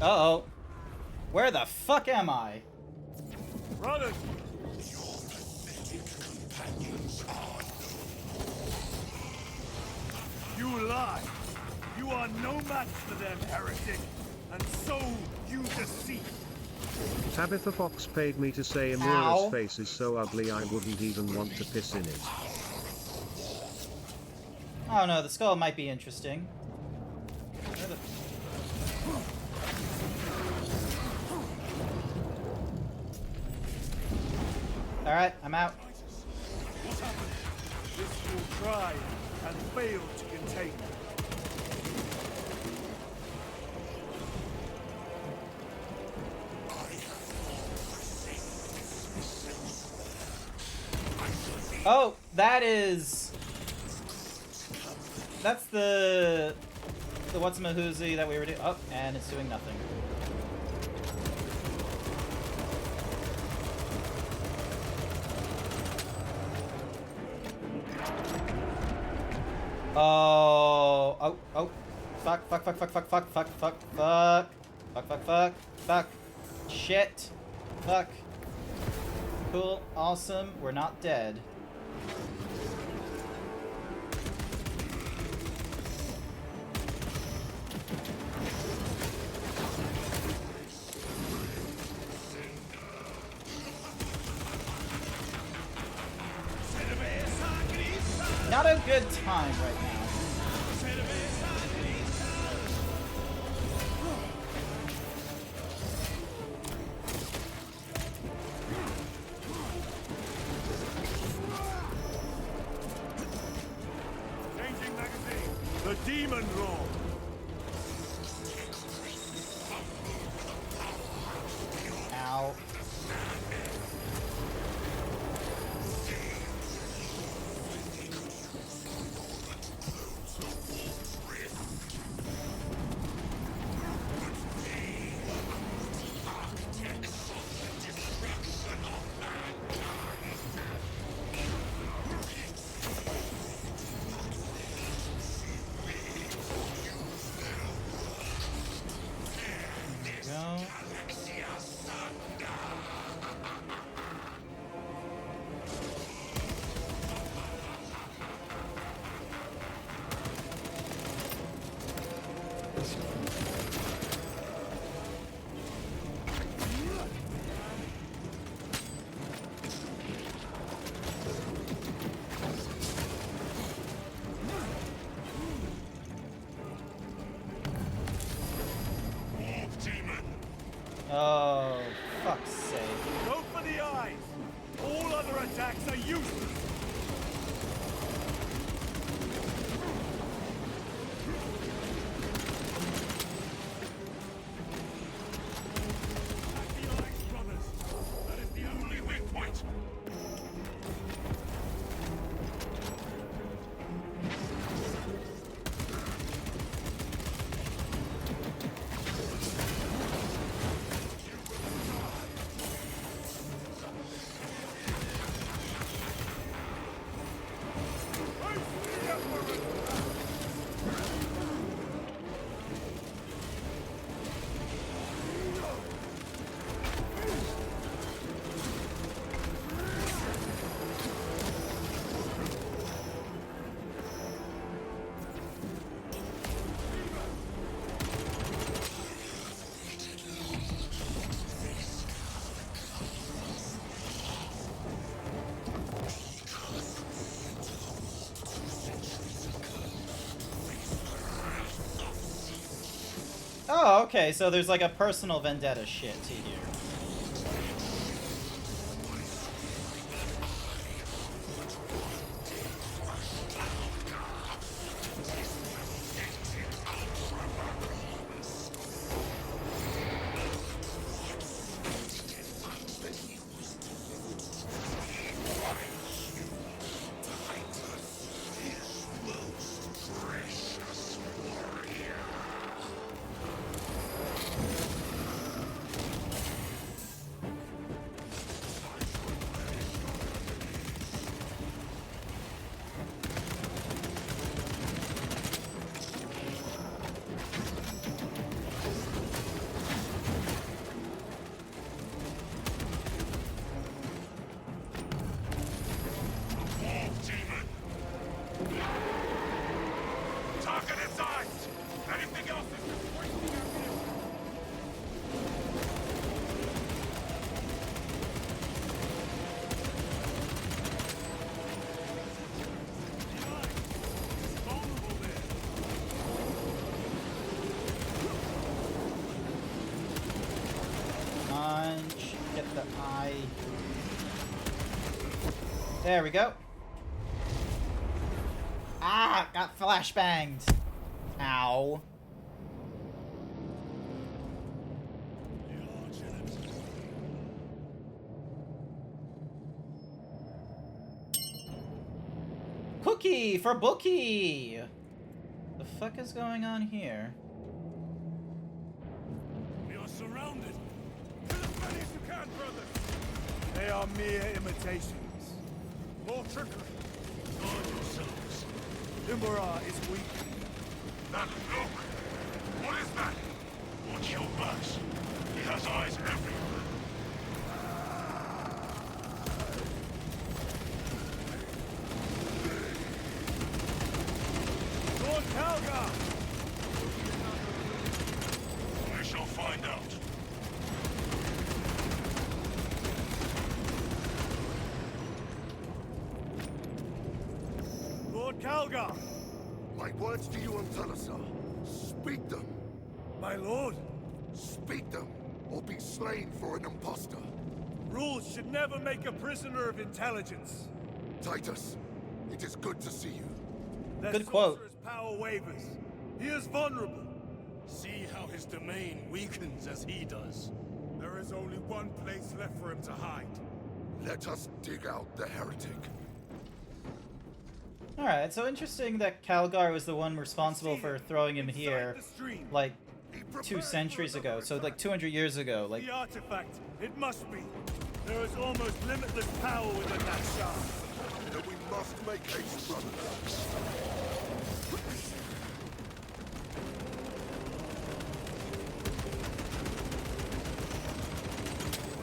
Uh-oh. Where the fuck am I? Brothers! You lie! You are no match for them, heretic! And so you deceive! Tabitha Fox paid me to say Ow. Amira's face is so ugly I wouldn't even want to piss in it. Oh no, the skull might be interesting. Alright, I'm out. What happened? This will try and fail to contain. Oh, that is... That's the what's-a-mahoozy that we were doing. Oh, and it's doing nothing. Oh, fuck, shit, fuck. Cool, awesome, we're not dead. Not a good time right now. Changing magazine. The demon roar. Ow. Oh, fuck's sake. Go for the eyes. All other attacks are useless. That is the only weak point. Oh, okay, so there's like a personal vendetta shit to here. Target its eyes. Anything else is just wasting ammunition. Punch. Get the eye. There we go. Ah, got flashbanged. Ow. Bookie for Bookie. The fuck is going on here? We are surrounded. Kill as many as you can, brothers. They are mere imitations. More trickery. Guard yourselves. Imura is weak. That look! What is that? Watch your backs. He has eyes everywhere. Lord Calgar! We shall find out. Lord Calgar! My words to you on Talasar. Speak them. My lord! Speak them, or be slain for an impostor. Rules should never make a prisoner of intelligence. Titus, it is good to see you. Their Good quote. sorcerer's power wavers. He is vulnerable. See how his domain weakens as he does. There is only one place left for him to hide. Let us dig out the heretic. Alright, so interesting that Calgar was the one responsible for throwing him here, like, 2 centuries ago, so like 200 years ago, like... The artifact, it must be. There is almost limitless power within that shard. Then we must make haste, brothers.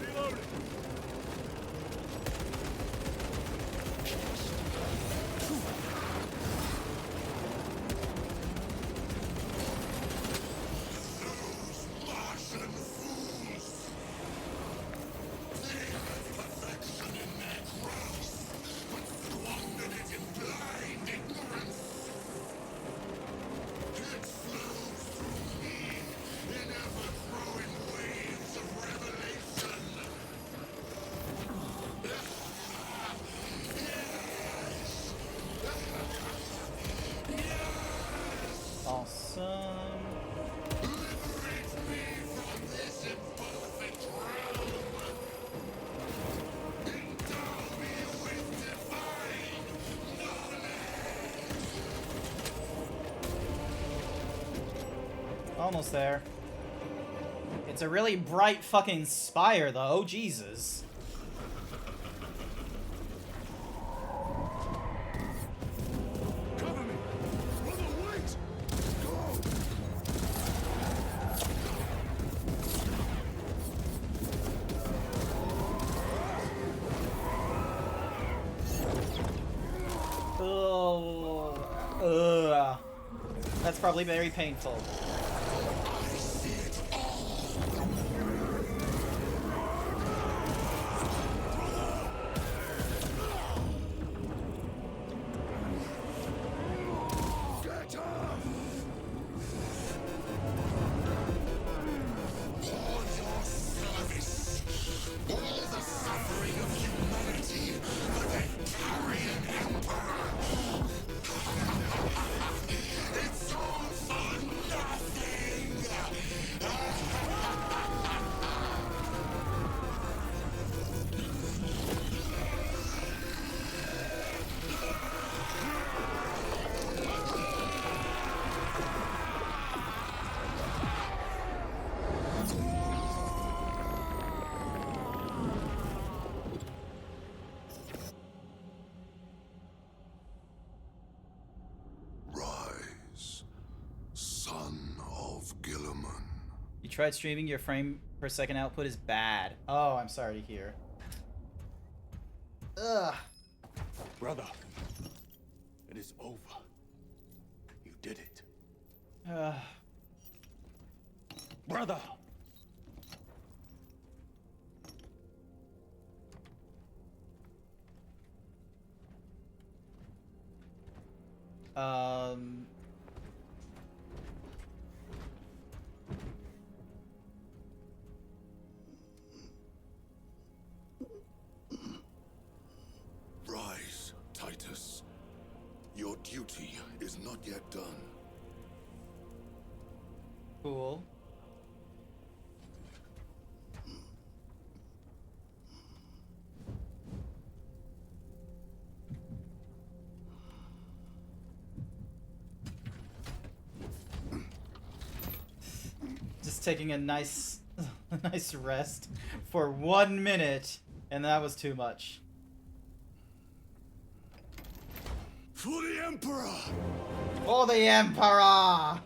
Reloading. Awesome. Almost there. It's a really bright fucking spire, though. Jesus. Cover me! Brother, wait! Go! Oh. Ugh. That's probably very painful. Get off! For your service, all the suffering of humanity, the Vectarian Emperor. It's all for nothing! Rise, son of Gilliman. You tried streaming, your frame per second output is bad. Oh, I'm sorry to hear. Ugh. Brother, it is over. You did it. Brother! Rise, Titus. Your duty is not yet done. Cool. was taking a nice, nice rest for 1 minute, and that was too much. For the Emperor! For the Emperor!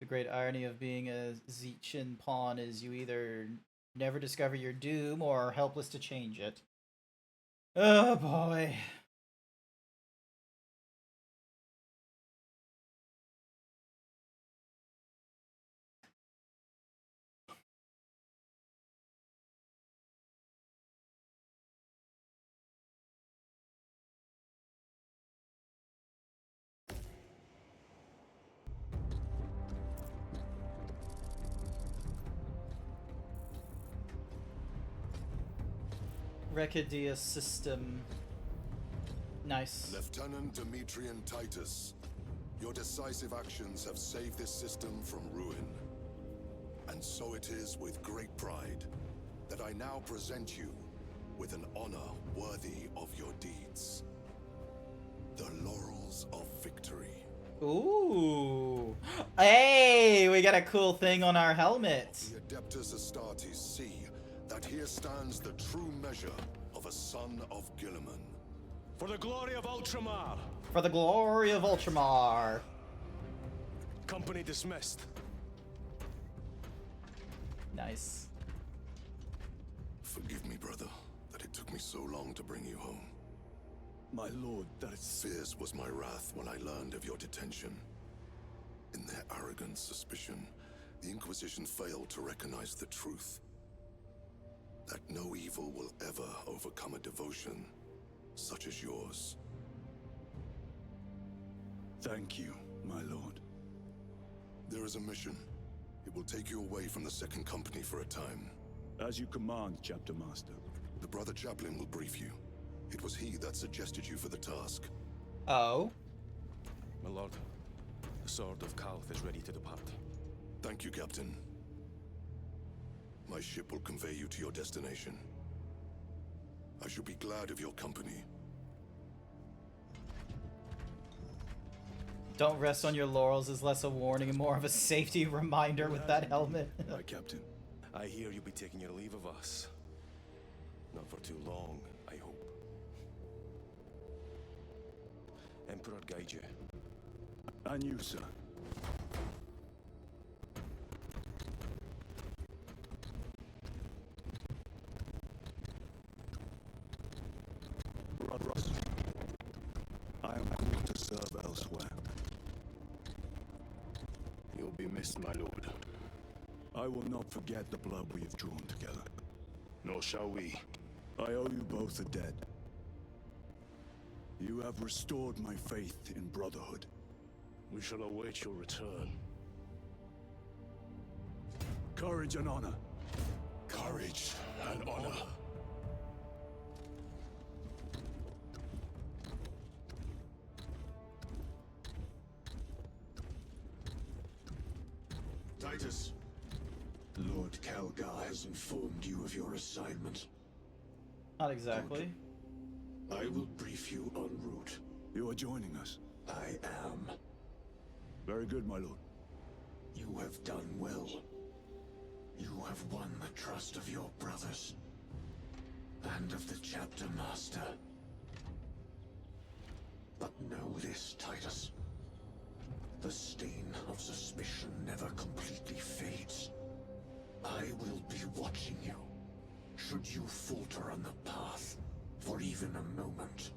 The great irony of being a Zeechin pawn is you either never discover your doom or are helpless to change it. Oh boy. Recadia system. Nice. Lieutenant Demetrian Titus, your decisive actions have saved this system from ruin. And so it is with great pride that I now present you with an honor worthy of your deeds. The Laurels of Victory. Ooh. Hey, we got a cool thing on our helmet. The Adeptus Astartes see that here stands the true measure of a son of Guilliman. For the glory of Ultramar! For the glory of Ultramar! Company dismissed. Nice. Forgive me, brother, that it took me so long to bring you home. My lord, that is... Fierce was my wrath when I learned of your detention. In their arrogant suspicion, the Inquisition failed to recognize the truth. That no evil will ever overcome a devotion such as yours. Thank you, my lord. There is a mission. It will take you away from the Second Company for a time. As you command, Chapter Master. The Brother Chaplain will brief you. It was he that suggested you for the task. Oh? My lord, the Sword of Kalth is ready to depart. Thank you, Captain. My ship will convey you to your destination. I shall be glad of your company. Don't rest on your laurels is less a warning and more of a safety reminder with that helmet. My captain. I hear you'll be taking your leave of us. Not for too long, I hope. Emperor guide you. And you, sir. Brothers, I am called to serve elsewhere. You'll be missed, my lord. I will not forget the blood we have drawn together. Nor shall we. I owe you both a debt. You have restored my faith in brotherhood. We shall await your return. Courage and honor. Courage and honor. Titus. Lord Calgar has informed you of your assignment. Not exactly. I will brief you en route. You are joining us. I am. Very good, my lord. You have done well. You have won the trust of your brothers. And of the Chapter Master. But know this, Titus. The stain of suspicion never completely fades. I will be watching you. Should you falter on the path, for even a moment.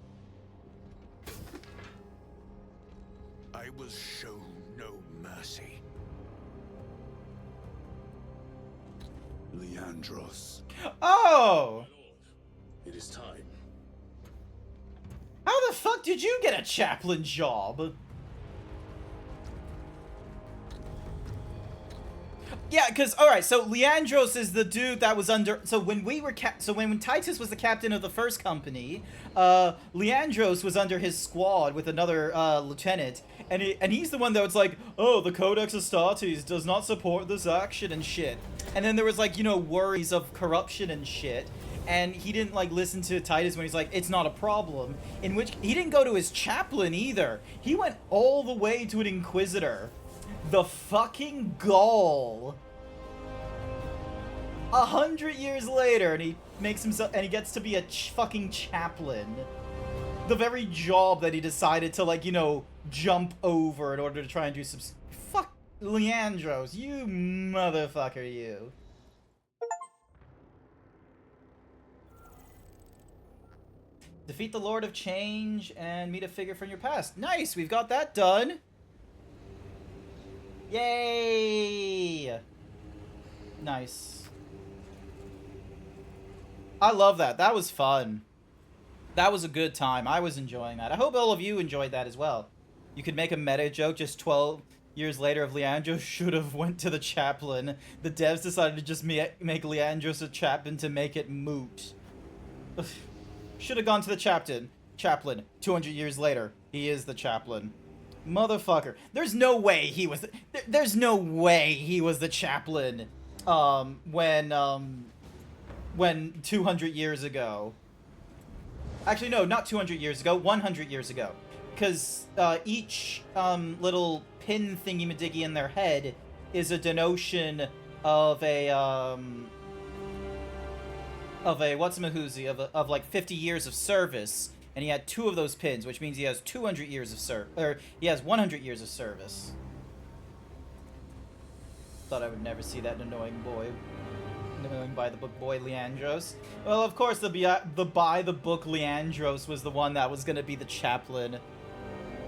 I will show no mercy. Leandros. Oh! It is time. How the fuck did you get a chaplain job? Yeah, because all right, so Leandros is the dude that was under. So when we were when Titus was the captain of the first company, Leandros was under his squad with another lieutenant, and he's the one that was like, oh, the Codex Astartes does not support this action and shit. And then there was like, you know, worries of corruption and shit. And he didn't like listen to Titus when he's like, it's not a problem. In which he didn't go to his chaplain either. He went all the way to an Inquisitor. The fucking gall. 100 years later, and he makes himself, and he gets to be a fucking chaplain. The very job that he decided to, like, you know, jump over in order to try and do some. Fuck Leandros, you motherfucker, you. Defeat the Lord of Change and meet a figure from your past. Nice, we've got that done. Yay! Nice. I love that. That was fun. That was a good time. I was enjoying that. I hope all of you enjoyed that as well. You could make a meta joke just 12 years later if Leandros should have went to the chaplain. The devs decided to just make Leandros a chaplain to make it moot. Should have gone to the chaplain. 200 years later, he is the chaplain. Motherfucker. There's no way he was. There's no way he was the chaplain. When 200 years ago. Actually, no, not 200 years ago. 100 years ago, because each little pin thingy-majiggy in their head is a denotion of a what's-a-mahoozy of like 50 years of service, and he had 2 of those pins, which means he has 200 years of he has 100 years of service. Thought I would never see that annoying by-the-book boy Leandros. Well, of course, the by-the-book Leandros was the one that was going to be the chaplain.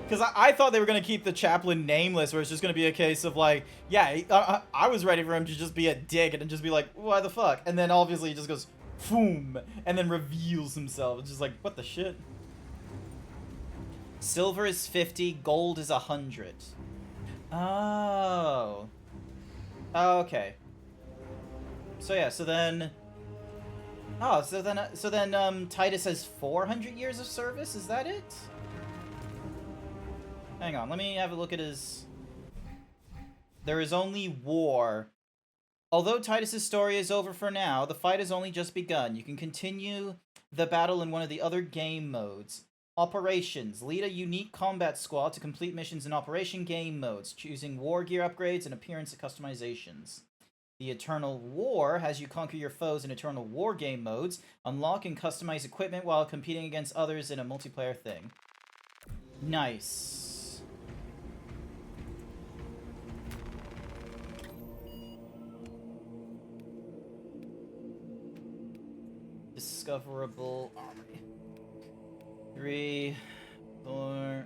Because I thought they were going to keep the chaplain nameless, where it's just going to be a case of, like, yeah, I was ready for him to just be a dick and just be like, why the fuck? And then, obviously, he just goes, boom, and then reveals himself. It's just like, what the shit? Silver is 50, gold is 100. Oh. Okay. So yeah, so then Titus has 400 years of service, is that it? Hang on, let me have a look at his... There is only war. Although Titus's story is over for now, the fight has only just begun. You can continue the battle in one of the other game modes. Operations. Lead a unique combat squad to complete missions in Operation Game modes, choosing war gear upgrades and appearance customizations. The Eternal War has you conquer your foes in Eternal War game modes, unlock and customize equipment while competing against others in a multiplayer thing. Nice. Discoverable armory. 3, 4,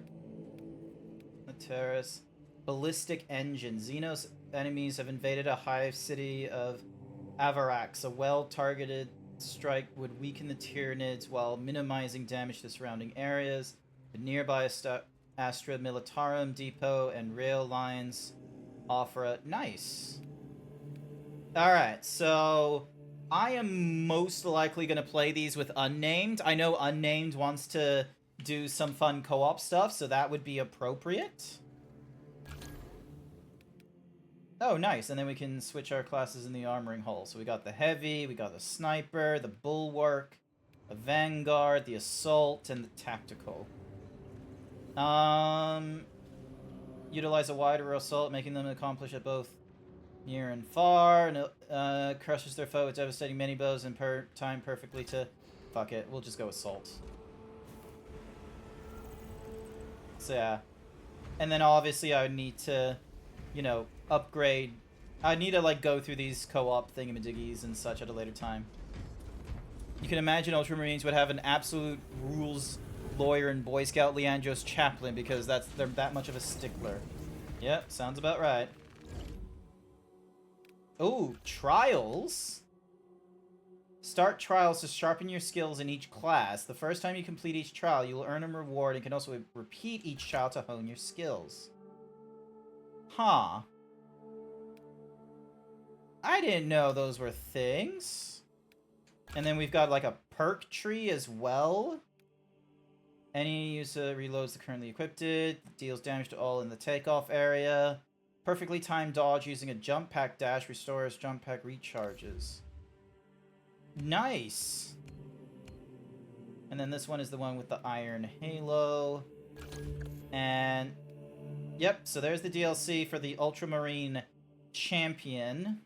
the terrace. Ballistic engine. Xenos enemies have invaded a hive city of Avarax. A well-targeted strike would weaken the Tyranids while minimizing damage to surrounding areas. The nearby Astra Militarum depot and rail lines offer a... Nice. Alright, so I am most likely going to play these with Unnamed. I know Unnamed wants to do some fun co-op stuff, so that would be appropriate. Oh, nice. And then we can switch our classes in the armoring hall. So we got the heavy, we got the sniper, the bulwark, the vanguard, the assault, and the tactical. Utilize a wider assault, making them accomplish it both near and far. And, crushes their foe with devastating many blows and time perfectly to... Fuck it, we'll just go assault. So yeah. And then obviously I would need to, you know, upgrade. I need to, like, go through these co-op thingamadiggies and such at a later time. You can imagine Ultramarines would have an absolute rules lawyer and Boy Scout Leandros chaplain because they're that much of a stickler. Yep, sounds about right. Ooh, trials? Start trials to sharpen your skills in each class. The first time you complete each trial, you will earn a reward and can also repeat each trial to hone your skills. Huh. I didn't know those were things. And then we've got like a perk tree as well. Any user reloads the currently equipped it, deals damage to all in the takeoff area. Perfectly timed dodge using a jump pack dash restores jump pack recharges. Nice. And then this one is the one with the iron halo. And yep, so there's the DLC for the Ultramarine Champion.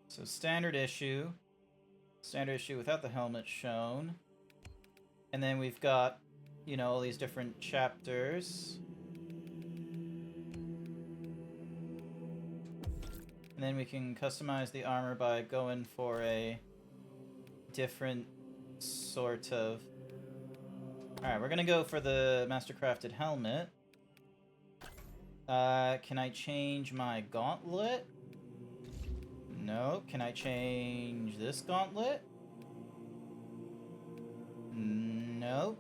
So standard issue without the helmet shown. And then we've got, you know, all these different chapters. And then we can customize the armor by going for a different sort of... Alright, we're gonna go for the Mastercrafted helmet. Can I change my gauntlet? No. Can I change this gauntlet? No.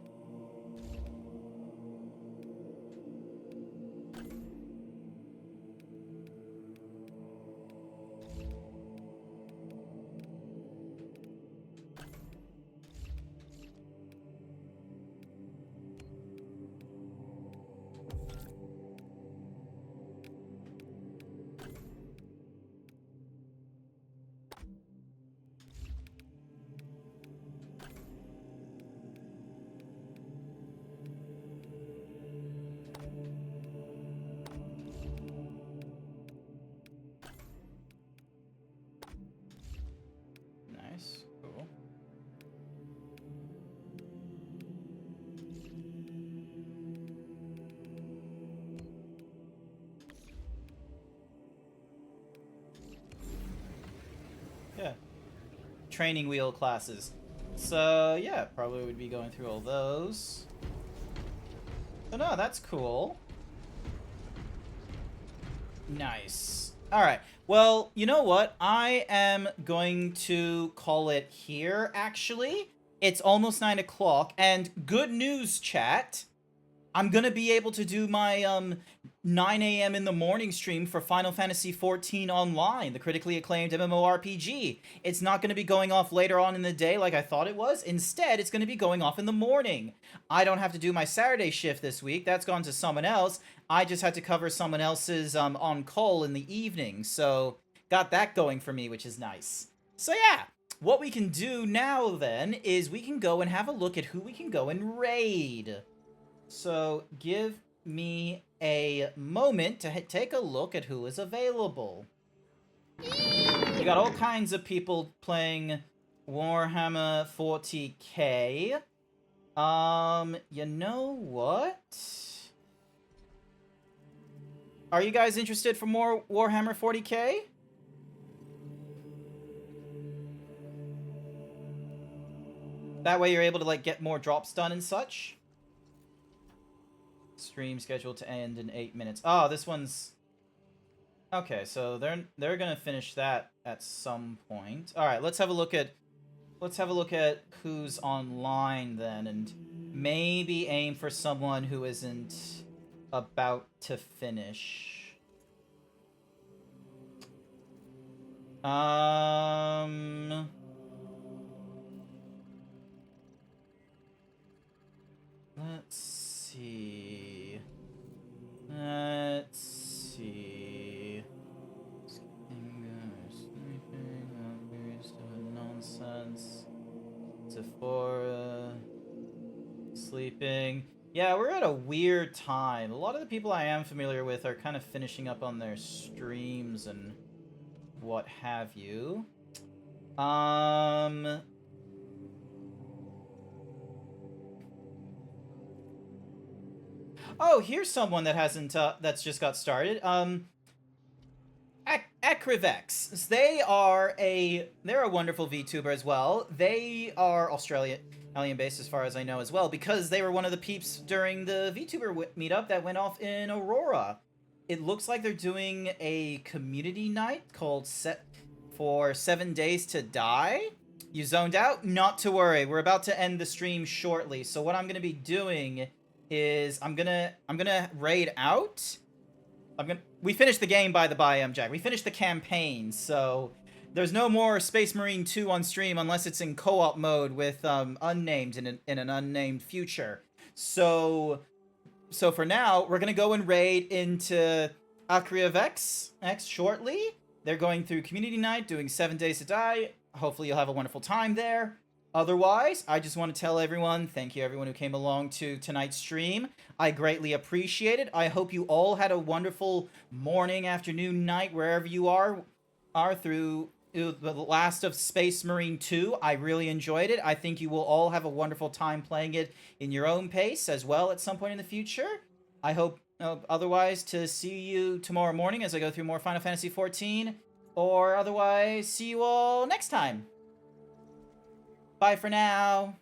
Nice. Cool. Yeah. Training wheel classes. So, yeah, probably would be going through all those. But no, that's cool. Nice. Alright. Well, you know what? I am going to call it here, actually. It's almost 9 o'clock, and good news, chat. I'm gonna be able to do my 9 a.m. in the morning stream for Final Fantasy XIV Online, the critically acclaimed MMORPG. It's not gonna be going off later on in the day like I thought it was. Instead, it's gonna be going off in the morning. I don't have to do my Saturday shift this week. That's gone to someone else. I just had to cover someone else's on-call in the evening, so got that going for me, which is nice. So yeah, what we can do now then is we can go and have a look at who we can go and raid. So give me a moment to take a look at who is available. You got all kinds of people playing Warhammer 40k. You know what? Are you guys interested for more Warhammer 40k? That way you're able to, like, get more drops done and such. Stream scheduled to end in 8 minutes. Oh, this one's... Okay, so they're gonna finish that at some point. Alright, let's have a look at who's online then, and maybe aim for someone who isn't about to finish. Let's see. Nonsense. Sephora. Sleeping. Yeah, we're at a weird time. A lot of the people I am familiar with are kind of finishing up on their streams and what have you. Oh, here's someone that hasn't, that's just got started. Acrivex. They're a wonderful VTuber as well. They are Australian-based as far as I know as well, because they were one of the peeps during the VTuber meetup that went off in Aurora. It looks like they're doing a community night called for 7 Days to Die. You zoned out? Not to worry. We're about to end the stream shortly. So what I'm going to be doing is I'm gonna raid out, We finished the game by the by, Jack. We finished the campaign, so there's no more Space Marine 2 on stream unless it's in co-op mode with unnamed in an unnamed future. So for now, we're gonna go and raid into Akria of X shortly. They're going through Community Night, doing 7 Days to Die. Hopefully you'll have a wonderful time there. Otherwise, I just want to tell everyone, thank you everyone who came along to tonight's stream. I greatly appreciate it. I hope you all had a wonderful morning, afternoon, night, wherever you are through the last of Space Marine 2. I really enjoyed it. I think you will all have a wonderful time playing it in your own pace as well at some point in the future. I hope otherwise to see you tomorrow morning as I go through more Final Fantasy XIV, or otherwise see you all next time. Bye for now.